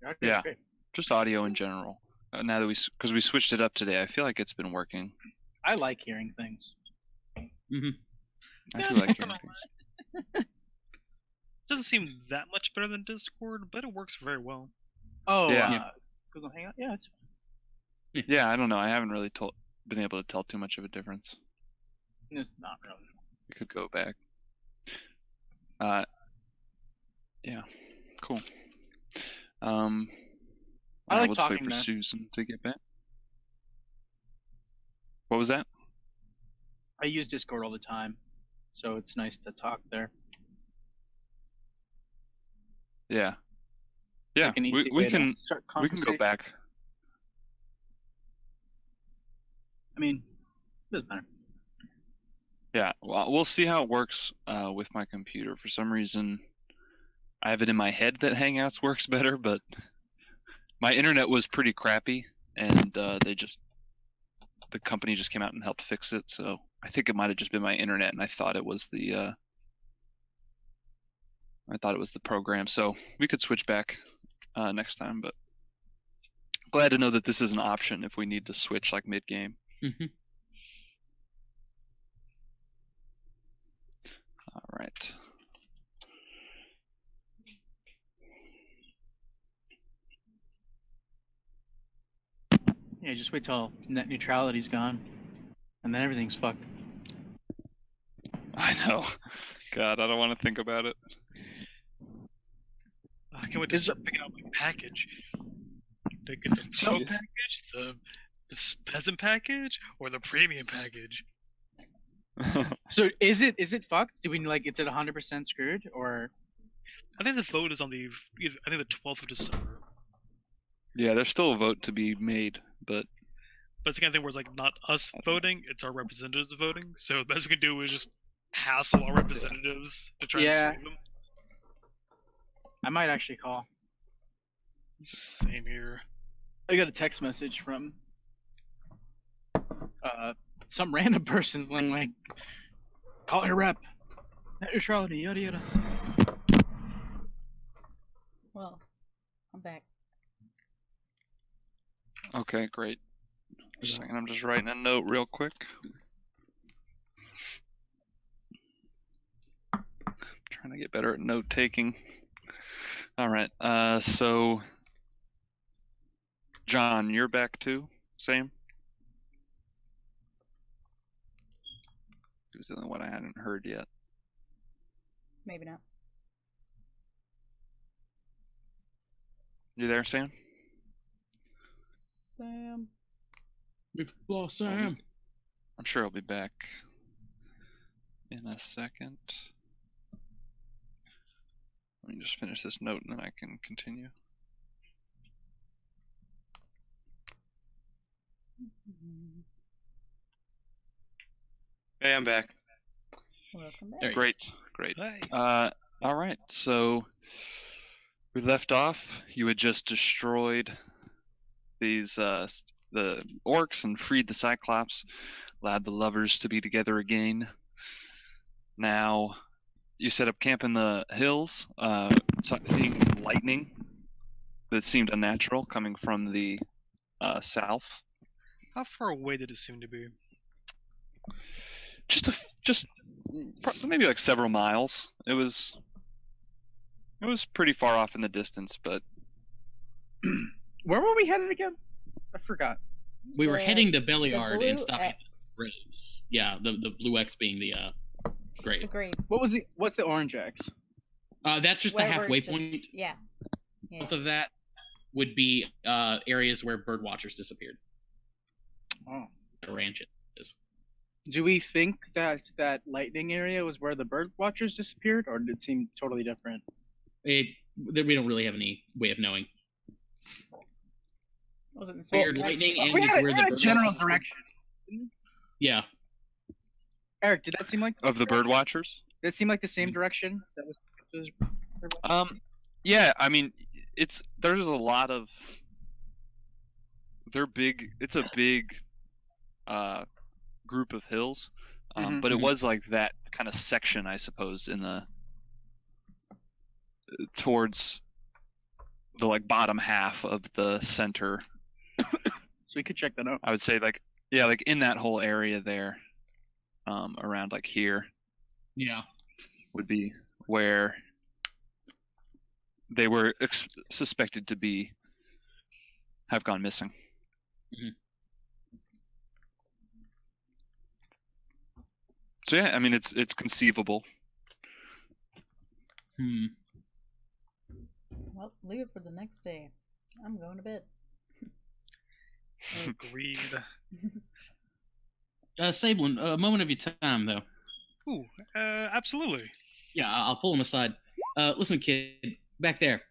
Your audio's Yeah. great. Just audio in general. Now that because we switched it up today, I feel like it's been working. I like hearing things. I do like hearing things. Doesn't seem that much better than Discord, but it works very well. Oh, Yeah. Google Hangout? Yeah, it's Yeah, I don't know. I haven't really been able to tell too much of a difference. not really. We could go back. Yeah, cool. I like we'll just wait talking for to- Susan to get back. What was that? I use Discord all the time, so it's nice to talk there. Yeah. Yeah, Like an we easy way to can start we can go conversation. back. I mean, it doesn't matter. Yeah, well, we'll see how it works with my computer. For some reason, I have it in my head that Hangouts works better, but my internet was pretty crappy, and the company just came out and helped fix it. So I think it might have just been my internet, and I thought it was the program. So we could switch back next time, but glad to know that this is an option if we need to switch like mid game. All right. Yeah, just wait till net neutrality's gone, and then everything's fucked. I know. God, I don't want to think about it. I can't wait to start picking out my package. To get the pro Jeez. package, the peasant package, or the premium package. So is it fucked? Do we like it's at 100% screwed or? I think the vote is on the 12th of December. Yeah, there's still a vote to be made, but But it's the kind of thing where it's like not us voting, it's our representatives voting. So the best we can do is just hassle our representatives to try and Yeah. sway them. I might actually call. Same here. I got a text message from some random person like, call your rep, net neutrality, yada yada. Well, I'm back. okay, great. Just a second, I'm just writing a note real quick. Trying to get better at note taking. All right, so John, you're back too? Same? He was the only one I hadn't heard yet. Maybe not. You there, Sam? Sam. Lost Sam. I'm sure he'll be back in a second. Let me just finish this note and then I can continue. Hey, I'm back. Welcome back. There you Great, great. Hey. All right, so we left off. You had just destroyed these the orcs and freed the Cyclops, allowed the lovers to be together again. Now you set up camp in the hills, seeing lightning that seemed unnatural coming from the south. How far away did it seem to be? Just maybe like several miles. It was pretty far off in the distance, but Where were we headed again? I forgot. We were The- heading to the Belliard blue and stopping X. at Rose. Yeah, the blue X being the great. Agreed. What's the orange X? That's just the Where we're halfway just- point. Yeah. Yeah. Both of that would be areas where bird watchers disappeared. Oh. The ranch is. Do we think that that lightning area was where the bird watchers disappeared, or did it seem totally different? We don't really have any way of knowing. Was it in the Feared same lightning direction? and We it's had where the a bird general watchers- direction. Yeah. Eric, did that seem like Of the bird watchers? Did it seem like the same direction? That was. Yeah, I mean, there's a lot of they're big. It's a big group of hills, Mhm. but it was like that kind of section, I suppose, in the towards the like bottom half of the center. So we could check that out. I would say like like in that whole area there, around like here Yeah. would be where they were suspected to have gone missing. Mhm. So yeah, I mean it's conceivable. Well, leave it for the next day. I'm going to bed. Agreed. Sablin, a moment of your time, though. Ooh, absolutely. Yeah, I'll pull him aside. Listen, kid, back there.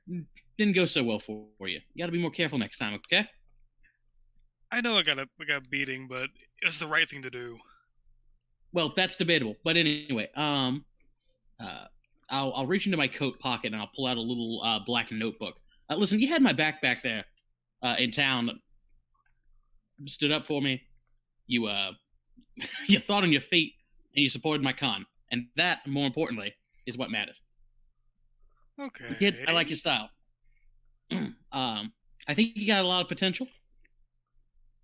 Didn't go so well for you. You gotta be more careful next time, okay? I know I got a beating, but it was the right thing to do. Well, that's debatable. But anyway, I'll reach into my coat pocket and I'll pull out a little black notebook. Listen, you had my back there in town. Stood up for me. You you thought on your feet and you supported my con, and that, more importantly, is what matters. Okay. Kid, I like your style. I think you got a lot of potential.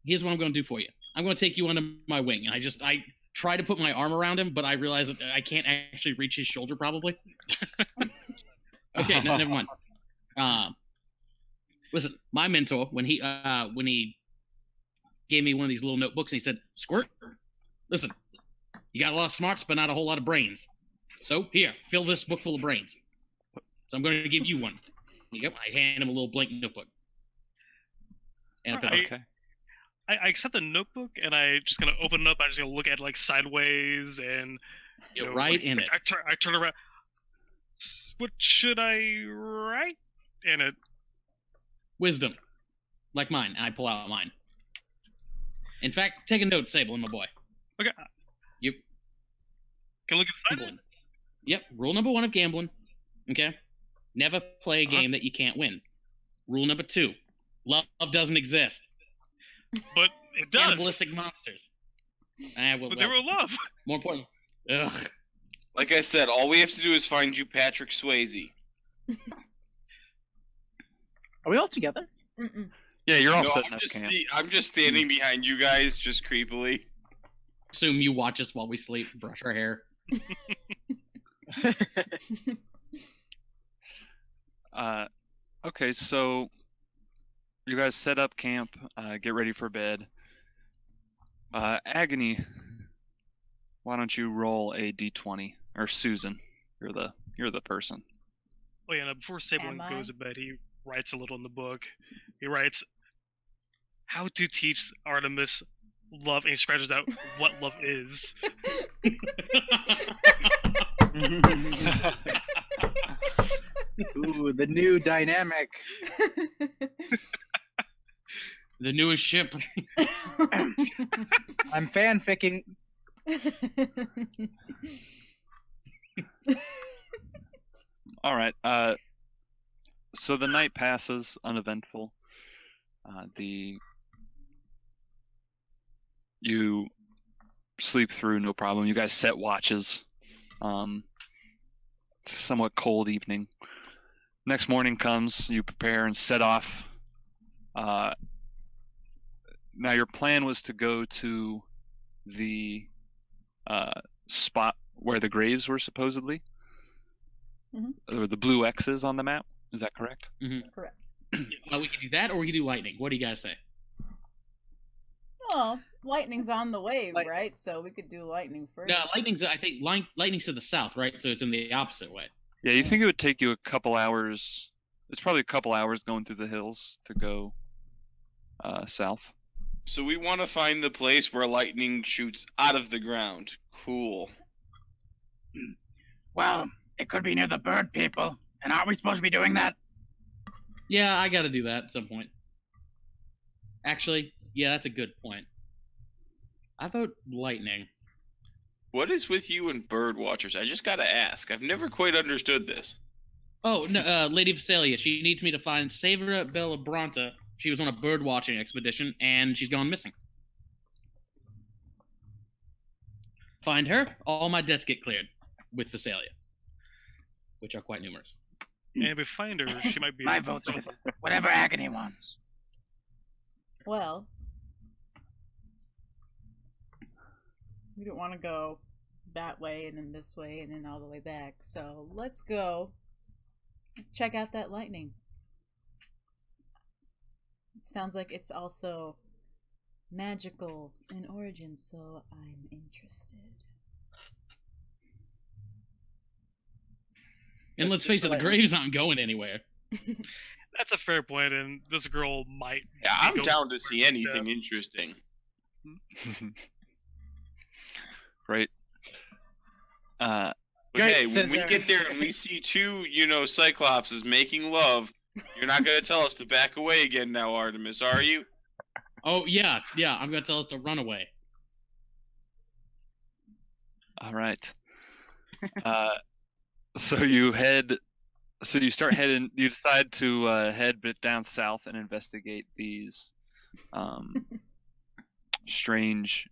Here's what I'm going to do for you. I'm going to take you under my wing. I try to put my arm around him, but I realize that I can't actually reach his shoulder, probably. Okay, never mind. Listen, my mentor, when he gave me one of these little notebooks, and he said, "Squirt, listen, you got a lot of smarts, but not a whole lot of brains. So here, fill this book full of brains. So I'm going to give you one." Yep, I hand him a little blank notebook. And a pencil. Okay. I accept the notebook and I just gonna open it up. I just gonna look at it, like sideways and You're know, right like, in it. I turn around. What should I write in it? Wisdom. Like mine. And I pull out mine. In fact, take a note, Sable, my boy. Okay. Yep. Can I look inside it? Gambling. Yep. Rule number 1 of gambling. Okay. Never play a game that you can't win. Rule number 2. Love doesn't exist. But it does. Cannibalistic monsters. But they were love. More important. Ugh. Like I said, all we have to do is find you Patrick Swayze. Are we all together? Mm-mm. Yeah, you're all No, setting up camp. I'm just standing behind you guys, just creepily. Assume you watch us while we sleep, brush our hair. Okay, so you guys set up camp, get ready for bed. Agony, why don't you roll a d20? Or Susan, you're the person. Oh yeah, now before Sablin Am goes I? to bed, he writes a little in the book. He writes, "How to teach Artemis love," and he scratches out what love is. Ooh, the new dynamic. The newest ship. I'm fanficking. All right. So the night passes uneventful. You sleep through no problem. You guys set watches. It's a somewhat cold evening. Next morning comes. You prepare and set off. Now your plan was to go to the spot where the graves were supposedly. Or the blue X's on the map. Is that correct? Correct. Well, we could do that, or we could do lightning. What do you guys say? Well, lightning's on the way, Light- right? So we could do lightning first. No, lightning's. I think lightning's to the south, right? So it's in the opposite way. Yeah, you think it would take you a couple hours. It's probably a couple hours going through the hills to go south. So we want to find the place where lightning shoots out of the ground. Cool. Well, it could be near the bird people. And aren't we supposed to be doing that? Yeah, I got to do that at some point. Actually, yeah, that's a good point. I vote lightning. What is with you and bird watchers? I just gotta ask. I've never quite understood this. Oh, no, Lady Visalia. She needs me to find Savra Bella Bronta. She was on a bird watching expedition, and she's gone missing. Find her, all my debts get cleared with Visalia, which are quite numerous. And if we find her, she might be. My vote's with whatever Agony wants. Well, we don't want to go that way and then this way and then all the way back. So let's go check out that lightning. It sounds like it's also magical in origin, so I'm interested. And let's face it, the graves aren't going anywhere. That's a fair point, and this girl might. Yeah, I'm go- down to see anything interesting. Right. But Great, hey, when we says get there and we see two, Cyclopses making love, you're not gonna tell us to back away again now, Artemis, are you? Oh, yeah, I'm going to tell us to run away. All right. So you start heading. You decide to head bit down south and investigate these strange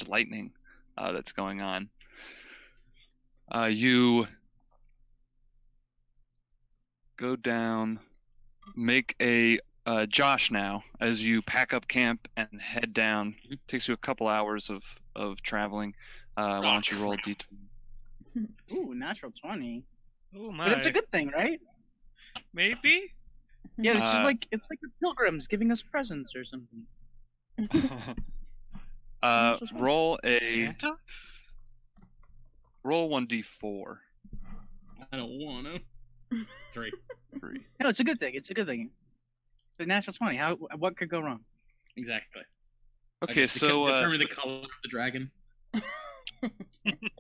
lightning that's going on. You go down, make a Josh now as you pack up camp and head down. Takes you a couple hours of traveling. Why don't you roll a d20? Ooh, natural 20. Oh my. But it's a good thing, right? Maybe. Yeah, it's just Uh, like the pilgrims giving us presents or something. Roll a Santa? roll 1d4. I don't want to. 3. No, it's a good thing. It's a good thing. The natural 20. What could go wrong? Exactly. Okay, so determine the color of the dragon.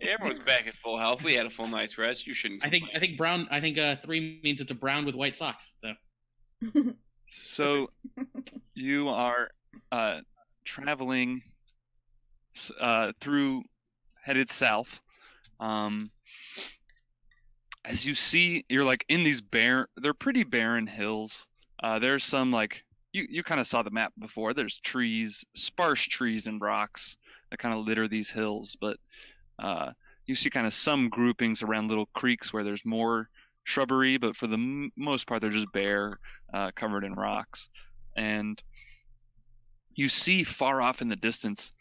Everyone's back at full health. We had a full night's rest. You shouldn't. I think complain. brown. I think 3 means it's a brown with white socks. So you are traveling through, headed south. As you see, you're like in these they're pretty barren hills. There's some like you kind of saw the map before. There's trees, sparse trees and rocks that kind of litter these hills, but you see kind of some groupings around little creeks where there's more shrubbery, but for the most part they're just bare, covered in rocks. And you see far off in the distance,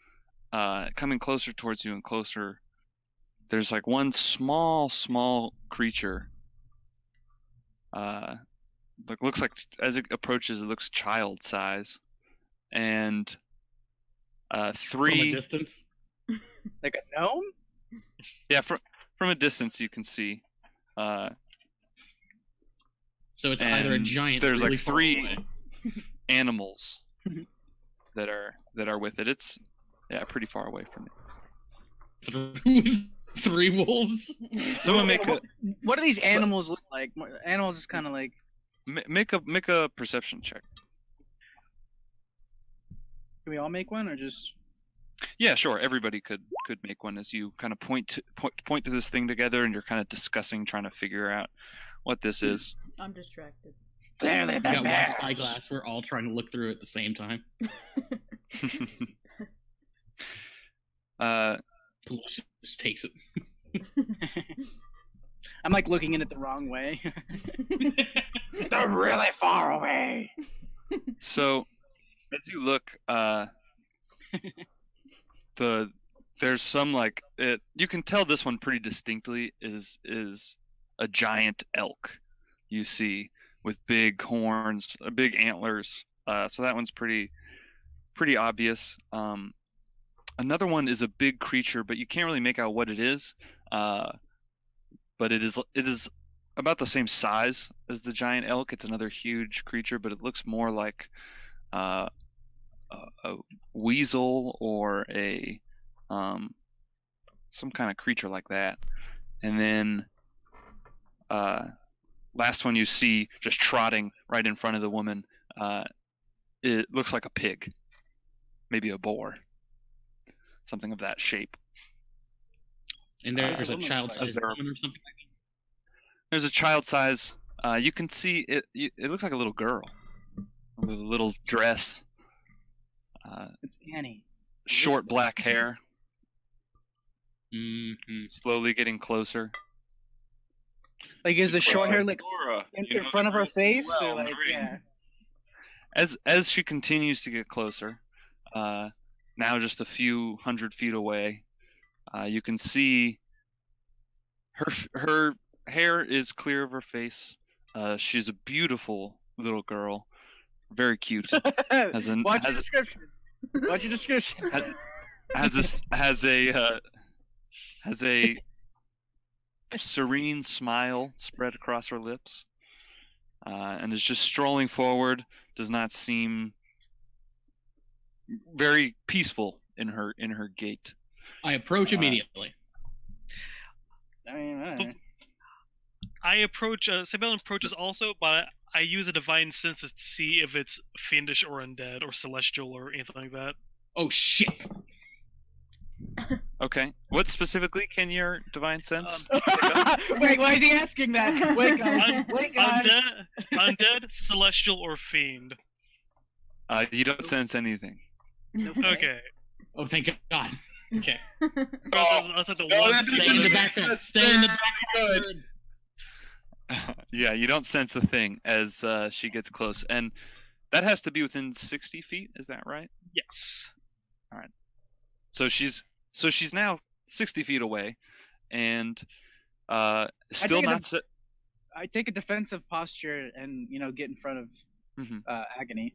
coming closer towards you and closer, there's like one small creature. Looks like as it approaches, it looks child size, and From a three. distance. Like a gnome? Yeah, from a distance you can see. So it's either a And giant. there's, like, really far 3 away. Animals that are with it. It's pretty far away from it. 3 wolves. Someone make a What do these So- animals look like? Animals is kind of like. make a perception check. Can we all make one or just? Yeah, sure. Everybody could make one as you kind of point to this thing together, and you're kind of discussing, trying to figure out what this is. I'm distracted. Clearly, We got one bears. spyglass. We're all trying to look through at the same time. Pollution just takes it. I'm like looking in it the wrong way. They're really far away. So, as you look, there's some like it. You can tell this one pretty distinctly is a giant elk. You see with big horns, big antlers. So that one's pretty obvious. Another one is a big creature, but you can't really make out what it is. But it is about the same size as the giant elk. It's another huge creature, but it looks more like a weasel or a some kind of creature like that. And then last one you see just trotting right in front of the woman it looks like a pig, maybe a boar, something of that shape. And there's a child-sized there- woman or something like that. There's a child size. You can see it. It looks like a little girl with a little dress, It's Annie. short black hair, Mm-hmm. slowly getting closer. Like, is the short hair like Laura, in front of her face, or like, Marie. yeah? As she continues to get closer, now just a few 100 feet away, you can see her hair is clear of her face. She's a beautiful little girl, very cute. Has an- Watch your has a- description. Watch your description. has a serene smile spread across her lips, and is just strolling forward. Does not seem very peaceful in her gait. I approach immediately. I mean, I don't know. I approach. Sabellin approaches also, but I use a divine sense to see if it's fiendish or undead or celestial or anything like that. Oh shit! Okay, what specifically can your divine sense? Wait, why is he asking that? Wait, guys. Wait, guys. Undead, celestial, or fiend. You don't sense anything. Okay. Oh, thank God. Okay. That's like the No, one. that Stay in the background. Stay in the Good. background. Yeah, you don't sense a thing as she gets close, and that has to be within 60 feet. Is that right? Yes. So she's now 60 feet away, and still think not. it's I take a defensive posture and get in front of Mhm. Agony.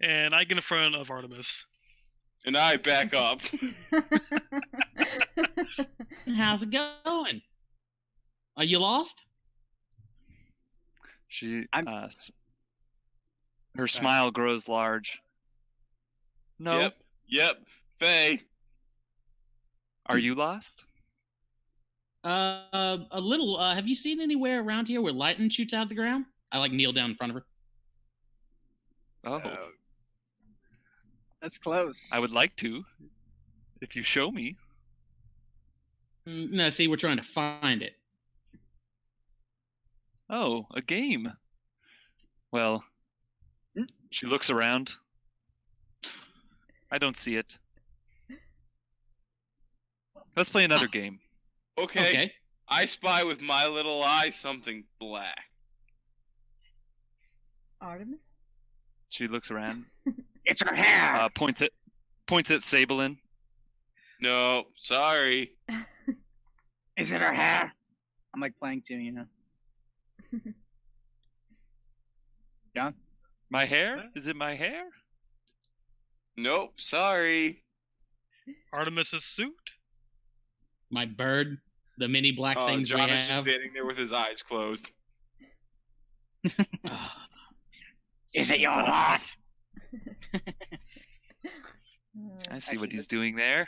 And I get in front of Artemis. And I back up. How's it going? Are you lost? She I'm- her smile grows large. No, Yep. Faye. are you lost? A little. Have you seen anywhere around here where lightning shoots out of the ground? I like kneel down in front of her. Oh, That's close. I would like to, if you show me. No, see, we're trying to find it. Oh, a game. Well, she looks around. I don't see it. Let's play another game. Okay. I spy with my little eye something black. Artemis? She looks around, It's her hair. points at Sabelin. No, sorry. Is it her hair? I'm like playing too, John? My hair? Is it my hair? Nope, sorry. Artemis's suit. My bird, the mini black Oh, things John we is just have. standing there with his eyes closed. Is it your heart? I see what he's doing there.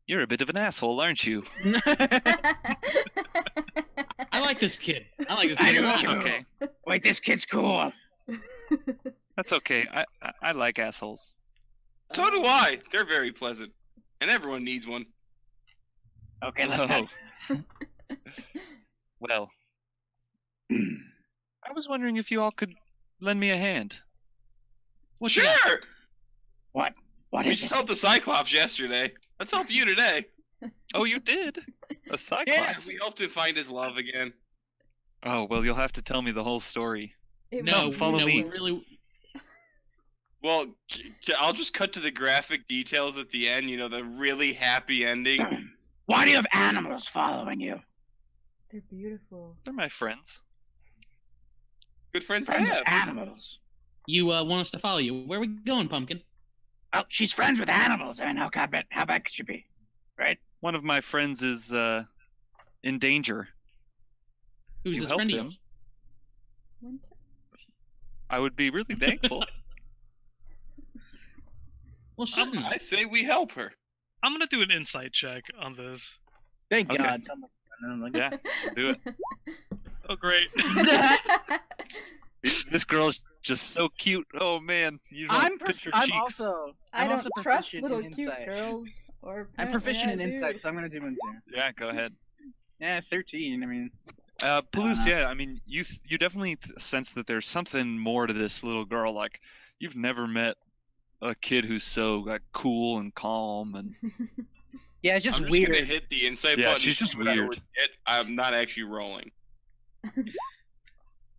You're a bit of an asshole, aren't you? I like this kid. I like this I kid. do a lot. too. Okay. Wait, this kid's cool. That's okay. I like assholes. So do I. They're very pleasant. And everyone needs one. Okay, let's go. Oh. Well, I was wondering if you all could lend me a hand. What you Sure! got? What? What We is just it? helped the Cyclops yesterday. Let's help you today. Oh, you did? A Cyclops? Yeah, we helped him find his love again. Oh, well, you'll have to tell me the whole story. It No, was follow no, me. we really. Well, I'll just cut to the graphic details at the end, the really happy ending. Why do you have animals following you? They're beautiful. They're my friends. Good friends to Friends have. with animals. You want us to follow you? Where are we going, Pumpkin? Well, she's friends with animals. I mean, how bad could she be? Right? One of my friends is in danger. Who's You this help friend of him. yours? Winter? I would be really thankful. Well, certainly. I say we help her. I'm gonna do an insight check on this. Thank Okay. God. Someone. Yeah, do it. Oh, great. This girl's just so cute. Oh man, you don't picture I'm cheeks. also. I I'm don't also trust proficient little in cute insight. girls. Or I'm apparently proficient I in do. insight, so I'm gonna do Moonzer. Yeah, go ahead. Yeah, 13. I mean, Palouse, yeah, I mean, you definitely sense that there's something more to this little girl. Like, you've never met a kid who's so like cool and calm and yeah, it's just I'm just weird. gonna hit the insight Yeah, button. she's to just see what I weird. would get. I'm not actually rolling.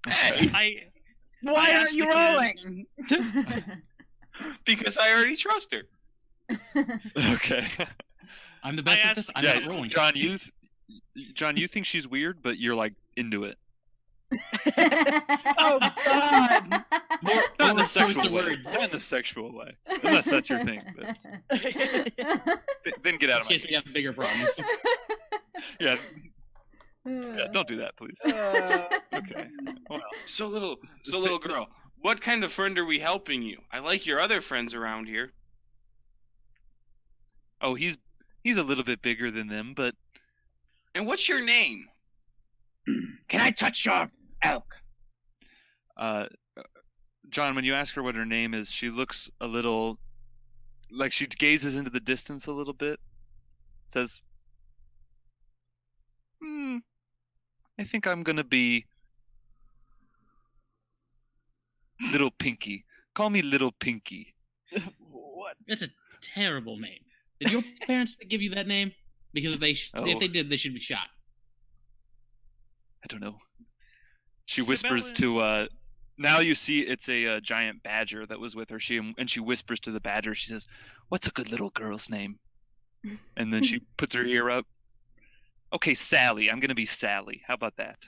I Why I aren't asked you the kid- rolling? Because I already trust her. okay. I'm the best I at this. I'm Yeah, not rolling. John, you think she's weird, but you're like into it. Oh God! Not in More a sexual choice of way. words. Not in a sexual way. Unless that's your thing. But then get out In of my case we have bigger problems. yeah, don't do that, please. Okay. Well, So little girl. What kind of friend are we helping you? I like your other friends around here. oh, he's a little bit bigger than them, but And what's your name? Can I touch your elk? John, when you ask her what her name is, she looks a little like she gazes into the distance a little bit. Says, I think I'm gonna be Little Pinky. Call me Little Pinky. What? That's a terrible name. Did your parents give you that name? Because if they Oh. did, they should be shot. I don't know. She whispers Isabella- to now you see it's a giant badger that was with her. She whispers to the badger. She says, "What's a good little girl's name?" And then she puts her ear up. Okay, Sally. I'm gonna be Sally. How about that?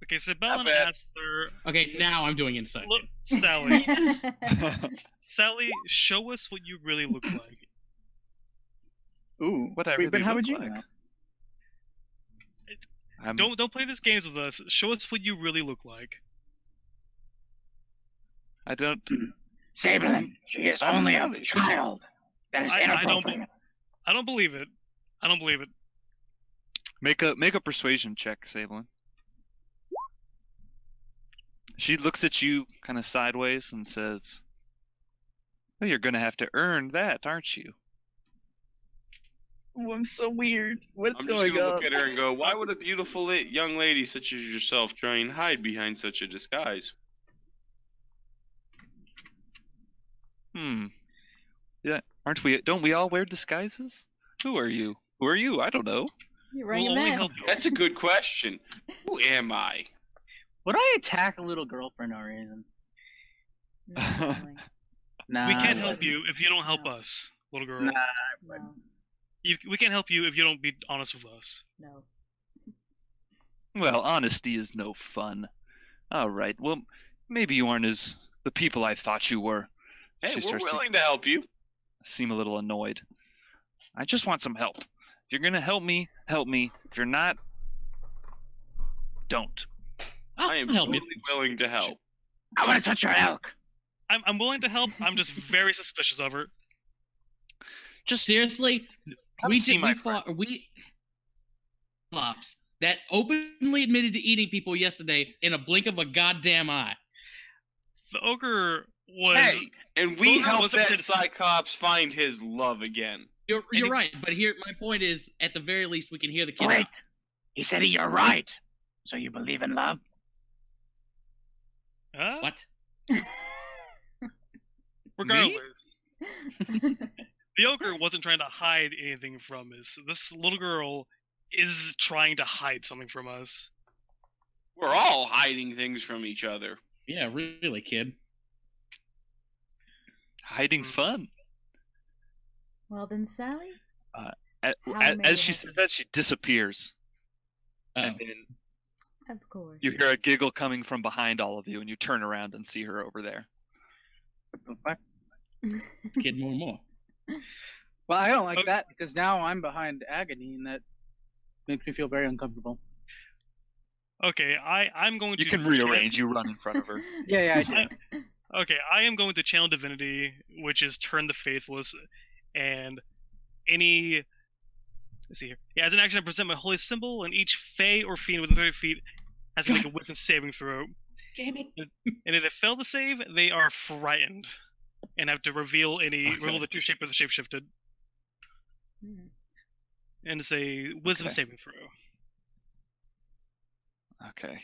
Okay, so Bellin bad. asked her, Okay, now I'm doing insight. "Look, Sally, Sally, show us what you really look like." Ooh. What I Wait, but really how look would you like. know? I'm, Don't play these games with us. Show us what you really look like. I don't. Sablin, she is I'm only sorry. a child. That is I don't inappropriate. I don't believe it. I don't believe it. Make a persuasion check, Sablin. She looks at you kind of sideways and says, "Well, you're gonna have to earn that, aren't you?" Oh, I'm so weird. What's I'm just going gonna on? look at her and go, "Why would a beautiful young lady such as yourself try and hide behind such a disguise?" Yeah, aren't we? Don't we all wear disguises? Who are you? Who are you? I don't know. You're wearing a We'll only mask. help you. That's a good question. Who am I? Would I attack a little girl for no reason? Not really. Nah. We I can't help wouldn't. you if you don't help us, little girl. Nah. No. We can't help you if you don't be honest with us. No. Well, honesty is no fun. All right. Well, maybe you aren't as the people I thought you were. Hey, She we're starts to willing to help you. seem a little annoyed. I just want some help. If you're gonna help me, help me. If you're not, don't. I'll I am help totally you. willing to help. I want to touch your elk. I'm willing to help. I'm just very suspicious of her. Just Seriously, Come we see did. my We fought. We flops that openly admitted to eating people yesterday in a blink of a goddamn eye. The ogre was. Hey, and we Ogre helped wasn't that pretty- Cyclops find his love again. You're he- right, but here my point is, at the very least, we can hear the kid. Wait. out. He said you're right. So you believe in love? Huh? What? Regardless, the ogre wasn't trying to hide anything from us. This little girl is trying to hide something from us. We're all hiding things from each other. Yeah, really, kid. hiding's fun. Well then, Sally. A- How may As I she help says you? that, she disappears, Oh. and then Of course. you hear a giggle coming from behind all of you, and you turn around and see her over there. What the fuck? Kid more and more. Well, I don't like Okay. that because now I'm behind Agony, and that makes me feel very uncomfortable. Okay, I'm going to. You can rearrange. You run in front of her. Yeah, I do. Okay, I am going to channel divinity, which is turn the faithless, and any. Let's see here. Yeah, as an action, I present my holy symbol, and each fae or fiend within 30 feet has to make a wisdom saving throw. Damn it! And if they fail to save, they are frightened and have to reveal reveal the true shape of the shapeshifted. Hmm. And it's a wisdom Okay. saving throw. Okay.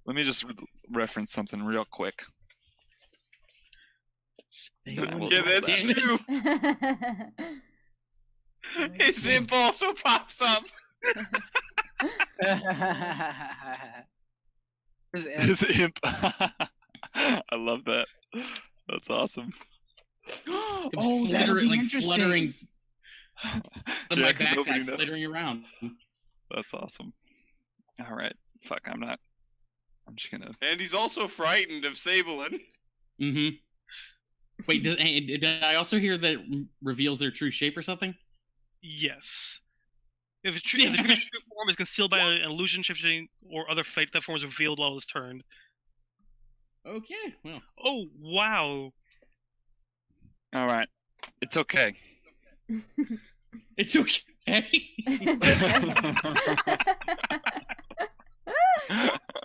Let me just reference something real quick. Yeah, that's Damn it. true. His imp also pops up. His imp. I love that. That's awesome. It was Oh, that'll be interesting. fluttering out of Yeah, my 'cause nobody backpack, knows. flittering around. That's awesome. All right. Fuck, I'm just gonna. And he's also frightened of Sablin. Mm-hmm. Wait, did I also hear that reveals their true shape or something? Yes. If the true form is concealed by an illusion, shifting, or other fate, that form is revealed while it's turned. Okay, well. Oh, wow. All right. It's okay. It's okay.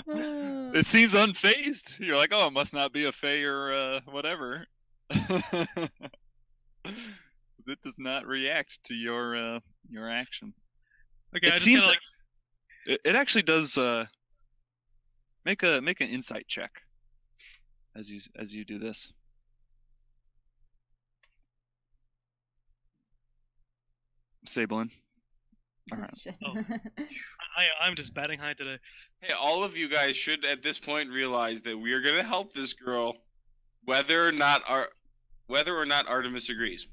It seems unfazed. You're like, oh, it must not be a Fey or whatever. It does not react to your action. Okay, It I just seems kind of like. It actually does make an insight check as you do this. Sablin. All right. Shit. Oh. I'm just batting high today. Hey, all of you guys should at this point realize that we are gonna help this girl, whether or not Artemis agrees.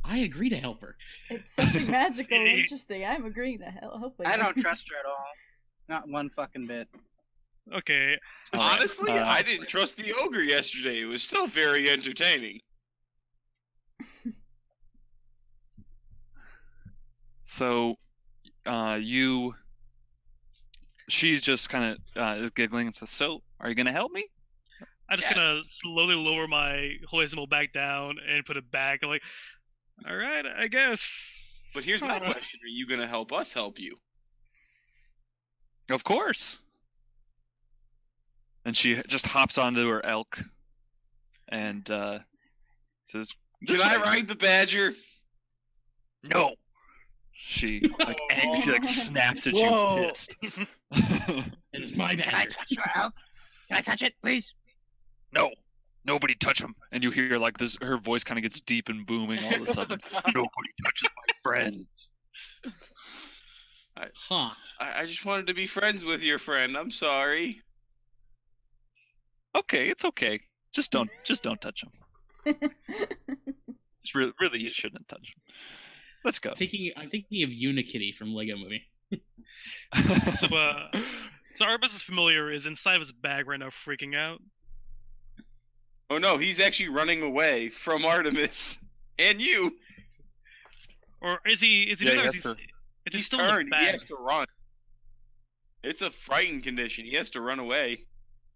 I agree to help her. It's something magical and interesting. I'm agreeing to help it. I don't trust her at all. Not one fucking bit. Okay. All right, Honestly, I didn't trust the ogre yesterday. It was still very entertaining. So, she's just kind of is giggling and says, "So, are you gonna help me?" I'm just Yes. gonna slowly lower my holy symbol back down and put it back. I'm like, all right, I guess. But here's my question: are you gonna help us help you? Of course. And she just hops onto her elk and says, Can I ride the badger? No. She like snaps at Whoa. you pissed. It is my Can I badger. touch your elk? Can I touch it, please? No. Nobody touch him. And you hear like this her voice kind of gets deep and booming all of a sudden. Nobody touches my friend. Huh. I just wanted to be friends with your friend. I'm sorry. Okay, it's okay. Just don't touch him. Just really you shouldn't touch him. Let's go. I'm thinking of Unikitty from Lego Movie. So Artemis' familiar is inside of his bag right now, freaking out. Oh no, he's actually running away from Artemis and you. Or is he? Is he? Yeah, or yes, is sir. is he He's still in the turned. He bag? has to run. It's a frightened condition. He has to run away.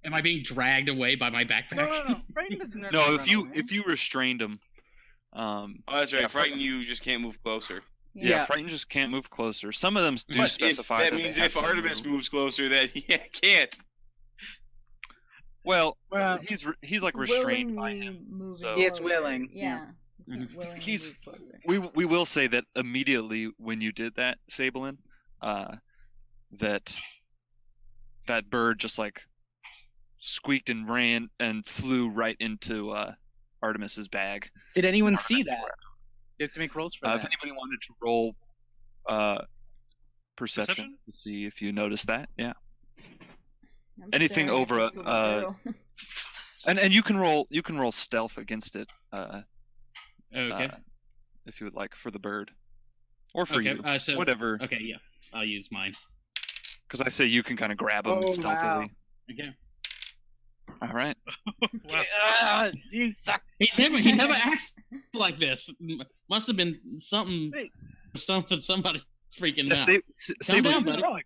Am I being dragged away by my backpack? No. Frightened doesn't No, necessarily if you run away. if you restrained him, Oh, that's right. Yeah, Frightened, you just can't move closer. yeah, frightened just can't move closer. Some of them do But specify that that means they have if to Artemis move. moves closer, that he can't. Well, Well, he's like It's restrained by willingly him. moving so- It's closer. willing, Yeah. yeah. You can't willingly He's- move closer. We will say that immediately when you did that, Sablin, that bird just like squeaked and ran and flew right into Artemis's bag. did anyone see that? You have to make rolls for If that. anybody wanted to roll perception Perception? to see if you noticed that, yeah. I'm Anything staring at over this little girl. And you can roll stealth against it Okay. if you would like for the bird or for Okay. you, So whatever. Okay, yeah. I'll use mine. Because I say you can kind of grab him Oh, stealthily. wow. Okay. All right. Wow. You suck. He never acts like this. Must have been something Hey. somebody's freaking Yeah, out. Sa- Calm Sable, down, you buddy.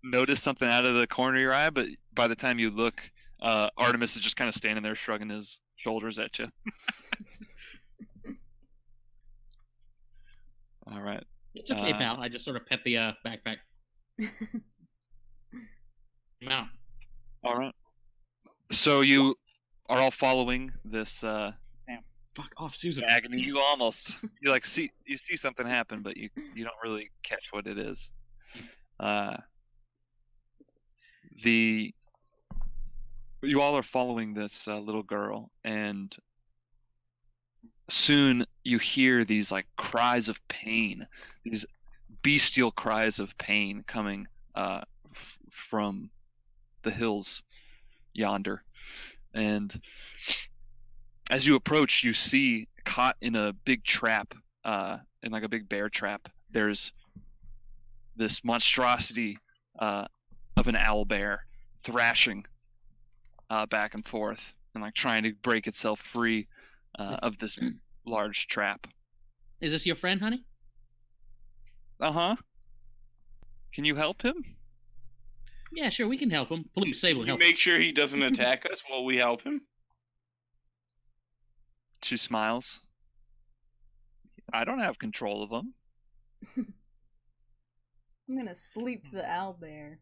notice something out of the corner of your eye, but by the time you look, Artemis is just kind of standing there shrugging his shoulders at you. All right. It's okay, pal. I just sort of pet the backpack. Wow. All right. So you are all following this Fuck off, Susan. agony. You see something happen, but you don't really catch what it is. You all are following this little girl, and soon you hear these like cries of pain, these bestial cries of pain coming from the hills yonder. And as you approach, you see caught in a big trap, in like a big bear trap, there's this monstrosity of an owl bear thrashing back and forth and like trying to break itself free of this large trap. Is this your friend, honey? Uh-huh. Can you help him? Yeah, sure, we can help him. Please, Sable, You help. make sure he doesn't attack us while we help him. She smiles. I don't have control of him. I'm gonna sleep the owlbear.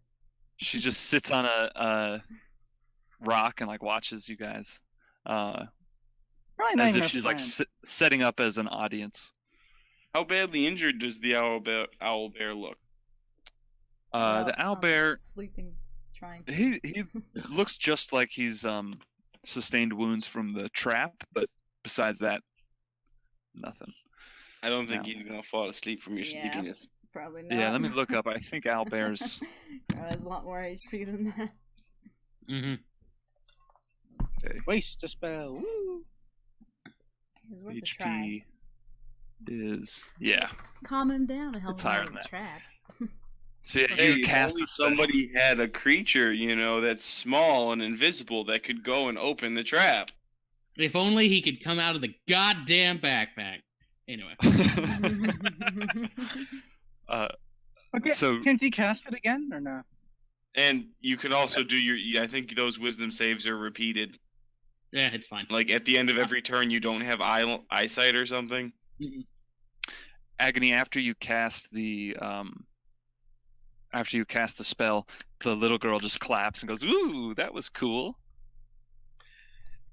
She just sits on a rock and like watches you guys, Probably not as even if our she's like friend. setting up as an audience. How badly injured does the owl bear look? The owl bear, Sleeping, trying to. he looks just like he's sustained wounds from the trap, but besides that, nothing. I don't think No. he's gonna fall asleep from your Yeah. sleepiness. Probably not. Yeah, let me look up. I think owl bears. Probably has a lot more HP than that. Mm-hmm. Waste a spell. Woo! It's worth a try. HP is Calm him down and help It's him higher out of than the that. trap. So yeah, Hey, you if cast only the spell. somebody had a creature, that's small and invisible that could go and open the trap. If only he could come out of the goddamn backpack. Anyway. Okay, So can't you cast it again or no? And you can also do I think those wisdom saves are repeated. Yeah, it's fine. Like at the end of every turn, you don't have eyesight or something. Agony, after you cast the spell, the little girl just claps and goes, "Ooh, that was cool."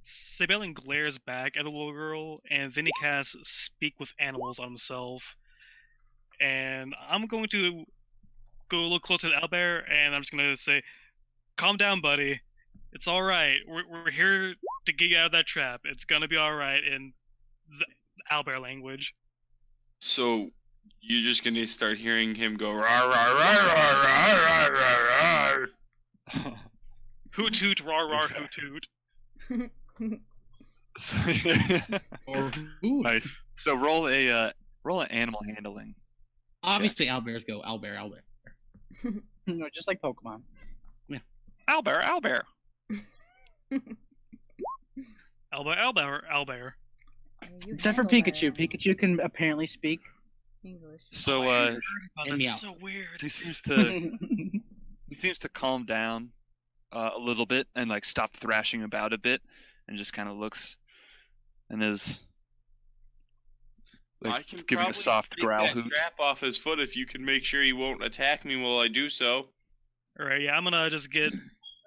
Sabellian glares back at the little girl, and then he casts Speak with Animals on himself. And I'm going to go a little closer to the owlbear, and I'm just going to say, "Calm down, buddy. It's all right. We're here to get you out of that trap. It's going to be all right," in the owlbear language. So you're just gonna start hearing him go rah rah rah rah rah rah rah rah. Hoot toot, rah rah, Exactly. hoot toot. Or ooh. Nice. So roll a animal handling. Obviously, owlbears go owlbear, owlbear. No, just like Pokemon. Owlbear, owlbear. Owlbear, owlbear. You Except for handle that Pikachu. Pikachu can apparently speak. English. So Oh, And that's meow. so weird. he seems to calm down a little bit and like stop thrashing about a bit and just kind of looks and is I like can giving a probably soft take growl that hoot. trap off his foot if you can make sure he won't attack me while I do so. Alright, yeah, I'm gonna just get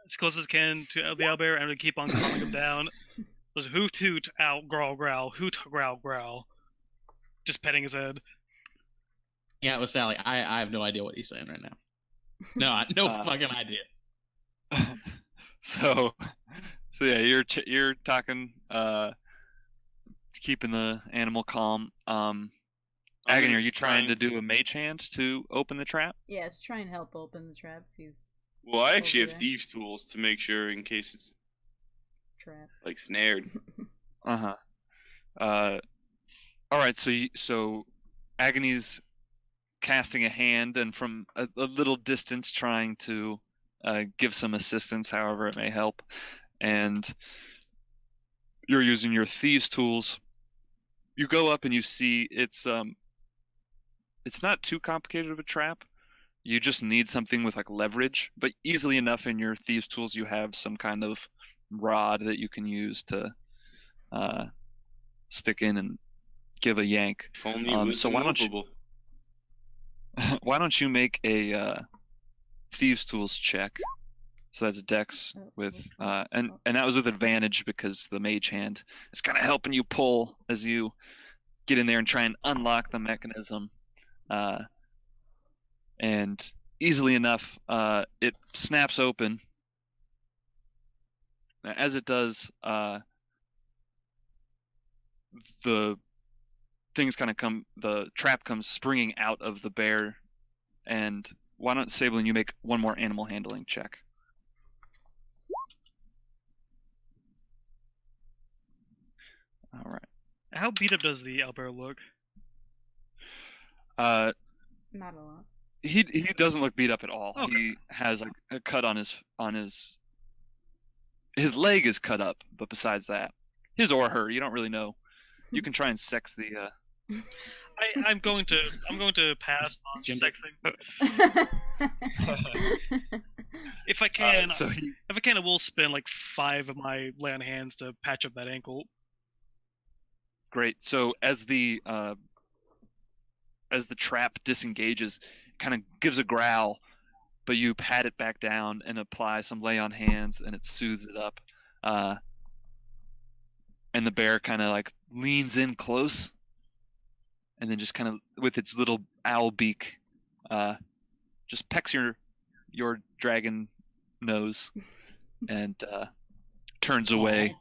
as close as I can to the owlbear, and I'm gonna keep on calming him down. Just hoot toot, owl, growl, growl, hoot, growl, growl. Just petting his head. Yeah, with Sally. I have no idea what he's saying right now. No fucking idea. So yeah, you're talking, keeping the animal calm. Agony, are you trying to do a mage hand to open the trap? Yes, try and help open the trap. He's Well, I actually Over have there. thieves' tools to make sure in case it's trapped. like snared. Uh-huh. All right, so Agony's casting a hand and from a little distance trying to give some assistance, however it may help, and you're using your thieves' tools. You go up and you see it's not too complicated of a trap. You just need something with like leverage, but easily enough in your thieves' tools you have some kind of rod that you can use to stick in and give a yank. If only it was So why don't you- movable. Why don't you make a thieves tools check? So that's Dex Oh, with which one? and that was with advantage because the mage hand is kind of helping you pull as you get in there and try and unlock the mechanism. And easily enough, it snaps open. As it does, the the trap comes springing out of the bear. And why don't, Sablin, you make one more animal handling check? All right. How beat up does the owlbear look? Uh, Not a lot. he doesn't look beat up at all. Okay. He has like a cut on his leg is cut up, but besides that, his or her, you don't really know. You can try and sex the. I'm going to pass on Gender. sexing. If I can, So he if I can, I will spend like 5 of my lay on hands to patch up that ankle. great. So as the trap disengages, it kind of gives a growl, but you pat it back down and apply some lay on hands, and it soothes it up. And the bear kind of like leans in close, and then just kind of with its little owl beak, just pecks your dragon nose, and turns away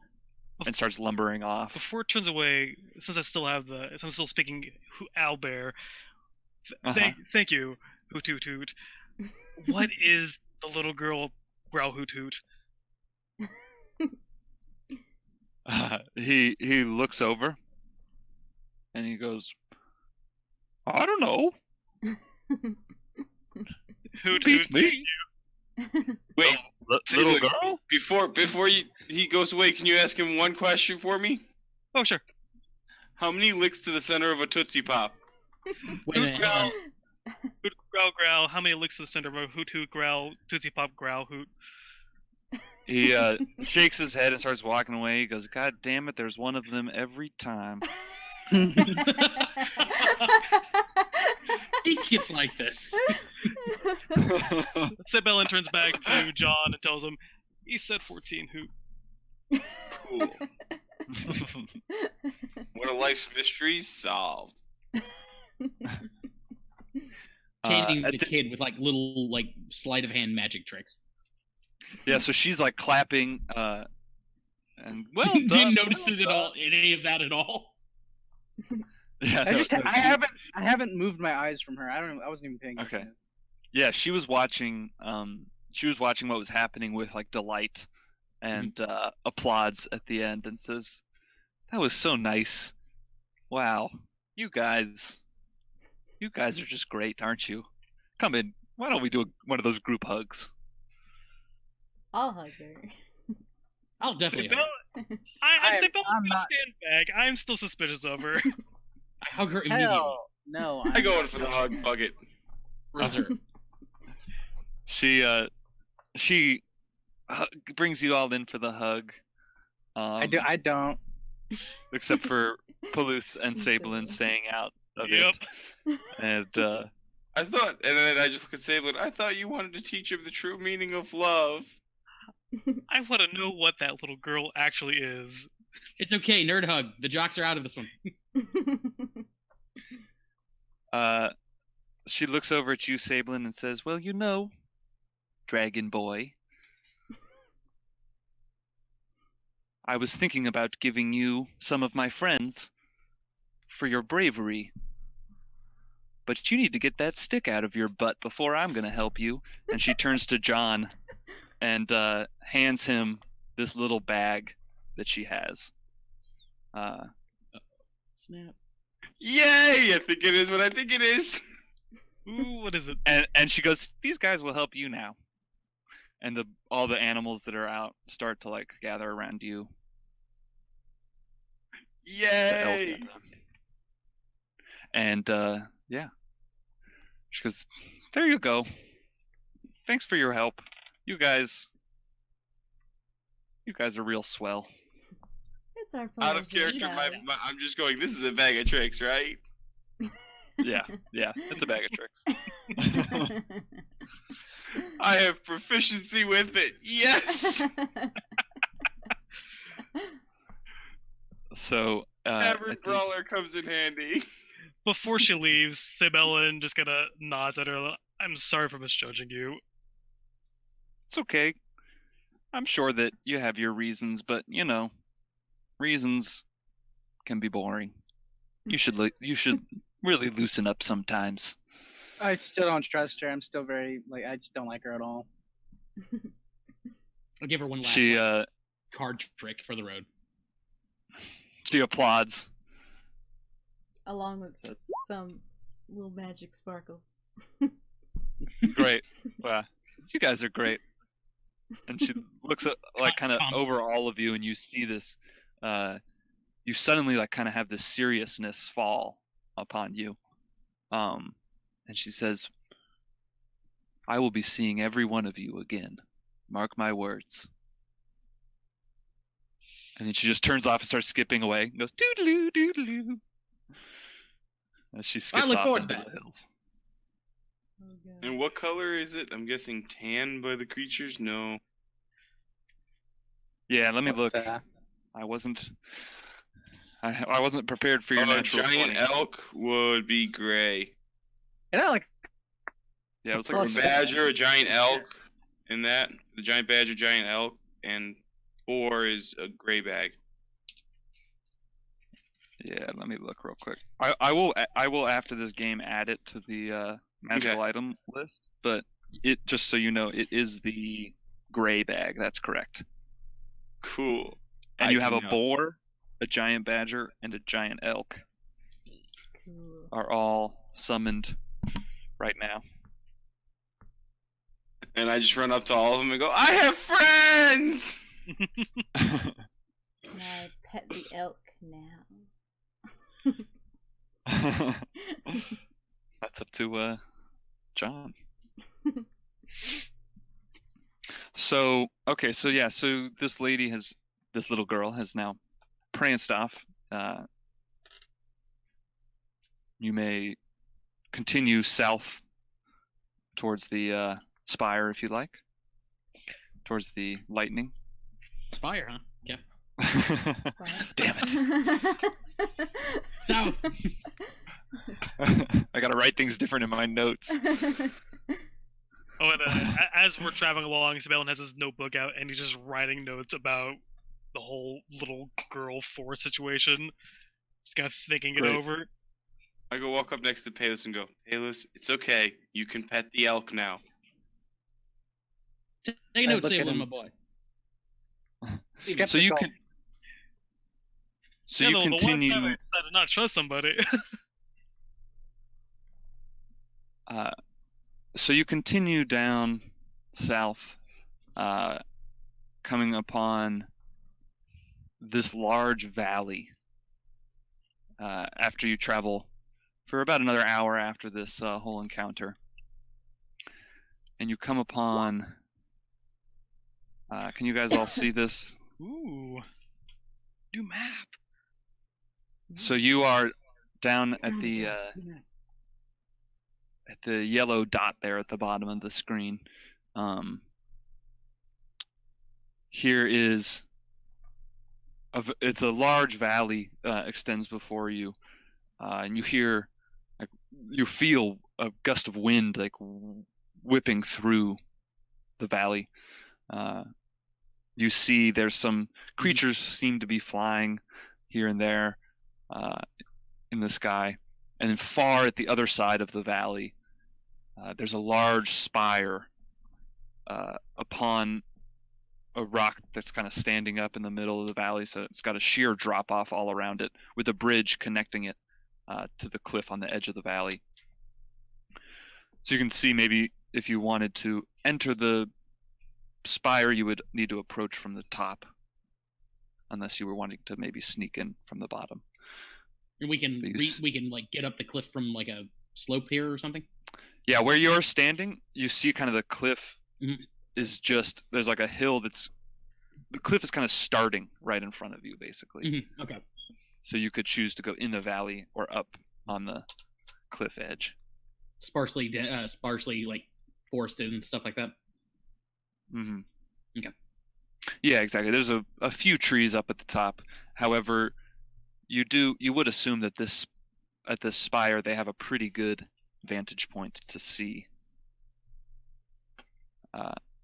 and starts lumbering off. Before it turns away, since I'm still speaking owlbear. Uh-huh. Thank you, Hoot Hoot Hoot. What is the little girl Growl Hoot Hoot? He looks over, and he goes, "I don't know. Hoot Beats Hoot. me. Wait, Little Sablin, girl." before he goes away, can you ask him one question for me? Oh sure. How many licks to the center of a Tootsie Pop? Wait a minute, hang on. Hoot Growl Growl. How many licks to the center of a Hoot Hoot Growl Tootsie Pop Growl Hoot? He shakes his head and starts walking away. He goes, "God damn it! There's one of them every time." He gets like this. Sebellin turns back to John and tells him, "He said 14 Hoot." Cool. One of life's mysteries solved. Chaining at the the- kid with like little like sleight of hand magic tricks. Yeah, so she's like clapping, and well Didn't done, notice well it at all, any of that at all. done. Yeah, I haven't moved my eyes from her. I wasn't even paying Okay. attention. Yeah, she was watching. She was watching what was happening with like delight, and applauds at the end, and says, "That was so nice. Wow, you guys are just great, aren't you? Come in. Why don't we do one of those group hugs?" I'll hug her. I'll definitely. Sebellin, I say Sebellin's I'm gonna not- stand back. I'm still suspicious of her. I hug her immediately. Hell no. I go in for the hug. Fuck it. Reserve. She brings you all in for the hug. I don't. Except for Palouse and Sablin staying out of Yep. it. And I thought, and then I just look at Sablin. I thought you wanted to teach him the true meaning of love. I want to know what that little girl actually is. It's okay, nerd hug. The jocks are out of this one. she looks over at you, Sablin, and says, "Well, you know, Dragon Boy, I was thinking about giving you some of my friends for your bravery. But you need to get that stick out of your butt before I'm going to help you." And she turns to John and hands him this little bag that she has. Snap. Yay! I think it is what I think it is. Ooh, what is it? And she goes, "These guys will help you now." And all the animals that are out start to like gather around you. to help Yay! you. And yeah, she goes, "There you go. Thanks for your help. You guys are real swell." It's our Out of pleasure, character, Sally. I'm just going. This is a bag of tricks, right? Yeah, it's a bag of tricks. I have proficiency with it. Yes. So Tavern at this- brawler comes in handy. Before she leaves, Sibellen just kind of nods at her. I'm sorry for misjudging you. it's okay. I'm sure that you have your reasons, but reasons can be boring. You should really loosen up sometimes. I still don't trust her. I'm still very I just don't like her at all. I'll give her one last She card trick for the road. she applauds. Along with some little magic sparkles. Great. Wow. You guys are great. And she looks at kind of over all of you, and you see this. You suddenly kind of have this seriousness fall upon you. And she says, "I will be seeing every one of you again. Mark my words." And then she just turns off and starts skipping away and goes doodaloo doodaloo. As she skips look off forward into to the that. hills. Oh, God. And what color is it? I'm guessing tan by the creatures? No. Yeah, let me look. Uh, I wasn't prepared for your A natural giant 20. elk would be gray. and I like Yeah, it was A like Plus- badger, a giant elk, and that. The giant badger, giant elk, and 4 is a gray bag. Yeah, let me look real quick. I will after this game add it to the magical item list, but it just so you know, it is the gray bag. That's correct. Cool. And I you have a cannot- boar, a giant badger, and a giant elk Cool. are all summoned right now. And I just run up to all of them and go, I have friends! Can I pet the elk now? That's up to John. So this little girl has now pranced off. You may continue south towards the spire if you like, towards the lightning. Spire, huh? Yeah. Damn it! South. I gotta write things different in my notes. Oh, and as we're traveling along, Sibellen has his notebook out, and he's just writing notes about the whole little girl force situation. Just kind of thinking Great. it over. I go walk up next to Palos and go, Palos, it's okay. You can pet the elk now. Take a I note, look at Sable, him. my boy. So you Skeptical. can. So Yeah, you the one continue. time I decided not to trust somebody. So you continue down south, coming upon this large valley. After you travel for about another hour after this whole encounter, and you come upon. Can you guys all see this? Ooh. New map. So you are down at the yellow dot there at the bottom of the screen. Here is it's a large valley extends before you, and you feel a gust of wind whipping through the valley. You see there's some creatures seem to be flying here and there in the sky. And then far at the other side of the valley, there's a large spire upon a rock that's kind of standing up in the middle of the valley. So it's got a sheer drop off all around it with a bridge connecting it to the cliff on the edge of the valley. So you can see maybe if you wanted to enter the spire, you would need to approach from the top, unless you were wanting to maybe sneak in from the bottom. And we can Please. we can get up the cliff from a slope here or something. Yeah, where you're standing, you see kind of the cliff Mhm. is just there's a hill the cliff is kind of starting right in front of you, basically. Okay. So you could choose to go in the valley or up on the cliff edge. Sparsely like forested and stuff like that. Mm-hmm. Okay. Yeah, exactly. There's a few trees up at the top. However, you would assume that at this spire they have a pretty good vantage point to see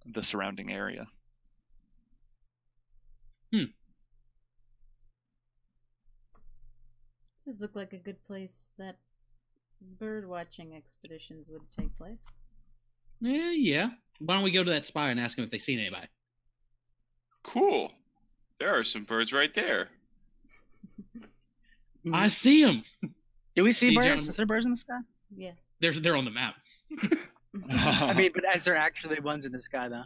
the surrounding area. Does this look like a good place that bird watching expeditions would take place? Yeah. Why don't we go to that spire and ask them if they've seen anybody? Cool. There are some birds right there. I see them. Do we see See, birds? gentlemen- Is there birds in the sky? Yes. They're on the map. I mean, but as there actually ones in the sky, though.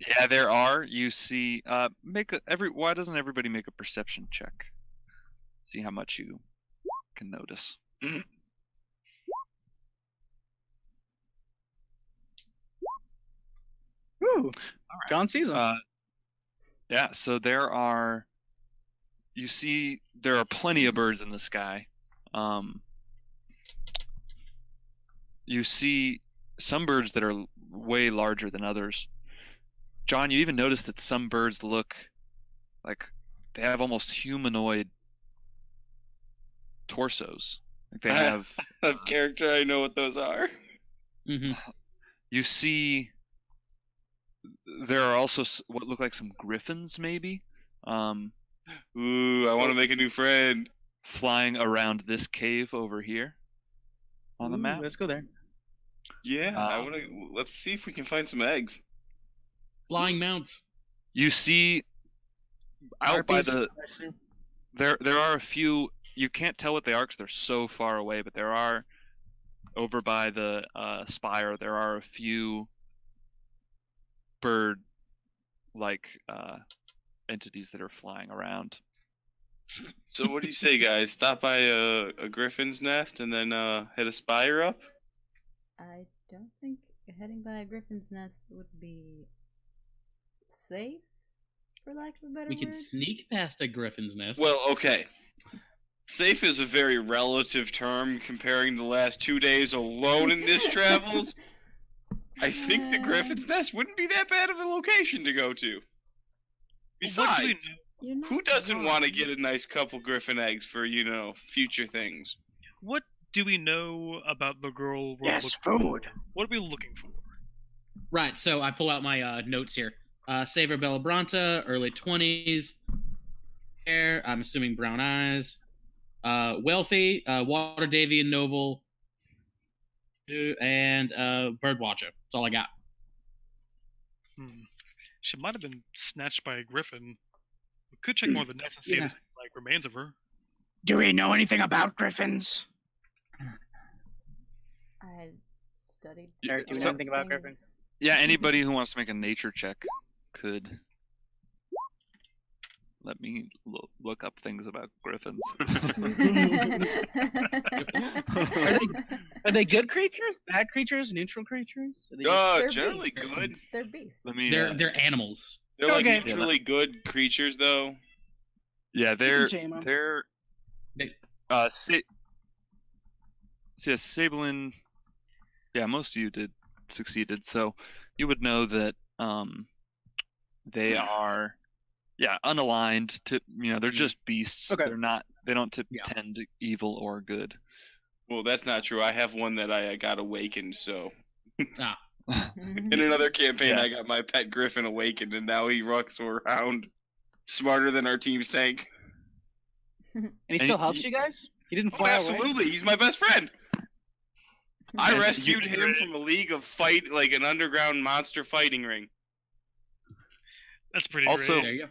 Yeah, there are. You see, why doesn't everybody make a perception check? See how much you can notice. Ooh, John sees them. Yeah, so there are plenty of birds in the sky. You see some birds that are way larger than others. John, you even notice that some birds look like they have almost humanoid torsos. Like they have Of character, I know what those are. Mm-hmm. you see there are also what look like some griffins maybe Ooh, I want to make a new friend. flying around this cave over here on the Ooh, map. Let's go there. Yeah, I want to. Let's see if we can find some eggs. Flying mounts. You see out by Harpies, the I assume. there are a few. You can't tell what they are because they're so far away, but there are over by the spire. There are a few bird like entities that are flying around. So what do you say, guys? Stop by a griffin's nest and then head a spire up. I don't think heading by a griffin's nest would be safe, for lack of a better We word. could sneak past a griffin's nest. Well, okay. Safe is a very relative term comparing the last 2 days alone in this travels. I think the Griffin's Nest wouldn't be that bad of a location to go to. What do we Besides, know? You're not who doesn't wrong. want to get a nice couple griffin eggs for, future things? What do we know about the girl we're Yes, looking food. for? What are we looking for? Right, so I pull out my notes here. Saver Bellabranta, early 20s. Hair, I'm assuming brown eyes. Wealthy, Water Davian Noble, and Birdwatcher. That's all I got. She might have been snatched by a griffin. We could check more of the nest and see if there's like remains of her. Do we know anything about griffins? I studied. Eric, do you know So- anything about griffins? things. Yeah, anybody who wants to make a nature check could. Let me look up things about griffins. Are they good creatures? Bad creatures? Neutral creatures? Are they They're Generally beasts. good. They're beasts. Let me. They're animals. They're like Okay. neutrally good creatures, though. Yeah, You they're can tame 'em. they're. They- Sablin. Yeah, most of you succeeded, so you would know that they are, unaligned. They're just beasts. Okay. They're not. They don't Yeah. tend to evil or good. Well, that's not true. I have one that I got awakened, so. Mhm. In another campaign, Yeah. I got my pet griffin awakened, and now he rocks around smarter than our team's tank. And he And still y- helps you guys? He didn't Oh, fly away? absolutely. He's my best friend. I And rescued you- him from a league of like an underground monster fighting ring. That's pretty Also- great. There you go.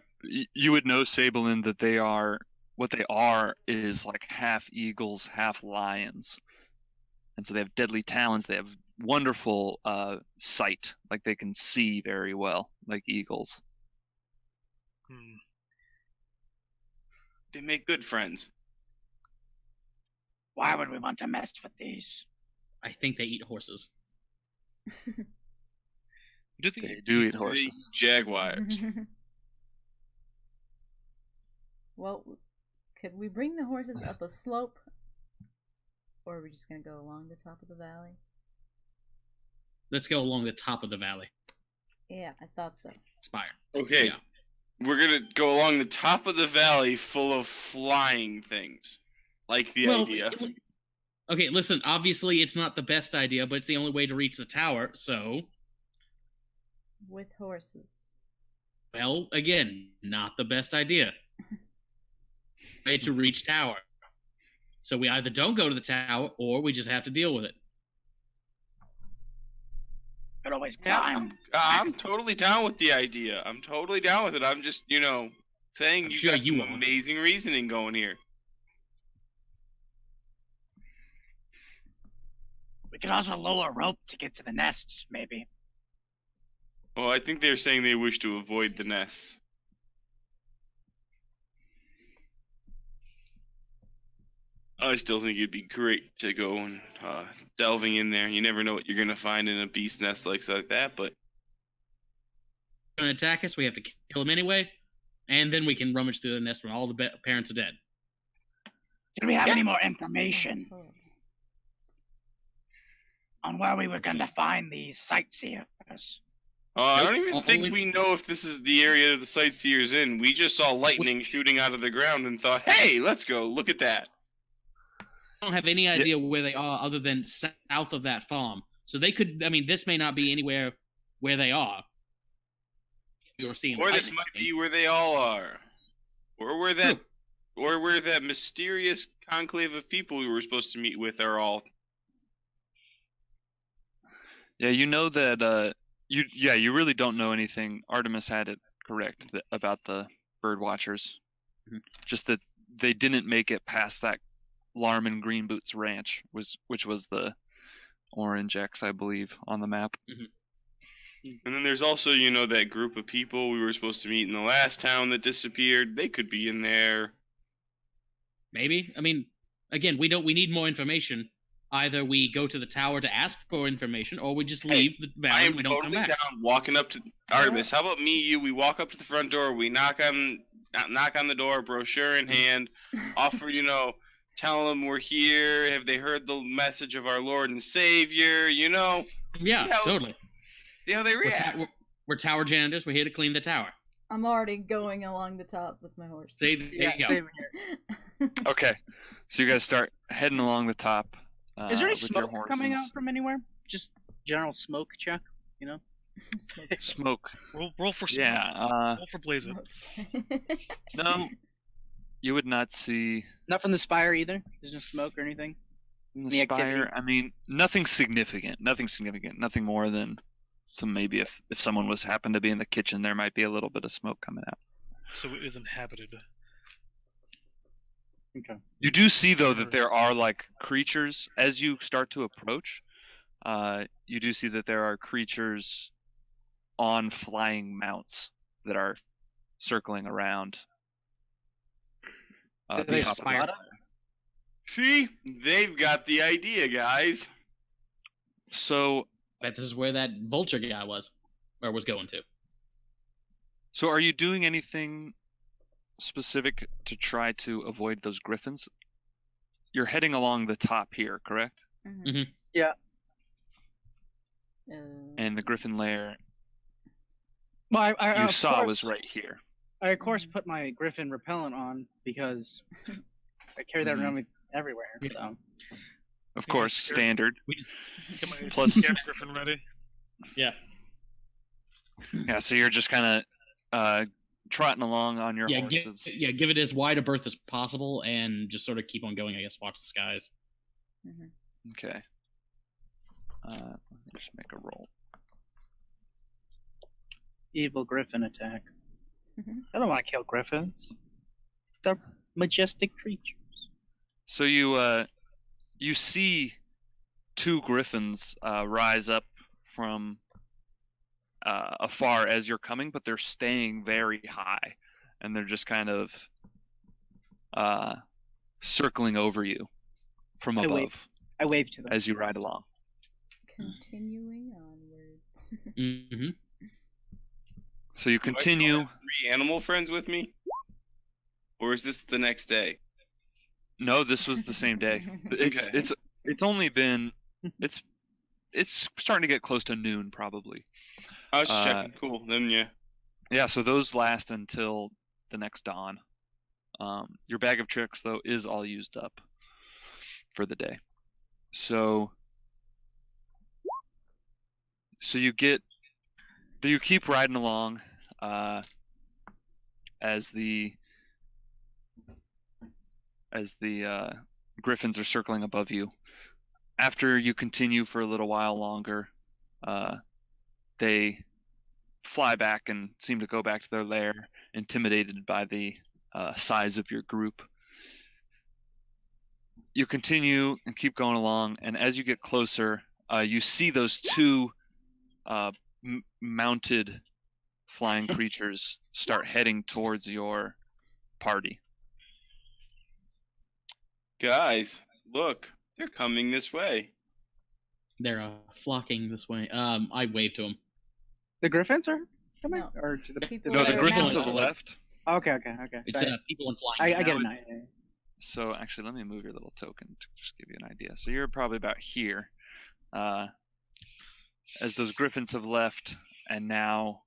You would know, Sablin, that they are what they are is like half eagles, half lions, and so they have deadly talons. They have wonderful sight, like they can see very well, like eagles. Hmm. They make good friends. Why would we want to mess with these? I think they eat horses. Do think They do eat They horses. jaguars. Mm-hmm. Well, could we bring the horses up a slope? Or would they be too far away? Well, Or would they be too close? I think Or are we just gonna go along the top of the valley? Let's go along the top of the valley. Yeah, I thought so. Spire. Okay. Yeah. We're gonna go along the top of the valley full of flying things. Like the idea. Okay, listen, obviously it's not the best idea, but it's the only way to reach the tower, so... With horses. Well, again, not the best idea. Way to reach tower. So we either don't go to the tower, or we just have to deal with it. Could always Yeah, climb. I'm totally down with the idea. I'm totally down with it. I'm just, saying I'm you sure got you some are. amazing reasoning going here. We could also lower a rope to get to the nests, maybe. Well, I think they're saying they wish to avoid the nests. I still think it'd be great to go and delving in there. You never know what you're gonna find in a beast nest like that, but Going to attack us, we have to kill him anyway, and then we can rummage through the nest when all the parents are dead. Did we have any more Sounds information horrible. on where we were going to find these sightseers? I don't Nope, even think only- we know if this is the area the sightseers in. We just saw lightning shooting out of the ground and thought, "Hey, let's go look at that." I don't have any idea where they are other than south of that farm. So they could, this may not be anywhere where they are. We were seeing Or this lightning. might be where they all are, or where that mysterious conclave of people we were supposed to meet with are all. Yeah, you know that. You really don't know anything. Artemis had it correct about the bird watchers. Mhm. Just that they didn't make it past that Larman Green Boots Ranch, which was the Orange X, I believe, on the map. And then there's also, that group of people we were supposed to meet in the last town that disappeared. They could be in there. Maybe. Again, we need more information. Either we go to the tower to ask for information, or we just leave the I valley am and we don't totally come back. down walking up to Artemis. How about me, you? We walk up to the front door. We knock on the door, brochure in hand. Offer, tell them we're here. Have they heard the message of our Lord and Savior? Yeah, See how- totally. See how they We're, react. we're tower janitors. We're here to clean the tower. I'm already going along the top with my horse. See, there you go. same here. Okay, so you guys start heading along the top. Is there any with your smoke coming horses. out from anywhere? Just general smoke check, Smoke. Smoke. Roll for smoke. Yeah. Roll for blaze it. Smoke. No, you would not see Not from the spire either. There's no smoke or anything. in The the spire. activity? Nothing significant. Nothing more than some maybe if someone was happened to be in the kitchen, there might be a little bit of smoke coming out. So it is inhabited. Okay. You do see though that there are like creatures as you start to approach. You do see that there are creatures on flying mounts that are circling around. Do The they top of the spire? spire. See, they've got the idea, guys. So, Bet this is where that vulture guy was, or was going to. so are you doing anything specific to try to avoid those griffins? You're heading along the top here, correct? Mhm. Yeah. And the griffin lair Well, I you of saw course, was right here. I of course put my griffin repellent on because I carry that Mhm. around with everywhere. So Of Yeah, course, sure. standard. Get my Plus- scared griffin ready. Yeah. Yeah, so you're just kind of trotting along on your Yeah, horses. give it as wide a berth as possible, and just sort of keep on going. I guess watch the skies. Mhm. Okay. Let me just make a roll. evil griffin attack. Mhm. I don't want to kill griffins. They're majestic creatures. So you see two griffins rise up from afar as you're coming, but they're staying very high, and they're just kind of circling over you from I above wave. I wave to them. as you ride along. Continuing onwards. Mm-hmm. So you Do I still continue. have 3 animal friends with me, or is this the next day? No, this was the same day. Okay. It's only been it's starting to get close to noon probably. I was just checking. Cool. Then yeah. Yeah, so those last until the next dawn. Your bag of tricks though is all used up for the day. So you keep riding along as the griffins are circling above you. After you continue for a little while longer, they fly back and seem to go back to their lair, intimidated by the size of your group. You continue and keep going along, and as you get closer, you see those two mounted flying creatures start heading towards your party. Guys, look, they're coming this way. They're flocking this way. I wave to them. The Griffins are coming, No. or to the People No, that the are griffins have mounted. left. Okay. It's Sorry. people in flying. I get now it. it's- Now. So actually, let me move your little token to just give you an idea. So you're probably about here, as those griffins have left, and now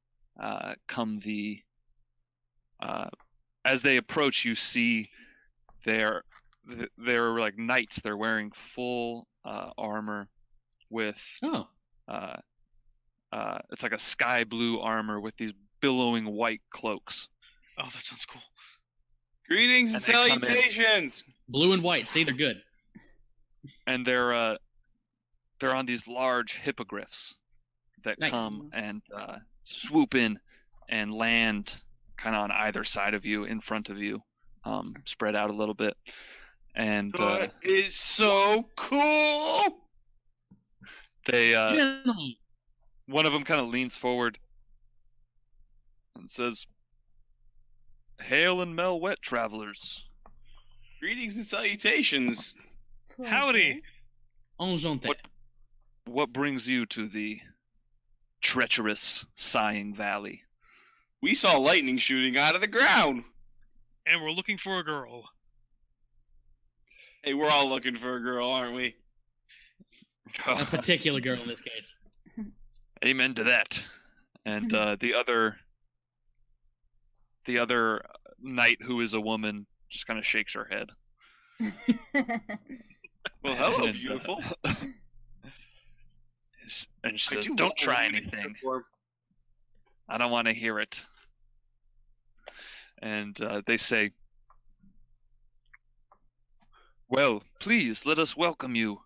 come the. As they approach, you see they're like knights. They're wearing full armor with Oh, it's like a sky blue armor with these billowing white cloaks. Oh, that sounds cool. Greetings and And they come in. salutations. blue and white. See, they're good. And they're on these large hippogriffs that Nice. come and swoop in and land kind of on either side of you, in front of you, spread out a little bit. And That is so cool. they Gentlemen, one of them kind of leans forward and says, "Hail and Mel wet travelers. Greetings and salutations. Howdy. enchanté. What brings you to the treacherous Sighing Valley?" We saw lightning shooting out of the ground. And we're looking for a girl. Hey, we're all looking for a girl, aren't we? A particular girl in this case. Amen to that. And the other knight, who is a woman, just kind of shakes her head. Well, hello, And, beautiful. and she I says, do "Don't want try a woman anything. uniform. I don't want to hear it." And they say, "Well, please let us welcome you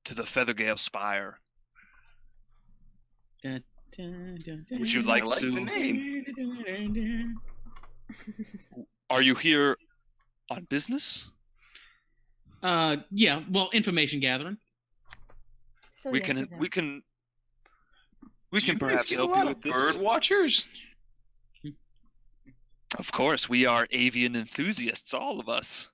to the Feathergale Spire. Would you like I like to? the name. Are you here on business? Yeah. Well, information gathering. So we yes, can it is. we can Do you guys perhaps get a help lot you of with this. bird watchers? Of course, we are avian enthusiasts, all of us."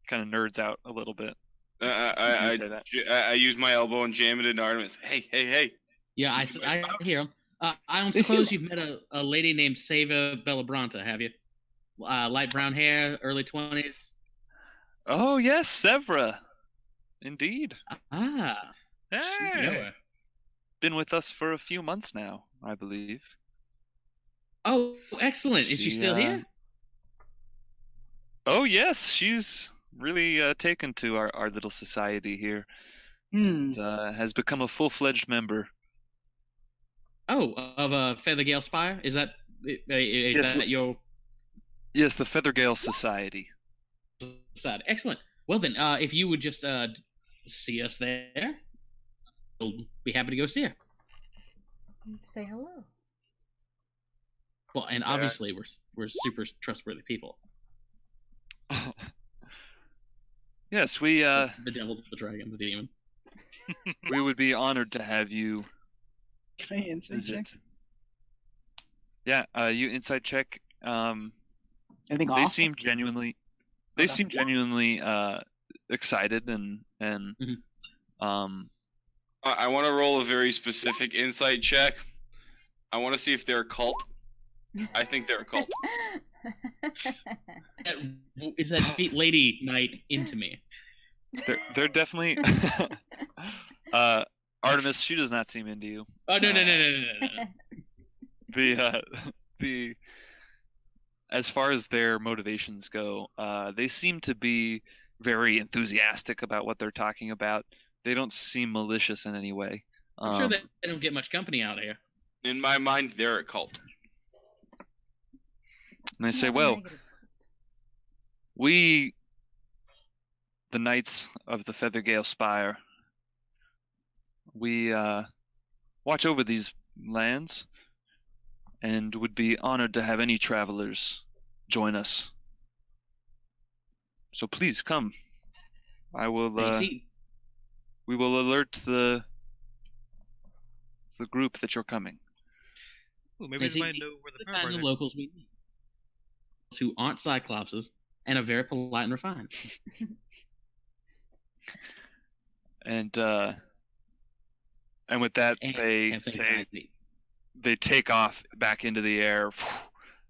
Kind of nerds out a little bit. I say that. use my elbow and jam it into Artemis. Hey. Yeah, I hear him. I don't They suppose seem- you've met a lady named Seva Bellabranta, have you? Light brown hair, early 20s. Oh yes, Sevra. Indeed. Ah, you know Hey. her. Been with us for a few months now, I believe. Oh, excellent. Is she still here? Oh yes, she's really taken to our little society here. Hmm. And, has become a full-fledged member. Oh, of Feathergale Spire? Is that Yes, that your Yes, the Feathergale Society. side? Excellent. Well then, if you would just see us there, we'll be happy to go see her. Say hello. Well, and obviously we're super trustworthy people. Yes, we The devil, the dragon, the demon. we would be honored to have you Can I insight check? visit. Yeah, you insight check. Anything They awesome? seem genuinely excited and Mhm. I want to roll a very specific insight check. I want to see if they're a cult. I think they're a cult. Is that feet lady knight into me? They're definitely. Artemis, she does not seem into you. Oh no. The the as far as their motivations go, they seem to be very enthusiastic about what they're talking about. They don't seem malicious in any way. I'm sure they don't get much company out here. In my mind, they're a cult. And they It's say, not a well, negative cult. we, the Knights of the Feathergale Spire, we watch over these lands and would be honored to have any travelers join us. So please come. I will. See, We will alert the group that you're coming. Ooh, maybe they see, might know where the the power kind of is. locals we need, who aren't cyclopses and are very polite and refined. And with that, And they have things I need. they take off back into the air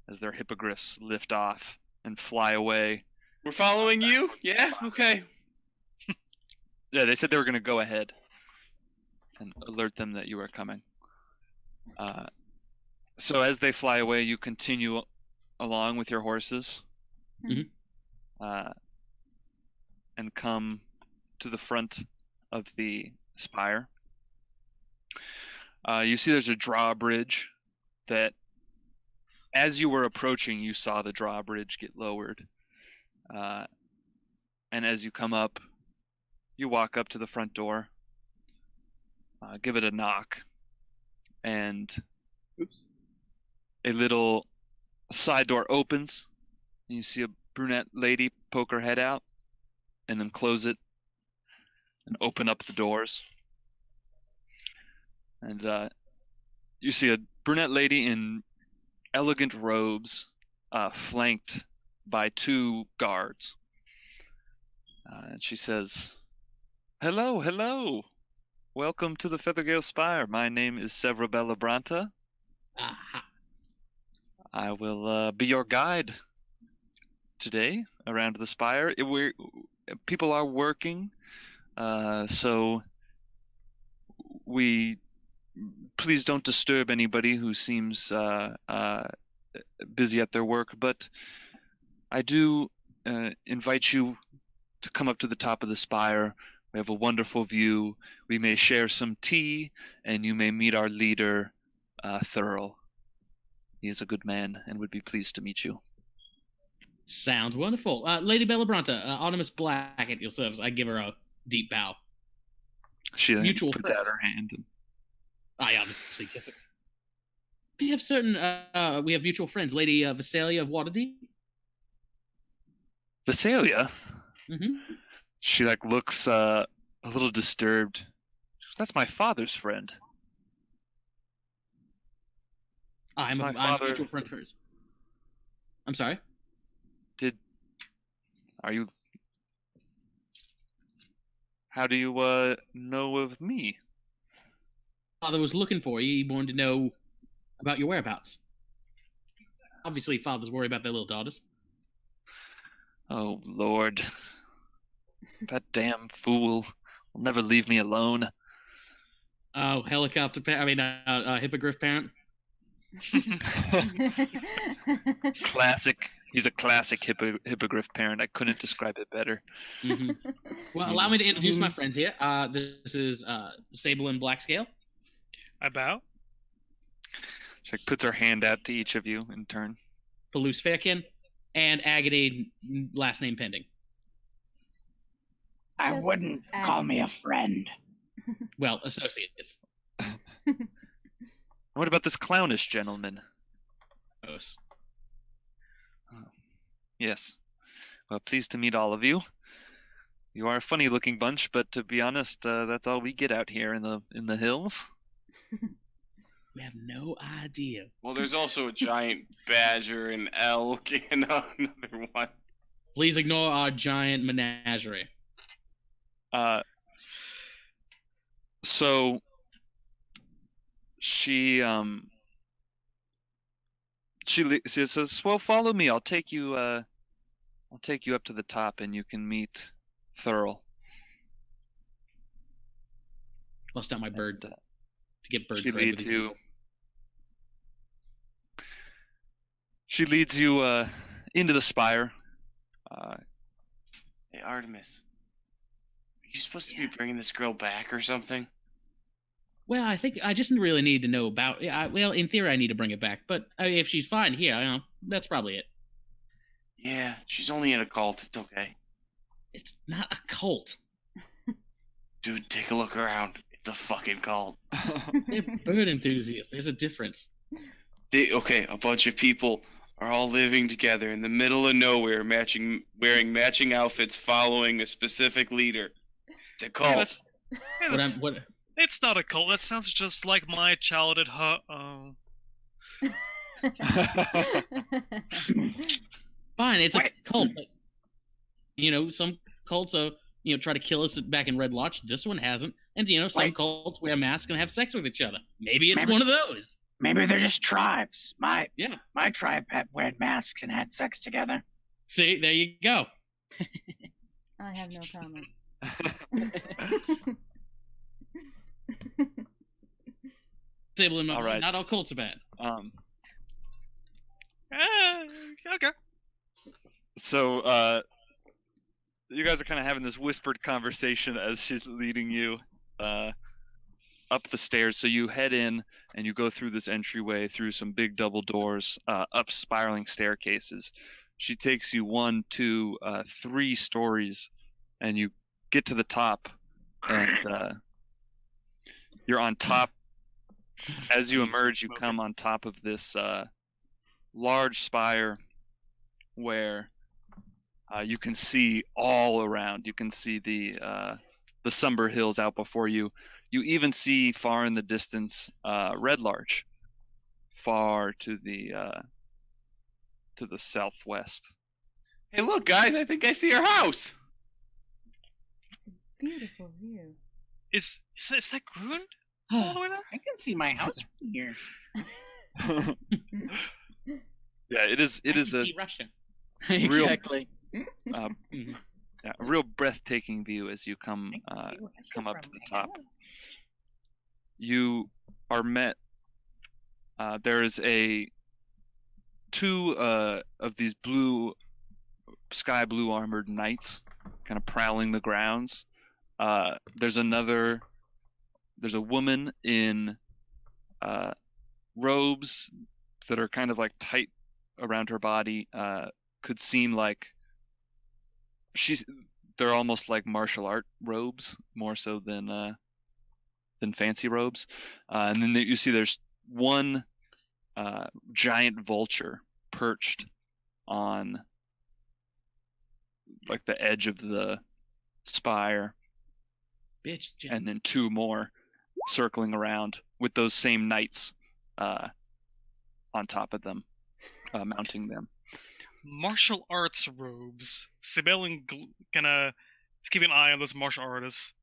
as their hippogriffs lift off and fly away. We're following you? Yeah? Okay. Yeah, they said they were going to go ahead and alert them that you are coming. So as they fly away, you continue along with your horses, Mhm. and come to the front of the spire. You see there's a drawbridge that, as you were approaching, you saw the drawbridge get lowered. And as you come up, you walk up to the front door, give it a knock, and a little side door opens, and you see a brunette lady poke her head out, and then close it, and open up the doors. And you see a brunette lady in elegant robes, flanked by two guards. And she says, "Hello, hello. Welcome to the Feathergale Spire. My name is Severabella Branta. Aha. I will be your guide today around the spire. People are working, so please don't disturb anybody who seems busy at their work. But I do invite you to come up to the top of the spire. We have a wonderful view. We may share some tea, and you may meet our leader, Thurl. He is a good man and would be pleased to meet you." Sounds wonderful. Lady Bellabranta, Artemis Black at your service. I give her a deep bow. She then Mutual puts friends. out her hand. And, I obviously kiss her. We have we have mutual friends. Lady Visalia of Waterdeep. Visalia, Mm-hmm. she looks a little disturbed. She goes, "That's my father's friend." I'm my a father- mutual friend of hers. I'm sorry. Are you? How do you know of me? Father was looking for you. He wanted to know about your whereabouts. Obviously, fathers worry about their little daughters. Oh Lord, that damn fool will never leave me alone. Oh, hippogriff parent. Classic. He's a classic hippogriff parent. I couldn't describe it better. Mm-hmm. Well, allow me to introduce my friends here. This is Sable and Blackscale. I bow. She puts her hand out to each of you in turn. Palouse Fairkin, and Agade, last name pending. I Just wouldn't call me a friend. Well, associates. What about this clownish gentleman? Os. Yes. Well, pleased to meet all of you. You are a funny-looking bunch, but to be honest, that's all we get out here in the hills. We have no idea. Well, there's also a giant badger, an elk, and another one. Please ignore our giant menagerie. So she says, "Well, follow me. I'll take you up to the top, and you can meet Thurl." Bust out my bird And, to get bird she cred. leads you. She leads you into the spire. Hey, Artemis. Are you supposed to be bringing this girl back or something? Well, I think I just really need to know about. Well, in theory, I need to bring it back, but if she's fine here, that's probably it. Yeah, she's only in a cult. It's okay. It's not a cult. Dude, take a look around. It's a fucking cult. They're bird enthusiasts. There's a difference. A bunch of people are all living together in the middle of nowhere, wearing matching outfits, following a specific leader. It's a Hey, cult. it's not a cult. That sounds just like my childhood. Fine, it's a cult. But, some cults try to kill us back in Red Lodge. This one hasn't. And some cults wear masks and have sex with each other. Maybe it's one of those. Maybe they're just tribes. My tribe had worn masks and had sex together. See, there you go. I have no comment. Sable and All right. Not all cults are bad. Okay. So you guys are kind of having this whispered conversation as she's leading you up the stairs. So you head in and you go through this entryway through some big double doors, up spiraling staircases. She takes you 1, 2, 3 stories, and you get to the top, and you're on top. As you emerge, you come on top of this large spire where you can see all around. You can see the Somber Hills out before you. You even see far in the distance Red Larch, far to the southwest. Hey, look, guys! I think I see her house. It's a beautiful view. Is that Gruen? All the way there? I can see my house from here. Yeah, it is. It is a see Russia. Exactly. a real breathtaking view as you come up to the top. You are met. There is two of these sky blue armored knights, kind of prowling the grounds. There's a woman in robes that are kind of like tight around her body. Could seem like they're almost like martial art robes, more so than fancy robes. And then you see there's one giant vulture perched on like the edge of the spire, Bitch. and then 2 more circling around with those same knights on top of them, mounting them. Martial arts robes. Sibelian gonna keep an eye on those martial artists.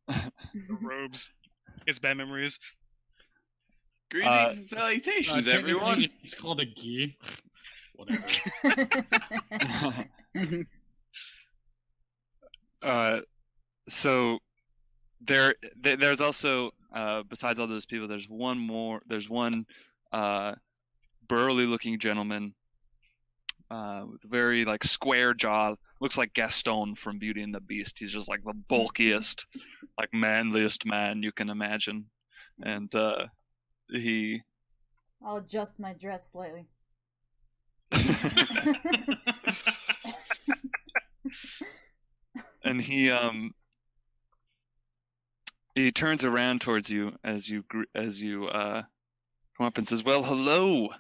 Robes. It's bad memories. Greetings and salutations, everyone. It's called a gi. Whatever. So there's also besides all those people, there's one burly looking gentleman with a very like square jaw, looks like Gaston from Beauty and the Beast. He's just like the bulkiest, like manliest man you can imagine, and he I'll adjust my dress slightly. and he turns around towards you as you come up and says, "Well, hello,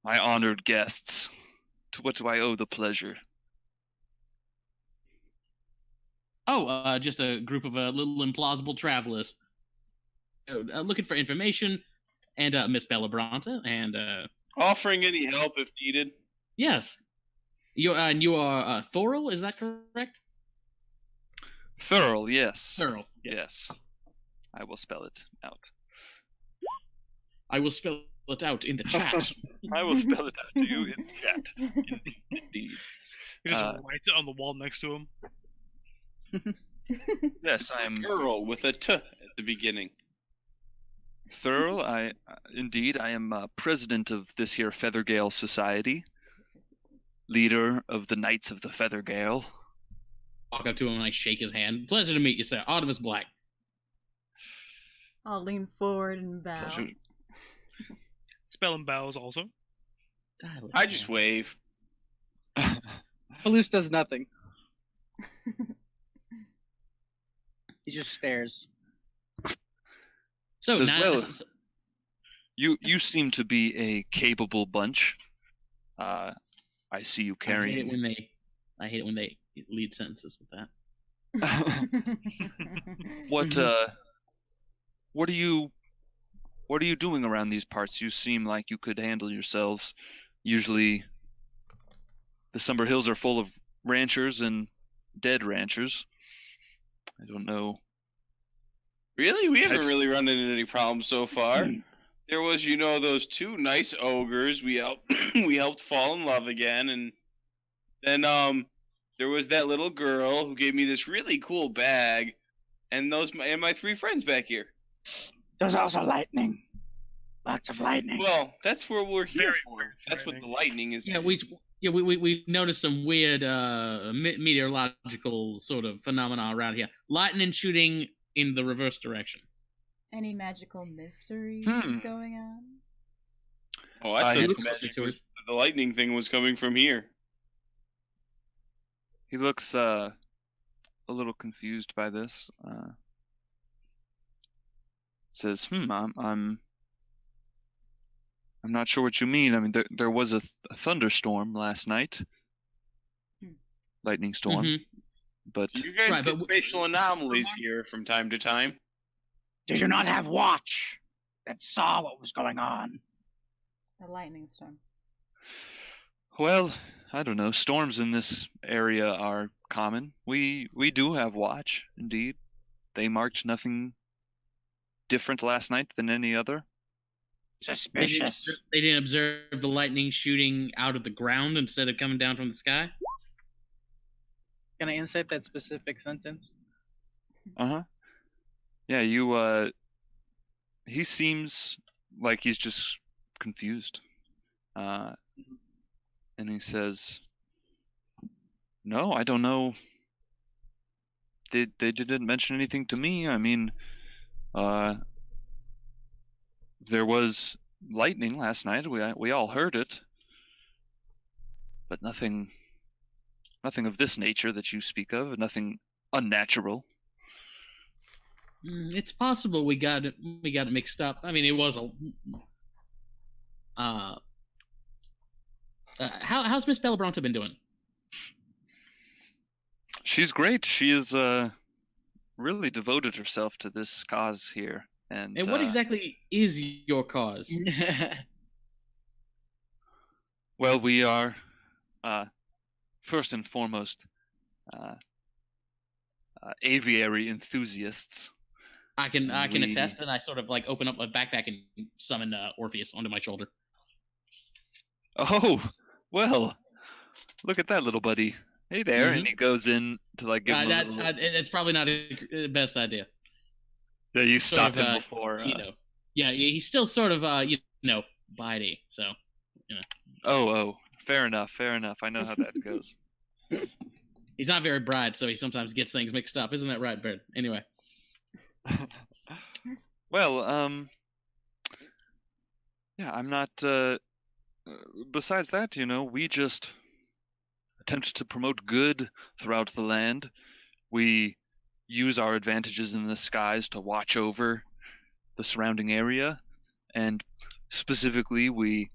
my honored guests. To what do I owe the pleasure?" Oh, just a group of little implausible travelers looking for information, and Miss Bellabronta, and Offering any help if needed. yes, you are Thorol, is that correct? Thurl, yes. Thorol, Yes. I will spell it out. I will spell it out in the chat. I will spell it out to you in chat. Indeed. He just writes it on the wall next to him. Yes, I am Girl with a T at the beginning. Thurl. Indeed, I am president of this here Feathergale Society, leader of the Knights of the Feathergale. Walk up to him and I shake his hand. Pleasure to meet you, sir. Artemis Black. I'll lean forward and bow. Pleasure. Spelling bows also. I just wave. Palouse does nothing. He just stares. So Says, now, well, You seem to be a capable bunch. I see you I hate it carrying. when they lead sentences with that. What are you doing around these parts? You seem like you could handle yourselves. Usually the Sumber Hills are full of ranchers and dead ranchers. I don't know. Really? We haven't really run into any problems so far. There was, those two nice ogres. We helped we helped fall in love again, and then there was that little girl who gave me this really cool bag, and my three friends back here. There's also lightning. Lots of lightning. Well, that's what we're here Very for. That's what the lightning is. Yeah, we noticed some weird meteorological sort of phenomena around here. Lightning shooting in the reverse direction. Any magical mysteries going on? Oh, I he thought looks the lightning thing was coming from here. He looks a little confused by this. Says, I'm not sure what you mean. I mean, there was a thunderstorm last night. Lightning storm. Mhm. But You guys Right, get but spatial anomalies here from time to time. Did you not have watch that saw what was going on? A lightning storm. well, I don't know. Storms in this area are common. We do have watch, indeed. They marked nothing different last night than any other. Suspicious. They didn't observe the lightning shooting out of the ground instead of coming down from the sky. Can I insert that specific sentence? Uh-huh. Yeah, he seems like he's just confused. And he says, "No, I don't know. They didn't mention anything to me. I mean, there was lightning last night. We all heard it. But nothing of this nature that you speak of, nothing unnatural." It's possible we got it mixed up. I mean, it was a. How's Miss Bellabronte been doing? She's great. She is really devoted herself to this cause here. And what exactly is your cause? well, we are first and foremost aviary enthusiasts. I can We- attest, and I sort of like open up my backpack and summon Orpheus onto my shoulder. Oh, well, look at that little buddy. Hey there, and he goes in to like give him a little... It's probably not the best idea. Yeah, you Sort stop of, him before. Yeah, he's still sort of bitey. So, Oh, fair enough. I know how that goes. he's not very bright, so he sometimes gets things mixed up. Isn't that right, Bird? Anyway. Well, yeah, I'm not. Besides that, we just attempt to promote good throughout the land. We use our advantages in the skies to watch over the surrounding area, and specifically, we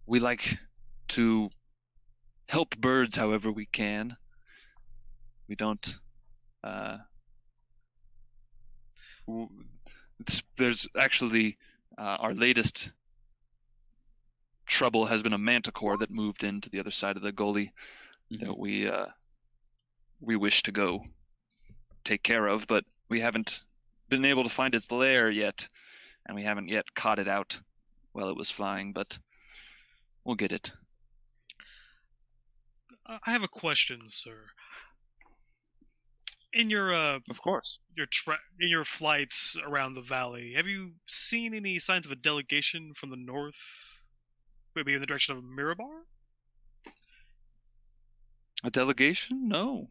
like to help birds however we can. We don't. There's actually our latest trouble has been a manticore that moved into the other side of the gully that we wish to go take care of, but we haven't been able to find its lair yet, and we haven't yet caught it out while it was flying, but we'll get it. I have a question, sir. In your Of course. in your flights around the valley, have you seen any signs of a delegation from the north, maybe in the direction of Mirabar? A delegation? No.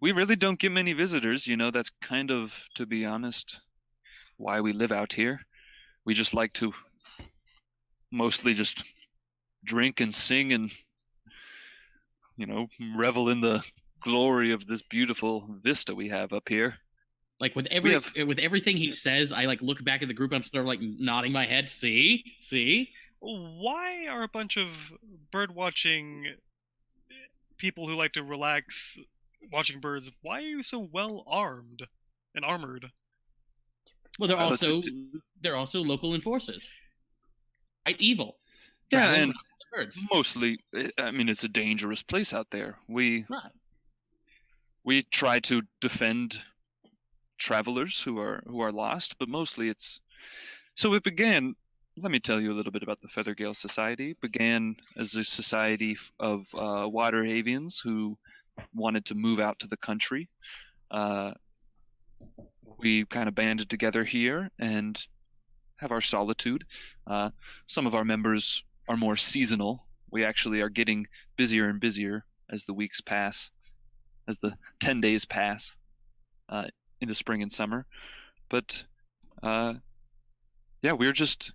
We really don't get many visitors. That's kind of, to be honest, why we live out here. We just like to mostly just drink and sing and revel in the glory of this beautiful vista we have up here. Like with We have- with everything he says, I like look back at the group and I'm sort of like nodding my head. See. Why are a bunch of bird watching people who like to relax watching birds, why are you so well armed and armored? Well, they're Well, also local enforcers. Fight evil. Yeah, Travel and around the birds. mostly, I mean, it's a dangerous place out there. Right. We try to defend travelers who are lost, but mostly it's. So it began. Let me tell you a little bit about the Feathergale Society. It began as a society of water avians who wanted to move out to the country. We kind of banded together here and have our solitude. Some of our members are more seasonal. We actually are getting busier and busier as the weeks pass, as the 10 days pass into spring and summer. But yeah, we're just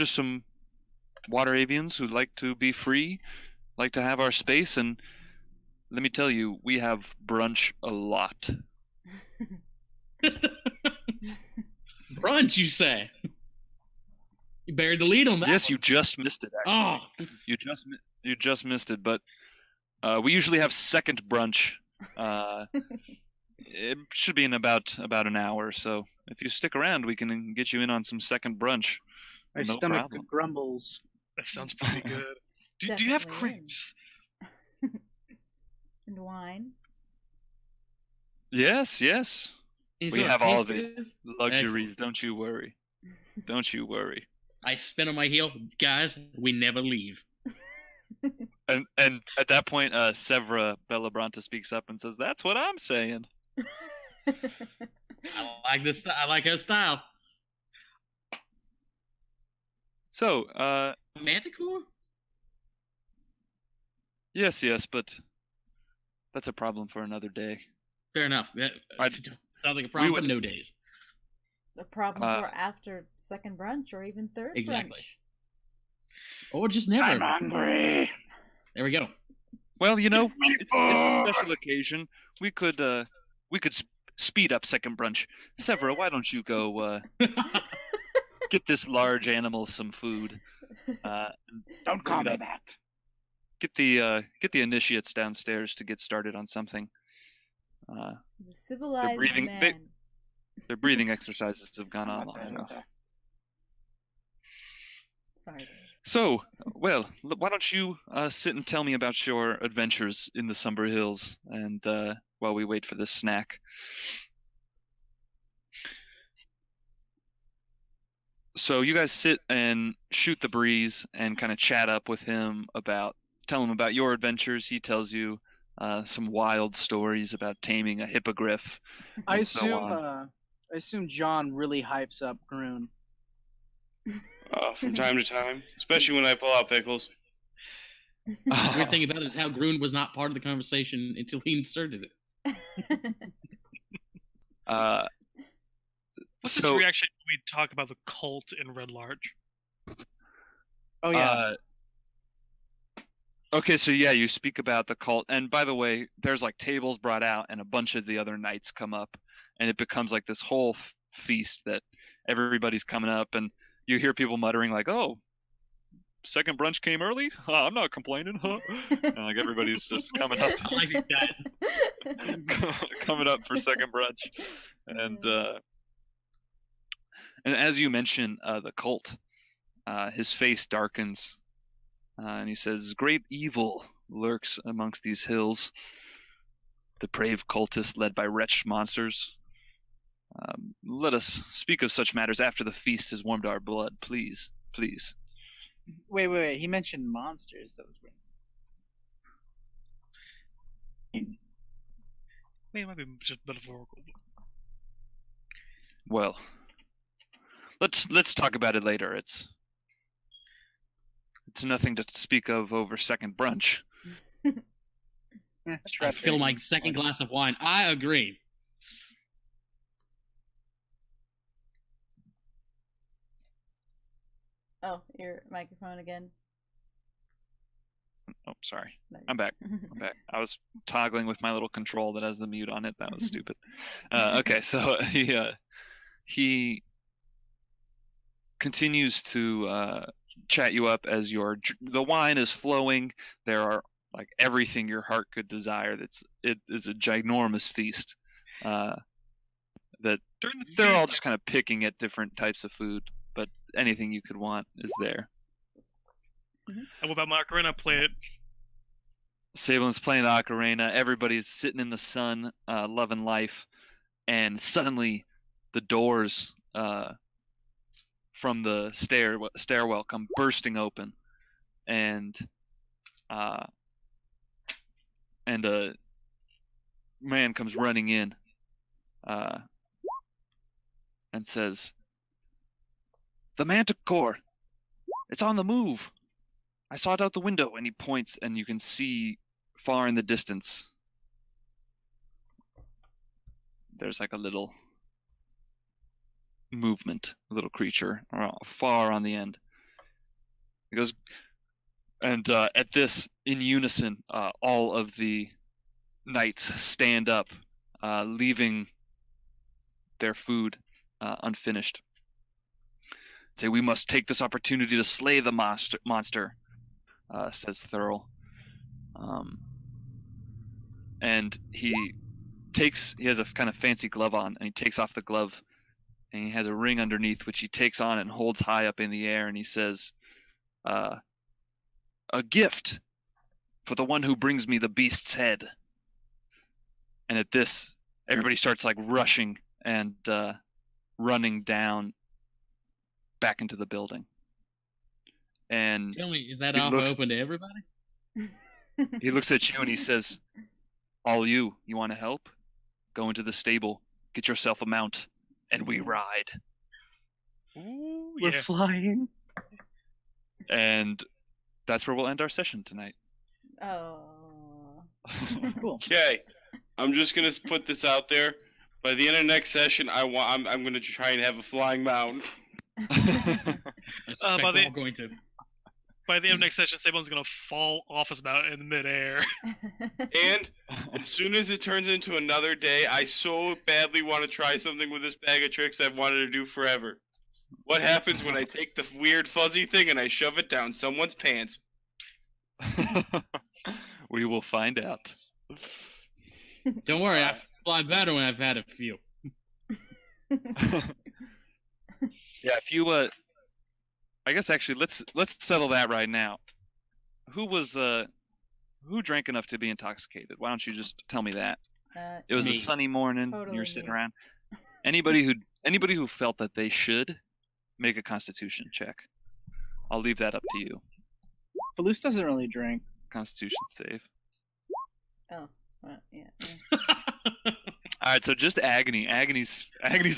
some water avians who like to be free, like to have our space, and let me tell you, we have brunch a lot. Brunch, you say? You buried the lead on that. Yes, one. you just missed it. Actually. Oh, You just missed it, but we usually have second brunch. It should be in about an hour, so if you stick around, we can get you in on some second brunch. My No stomach problem. grumbles. That sounds pretty good. Do you have Definitely crepes? And wine. Yes. you We see what have all pace the it is? luxuries. Excellent. Don't you worry. Don't you worry. I spin on my heel, guys. We never leave. And at that point, Severa Bellabranta speaks up and says, "That's what I'm saying." I like this. I like her style. So, Manticore? yes, but that's a problem for another day. Fair enough. I- Sounds like a problem we for would- no days. A problem Uh, for after second brunch or even third Exactly. brunch. Or just never. I'm hungry. There we go. Well, it's a special occasion. We could speed up second brunch. Severa, why don't you go get this large animal some food? Don't call Bring it me up. that. Get the initiates downstairs to get started on something. He's a civilized breathing- man. Their breathing exercises have gone on long enough. Sorry. So, well, why don't you sit and tell me about your adventures in the Somber Hills, and while we wait for this snack. So you guys sit and shoot the breeze and kind of chat up with him tell him about your adventures. He tells you some wild stories about taming a hippogriff. I and so on. assume John really hypes up Groon. From time to time, especially when I pull out pickles. The weird thing about it is how Groon was not part of the conversation until he inserted it. What's so, his reaction when we talk about the cult in Red Larch? Oh yeah. Okay, so yeah, you speak about the cult, and by the way, there's like tables brought out, and a bunch of the other knights come up, and it becomes like this whole feast that everybody's coming up, and you hear people muttering like, "Oh, second brunch came early? I'm not complaining, huh?" And like everybody's just coming up, I like these guys. coming up for second brunch, and as you mention the cult, his face darkens. And he says, "Great evil lurks amongst these hills. Depraved cultists led by wretched monsters. Let us speak of such matters after the feast has warmed our blood, please. Wait. He mentioned monsters. That was weird. mean, it might be just metaphorical. Well, let's talk about it later. It's nothing to speak of over second brunch. I fill my second glass of wine. I agree. Oh, your microphone again. Oh, sorry. No, I'm back. I was toggling with my little control that has the mute on it. That was stupid. Okay, so he continues to chat you up as the wine is flowing. There are like everything your heart could desire. It is a ginormous feast. That During the they're all feast, just kind of picking at different types of food, but anything you could want is there. And what about my ocarina? Play it. Sablin's playing the ocarina. Everybody's sitting in the sun, loving life, and suddenly the doors from the stairwell come bursting open, and a man comes running in and says, "The Manticore! It's on the move! I saw it out the window," and he points, and you can see far in the distance. There's like a little movement, a little creature, far on the end. He goes, and at this, in unison, all of the knights stand up, leaving their food unfinished. Say, "We must take this opportunity to slay the monster," says Thurl. And he has a kind of fancy glove on, and he takes off the glove, and he has a ring underneath, which he takes on and holds high up in the air, and he says, "A gift for the one who brings me the beast's head." And at this, everybody starts like rushing and running down back into the building. And Tell me, is that It offer looks- open to everybody? he looks at you and he says, "All you want to help? Go into the stable, get yourself a mount, and we ride." Ooh, We're yeah. flying. And that's where we'll end our session tonight. Oh. Cool. Okay, I'm just gonna put this out there. By the end of next session, I'm gonna try and have a flying mount. I suspect by we're the- all going to. By the end of next session, Sabon's gonna fall off his mount in midair. And as soon as it turns into another day, I so badly want to try something with this bag of tricks I've wanted to do forever. What happens when I take the weird fuzzy thing and I shove it down someone's pants? We will find out. Don't worry, I fly better when I've had a few. Yeah, if you I guess actually let's settle that right now. Who drank enough to be intoxicated? Why don't you just tell me that? It was Me. a sunny morning, you Totally were sitting me. around. Anybody who felt that they should make a constitution check. I'll leave that up to you. Falus doesn't really drink. Constitution save. Oh, well, yeah. All right, so just Agony. Agony's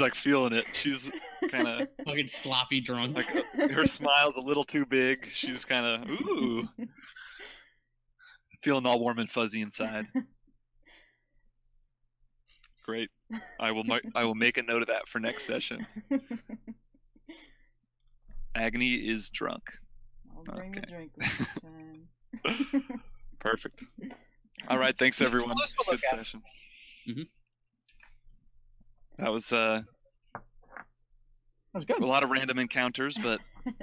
like feeling it. She's kind of Fucking sloppy drunk. like her smile's a little too big. She's kind of ooh, feeling all warm and fuzzy inside. Great. I will make a note of that for next session. Agony is drunk. I'll bring the Okay. drink this time. Perfect. All right, thanks everyone. Falus will Good look at it. session. Mhm. That was That was good. a lot of random encounters, but It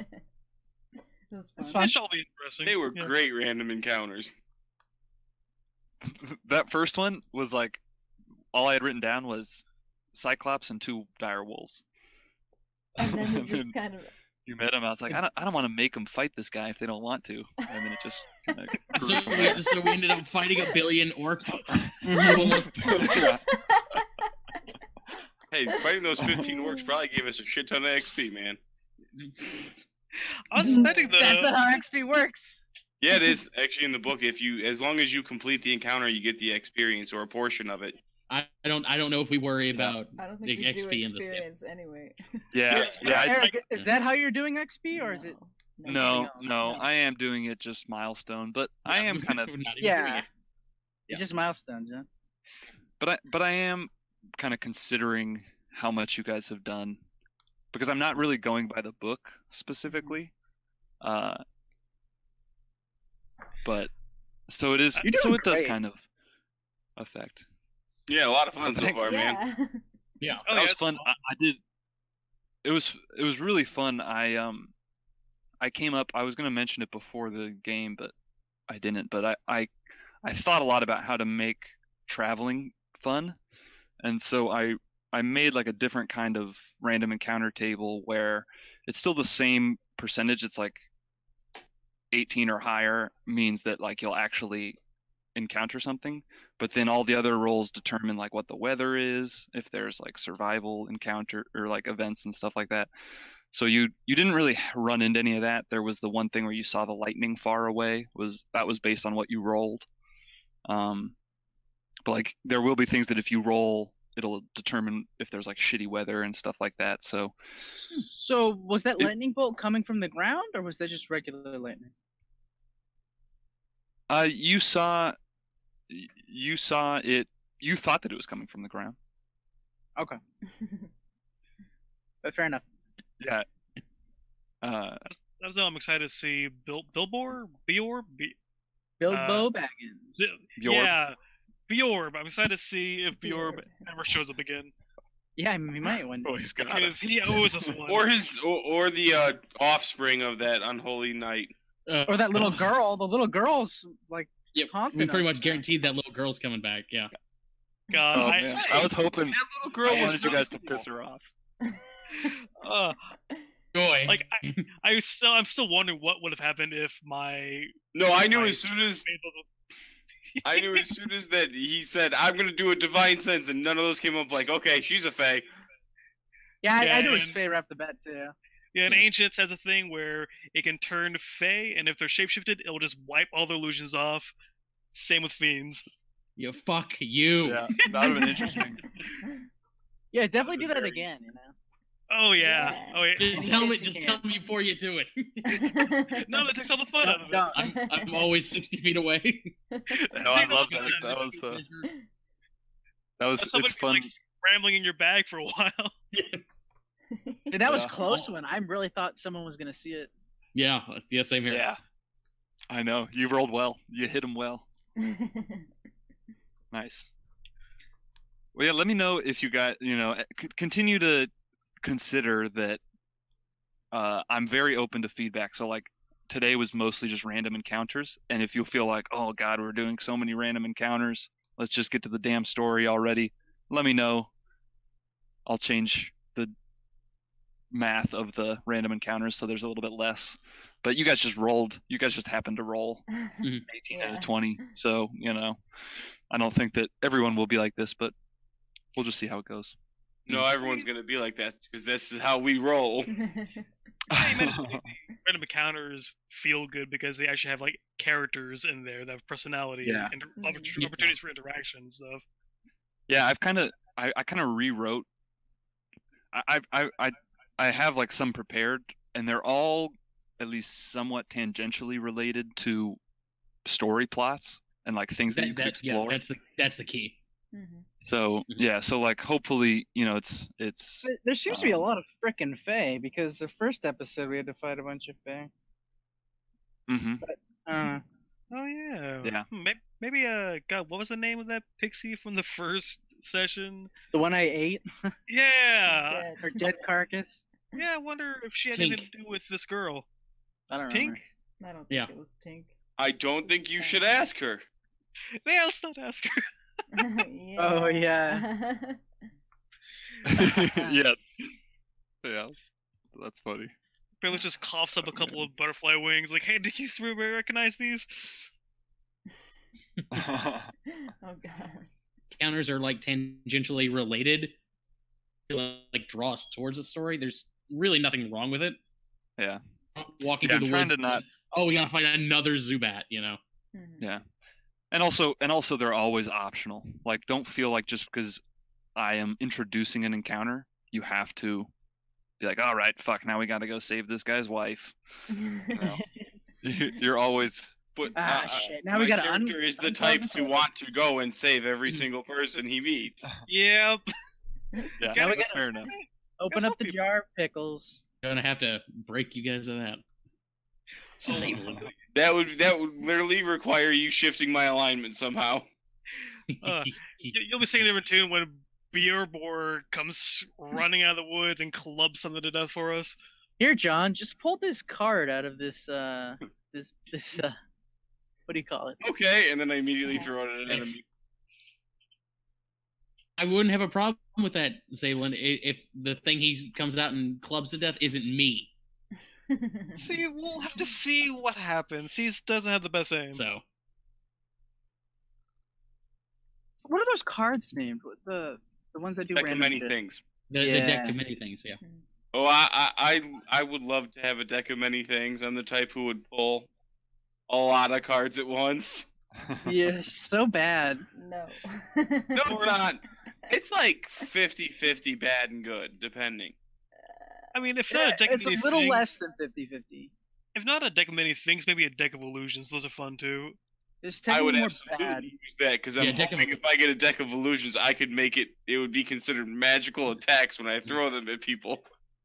was It's fun. fun. That shall be interesting. They were Yeah. great random encounters. that first one was like all I had written down was Cyclops and 2 dire wolves. And then it And just then kind of. you met him. I was like, I don't want to make them fight this guy if they don't want to. And then it just kind of So we ended up fighting a billion orcs. Mhm. Almost. Yeah. Hey, fighting those 15 orcs probably gave us a shit ton of XP, man. I was expecting That's not the. how XP works. Yeah, it is actually in the book. As long as you complete the encounter, you get the experience or a portion of it. I don't know if we worry about I don't the think you do XP in this game. experience anyway. Yeah, yeah. Eric, is that how you're doing XP, or is it? No, something no, else? I am doing it just milestone, but I Yeah, am kind of, we're not even doing Yeah. it. It's just milestones, yeah. but I am kind of considering how much you guys have done, because I'm not really going by the book specifically. But so it is. You're So doing it does great. kind of affect. Yeah, a lot of fun so Thanks. far, man. Yeah. Yeah. Oh, That yeah, was it's fun. I did. It was really fun. I came up. I was gonna mention it before the game, but I didn't. But I thought a lot about how to make traveling fun, and so I made like a different kind of random encounter table where it's still the same percentage. It's like 18 or higher means that like you'll actually encounter something, but then all the other rolls determine like what the weather is, if there's like survival encounter or like events and stuff like that. So you didn't really run into any of that. There was the one thing where you saw the lightning far away, that was based on what you rolled. But like there will be things that if you roll, it'll determine if there's like shitty weather and stuff like that. So So was that It- lightning bolt coming from the ground, or was that just regular lightning? you saw it. You thought that it was coming from the ground. Okay, but fair enough. Yeah. That's what I'm excited to see. Bilbo? Bilbo Baggins. Bjorb. Yeah, Bjorb. I'm excited to see if Bjorb Bjorb. ever shows up again. Yeah, I mean, we might one Oh, day. he's got Because he owes us one. Or the offspring of that unholy knight. Or that little girl. The little girl's like Yep. haunting We pretty us. much guaranteed that little girl's coming back. Yeah. God, Oh man, I was hoping. That little girl I was wanted you guys to really piss her off. uh, Joy. like I'm still wondering what would have happened if my No, I knew my- as soon as that he said I'm gonna do a divine sense, and none of those came up. Like, okay, she's a fae. Yeah, I Yeah, knew it was and- Faye right off the bat too. Yeah, and Ancients has a thing where it can turn Fey, and if they're shapeshifted, it'll just wipe all their illusions off. Same with Fiends. You fuck you. Yeah, that would have been interesting. Yeah, definitely do that again. You know. Oh yeah. Yeah. Oh yeah. Just tell me before you do it. No, that takes all the fun out of it. No, I'm always 60 feet away. No, I love that. That was Somebody it's fun. like rambling in your bag for a while. dude, that was Yeah. close one. I really thought someone was gonna see it. Yeah, same here. Yeah, I know. You rolled well. You hit him well. Nice. Well, yeah. Let me know if you got. Continue to consider that. I'm very open to feedback. So like today was mostly just random encounters, and if you feel like, oh God, we're doing so many random encounters, let's just get to the damn story already. Let me know. I'll change the math of the random encounters so there's a little bit less. But you guys just rolled. You guys just happened to roll 18 out Yeah. of 20. So, I don't think that everyone will be like this, but we'll just see how it goes. No, everyone's gonna be like that because this is how we roll. Yeah, you managed to make the random encounters feel good because they actually have like characters in there that have personality Yeah. and Mhm. opportunities for interaction and stuff. Yeah, I kind of rewrote. I have like some prepared, and they're all at least somewhat tangentially related to story plots and like things that you could explore. That's the key. Mhm. So yeah, so like hopefully it's But there seems to be a lot of frickin' Fae because the first episode we had to fight a bunch of Fae. hmm Oh yeah. Yeah. Maybe God, what was the name of that pixie from the first session? The one I ate, Yeah. Dead. her dead carcass. Yeah, I wonder if she had Tink. anything to do with this girl. I don't Tink? remember. I don't Yeah. think it was Tink. I don't think you should ask her. Yeah, let's not ask her. Yeah. Oh, yeah. yeah, yeah, that's funny. Barely just coughs up a couple of butterfly wings, like, hey, did you recognize these? Oh god. Encounters are like tangentially related. Like draw us towards the story. There's really nothing wrong with it. Yeah. Walking Yeah, through I'm the trying woods. to not- Oh, we gotta find another Zubat. Mhm. Yeah. And also they're always optional. Like, don't feel like just because I am introducing an encounter, you have to be like, all right, fuck, now we got to go save this guy's wife. know. You're always. But shit. Now my we gotta character is the type to want to go and save every single person he meets. Yep. Yeah, Now we that's gotta- fair enough. Open up the jar of pickles. Gonna have to break you guys of that. Sable. That would literally require you shifting my alignment somehow. You'll be singing a different tune when Bjornborg comes running out of the woods and clubs something to death for us. Here, John, just pull this card out of this what do you call it? Okay, and then I immediately throw it at an enemy. I wouldn't have a problem with that, Zaylin, if the thing he comes out and clubs to death isn't me. See, we'll have to see what happens. He doesn't have the best aim. So What are those cards named? The ones that do Deck of random many shit? things. the Yeah. deck of many things, yeah. Oh, I would love to have a deck of many things. I'm the type who would pull a lot of cards at once. Yeah, so bad. No. No, it's not. It's like 50-50 bad and good, depending. I mean, if not Yeah, a deck of it's a many little things, less than 50-50. if not a deck of many things, maybe a deck of illusions. Those are fun too. There's I would technically more absolutely bad. use that because I'm Yeah, deck of- hoping if I get a deck of illusions, I could make it. It would be considered magical attacks when I throw them at people.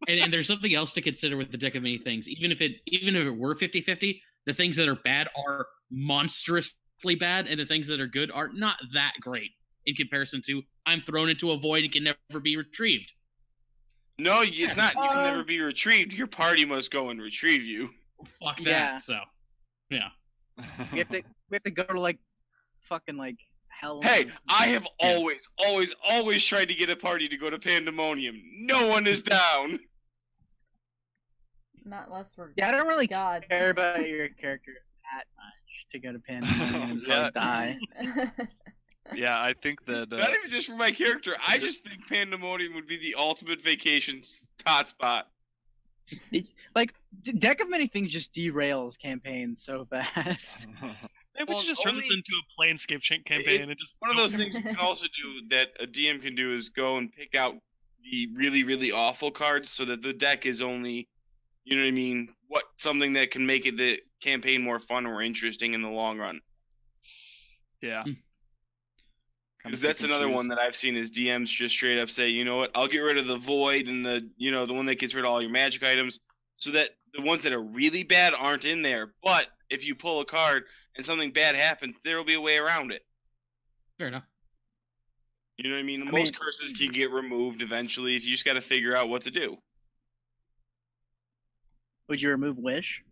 And there's something else to consider with the deck of many things. Even if it were 50-50, the things that are bad are monstrously bad, and the things that are good are not that great in comparison to I'm thrown into a void and can never be retrieved. No, it's not. You can never be retrieved. Your party must go and retrieve you. Fuck that. Yeah. So, yeah. We have to go to like fucking like hell. Hey, I have always tried to get a party to go to Pandemonium. No one is down. Not unless we're Yeah, I don't really gods. care about your character that much to go to Pandemonium and Yeah. die. Yeah, I think that. Not even just for my character. I just think Pandemonium would be the ultimate vacation hotspot. Like Deck of Many Things just derails campaigns so fast. Maybe we Well, should just turn this only- into a Planescape campaign and just One of those things you can also do that a DM can do is go and pick out the really, really awful cards so that the deck is only, you know what I mean, something that can make it the campaign more fun or interesting in the long run. Yeah. Hmm. Because that's another one that I've seen is DMs just straight up say, you know what, I'll get rid of the void and the one that gets rid of all your magic items so that the ones that are really bad aren't in there. But if you pull a card and something bad happens, there will be a way around it. Fair enough. You know what I mean? I Most mean- curses can get removed eventually if you just got to figure out what to do. Would you remove Wish?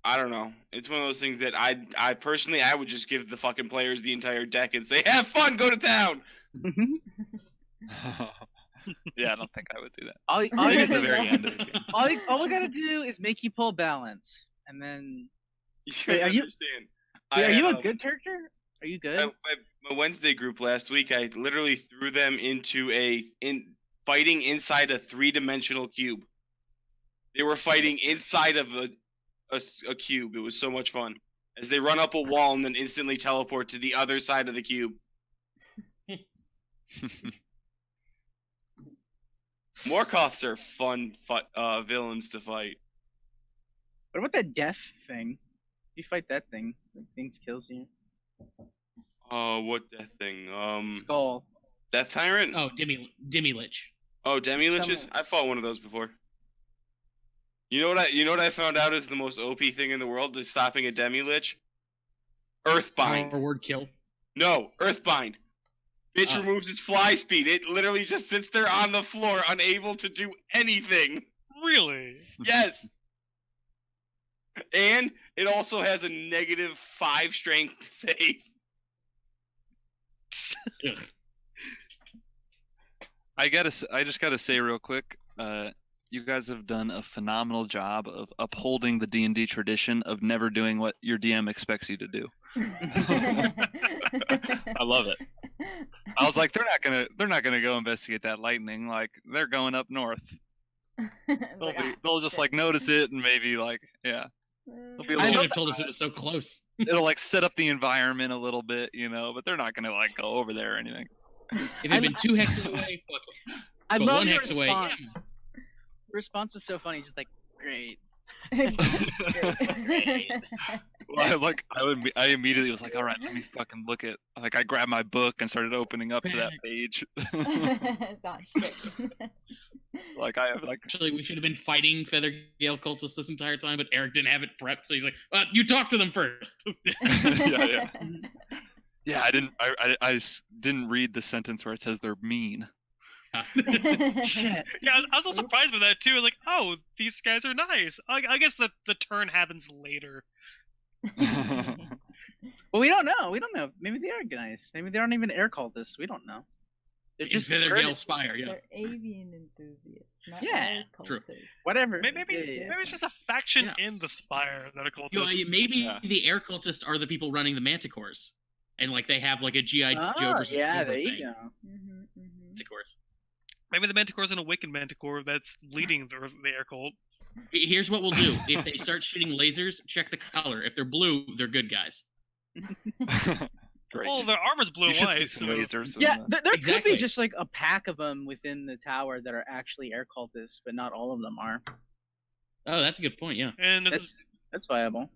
I don't know. It's one of those things that I personally I would just give the fucking players the entire deck and say, "Have fun, go to town." Yeah, I don't think I would do that. all Maybe you at the gotta very do, end of the game. all we gotta do is make you pull balance, and then. You Wait, guys are you- understand? Wait, are you a had, good character? Are you good? my Wednesday group last week, I literally threw them into fighting inside a 3-dimensional cube. They were fighting inside of a cube. It was so much fun. As they run up a wall and then instantly teleport to the other side of the cube. Morkoths are fun villains to fight. What about that death thing? If you fight that thing, the thing kills you. Oh, what death thing? Skull. Death Tyrant? Oh, Demi Lich. Oh, Demi Liches? Some- I fought one of those before. You know what I found out is the most OP thing in the world is stopping a Demi Lich? Earthbind. Or word kill. No, Earthbind. Bitch Oh. removes its fly speed. It literally just sits there on the floor, unable to do anything. really. Yes. And it also has a -5 strength save. Ugh. I just gotta say real quick, you guys have done a phenomenal job of upholding the D&D tradition of never doing what your DM expects you to do. I love it. I was like, they're not gonna go investigate that lightning. Like, they're going up north. They'll just like notice it and maybe like, yeah. It'll be a I should little, have told us it was so close. it'll like set up the environment a little bit, you know, but they're not gonna like go over there or anything. If it had been 2 hexes away, fuck it. I But love 1 your hex away, yeah. response. Your response was so funny. He's just like, great. Well, I immediately was like, all right, let me fucking look at. Like, I grabbed my book and started opening up to that page. It's not shit. Like, I have like, Actually, we should have been fighting Feathergale cultists this entire time, but Eric didn't have it prepped, so he's like, "You talk to them first." yeah. Yeah, I just didn't read the sentence where it says they're mean. Shit. Yeah, I was a little surprised by Oops. that too. Like, oh, these guys are nice. I guess the turn happens later. Well, we don't know. We don't know. Maybe they are nice. Maybe they aren't even air cultists. We don't know. They're Just just Feathergale Spire, yeah. They're avian enthusiasts, not Yeah, all true. cultists. Whatever. Maybe it's just a faction Yeah. in the Spire that are You know, cultists. maybe Yeah. the air cultists are the people running the manticores, and like they have like a GI Joe Oh, versus yeah, Cobra there you thing. go. Manticores. Maybe the Manticore's an awakened Manticore that's leading the air cult. Here's what we'll do: if they start shooting lasers, check the color. If they're blue, they're good guys. Great. Oh, their armor's blue you and should white. see some so- lasers. Yeah, in there could Exactly. be just like a pack of them within the tower that are actually air cultists, but not all of them are. Oh, that's a good point. Yeah. And if That's viable.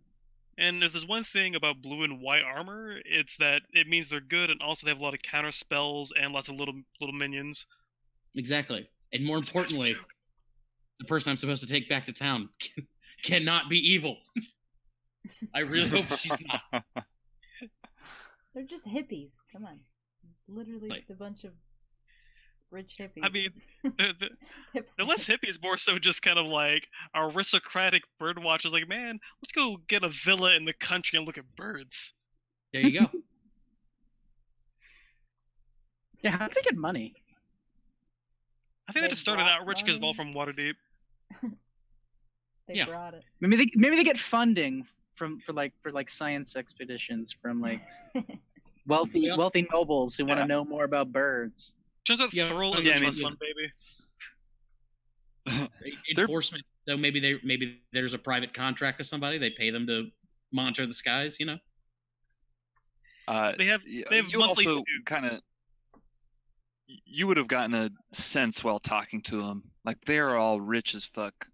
And if there's one thing about blue and white armor, it's that it means they're good, and also they have a lot of counter spells and lots of little minions. Exactly. And more importantly, the person I'm supposed to take back to town cannot be evil. I really hope she's not. They're just hippies. Come on. Literally Like- just a bunch of rich hippies. I mean, the Hipsters. less hippies, more so just kind of like aristocratic bird watchers. Like, man, let's go get a villa in the country and look at birds. There you go. Yeah, how do they get money? I think they They just started brought out rich because it's all money. from Waterdeep. They Yeah. brought it. Maybe they get funding for like science expeditions from like wealthy Yeah. wealthy nobles who want to Yeah. know more about birds. Turns out Yeah, Thrall is yeah, a I mean, trust fund baby. They're- Enforcement. So maybe there's a private contract with somebody. They pay them to monitor the skies. You know. They have you monthly. also kind of you would have gotten a sense while talking to them, like they're all rich as fuck.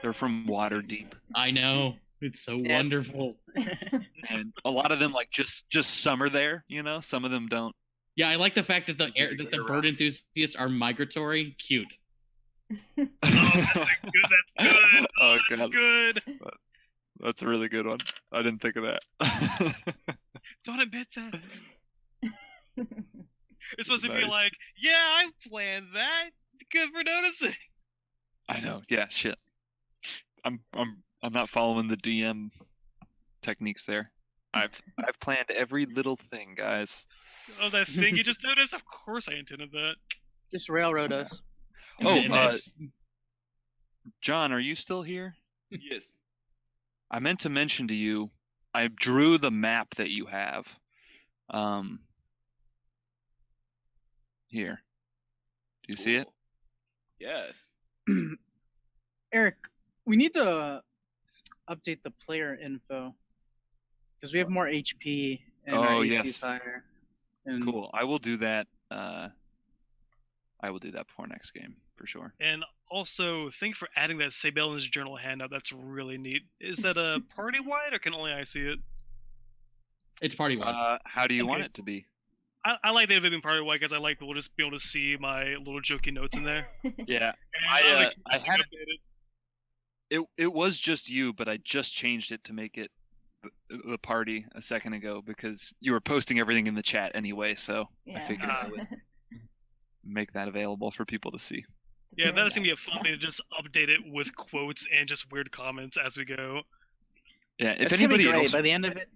They're from Waterdeep, I know. It's so Yeah. wonderful. and a lot of them like just summer there. You know, some of them don't. Yeah, I like the fact that the Year bird round. enthusiasts are migratory. Cute. Oh, that's good. Oh, That's God. good. That's a really good one. I didn't think of that. Don't admit that. It's supposed to be Nice. like, yeah, I planned that. Good for noticing. I know. Yeah. Shit. I'm not following the DM techniques there. I've planned every little thing, guys. Oh, that thing you just noticed? Of course I intended that. Just railroad us. Oh, And that's- John, are you still here? Yes. I meant to mention to you, I drew the map that you have. Here. Do you see it? Cool. Yes. Eric, we need to update the player info because we have more HP and Oh, our AC yes. is higher. And Cool. I will do that. I will do that before next game for sure. And also, thank you for adding that Sabellin's journal handout. That's really neat. Is that a party wide or can only I see it? it's party wide. How do you want Okay. it to be? I like that it being party wide because I like people just be able to see my little jokey notes in there. Yeah, And I had it. updated. It was just you, but I just changed it to make it the party a second ago because you were posting everything in the chat anyway. So I Yeah. figured I would make that available for people to see. It's Yeah, very that is gonna be a nice. fun thing to just update it with quotes and just weird comments as we go. Yeah, if it's gonna be anybody great. else, By the end of it,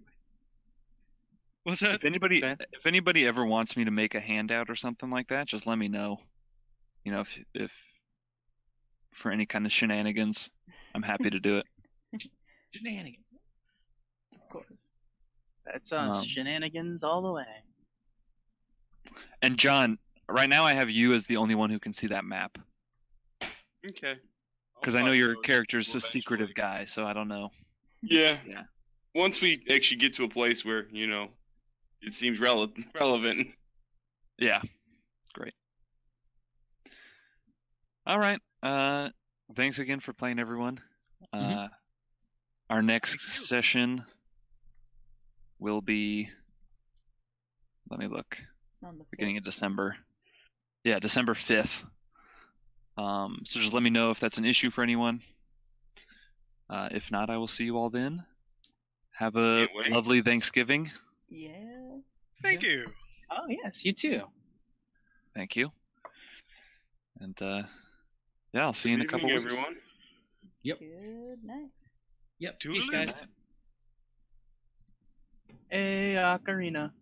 What's that? if anybody ever wants me to make a handout or something like that, just let me know. You know, if for any kind of shenanigans, I'm happy to do it. Shenanigans. Of course. that's Um, shenanigans all the way. And John, right now I have you as the only one who can see that map Okay. because I know your character's a secretive guy, so I don't know. Yeah. Yeah. Once we actually get to a place where, it seems relevant. Yeah. Great. All right. Thanks again for playing, everyone. Our next session will be, let me look, On the beginning of December. Yeah, December 5th. So just let me know if that's an issue for anyone. If not, I will see you all then. Have a Can't wait. lovely Thanksgiving. Yeah. Thank you. Oh yes, you too. Thank you. And yeah, I'll see you in a Good couple evening, weeks. everyone. Yep. Good night. Yep. Toodaloo. Peace, guys. Hey, Karina.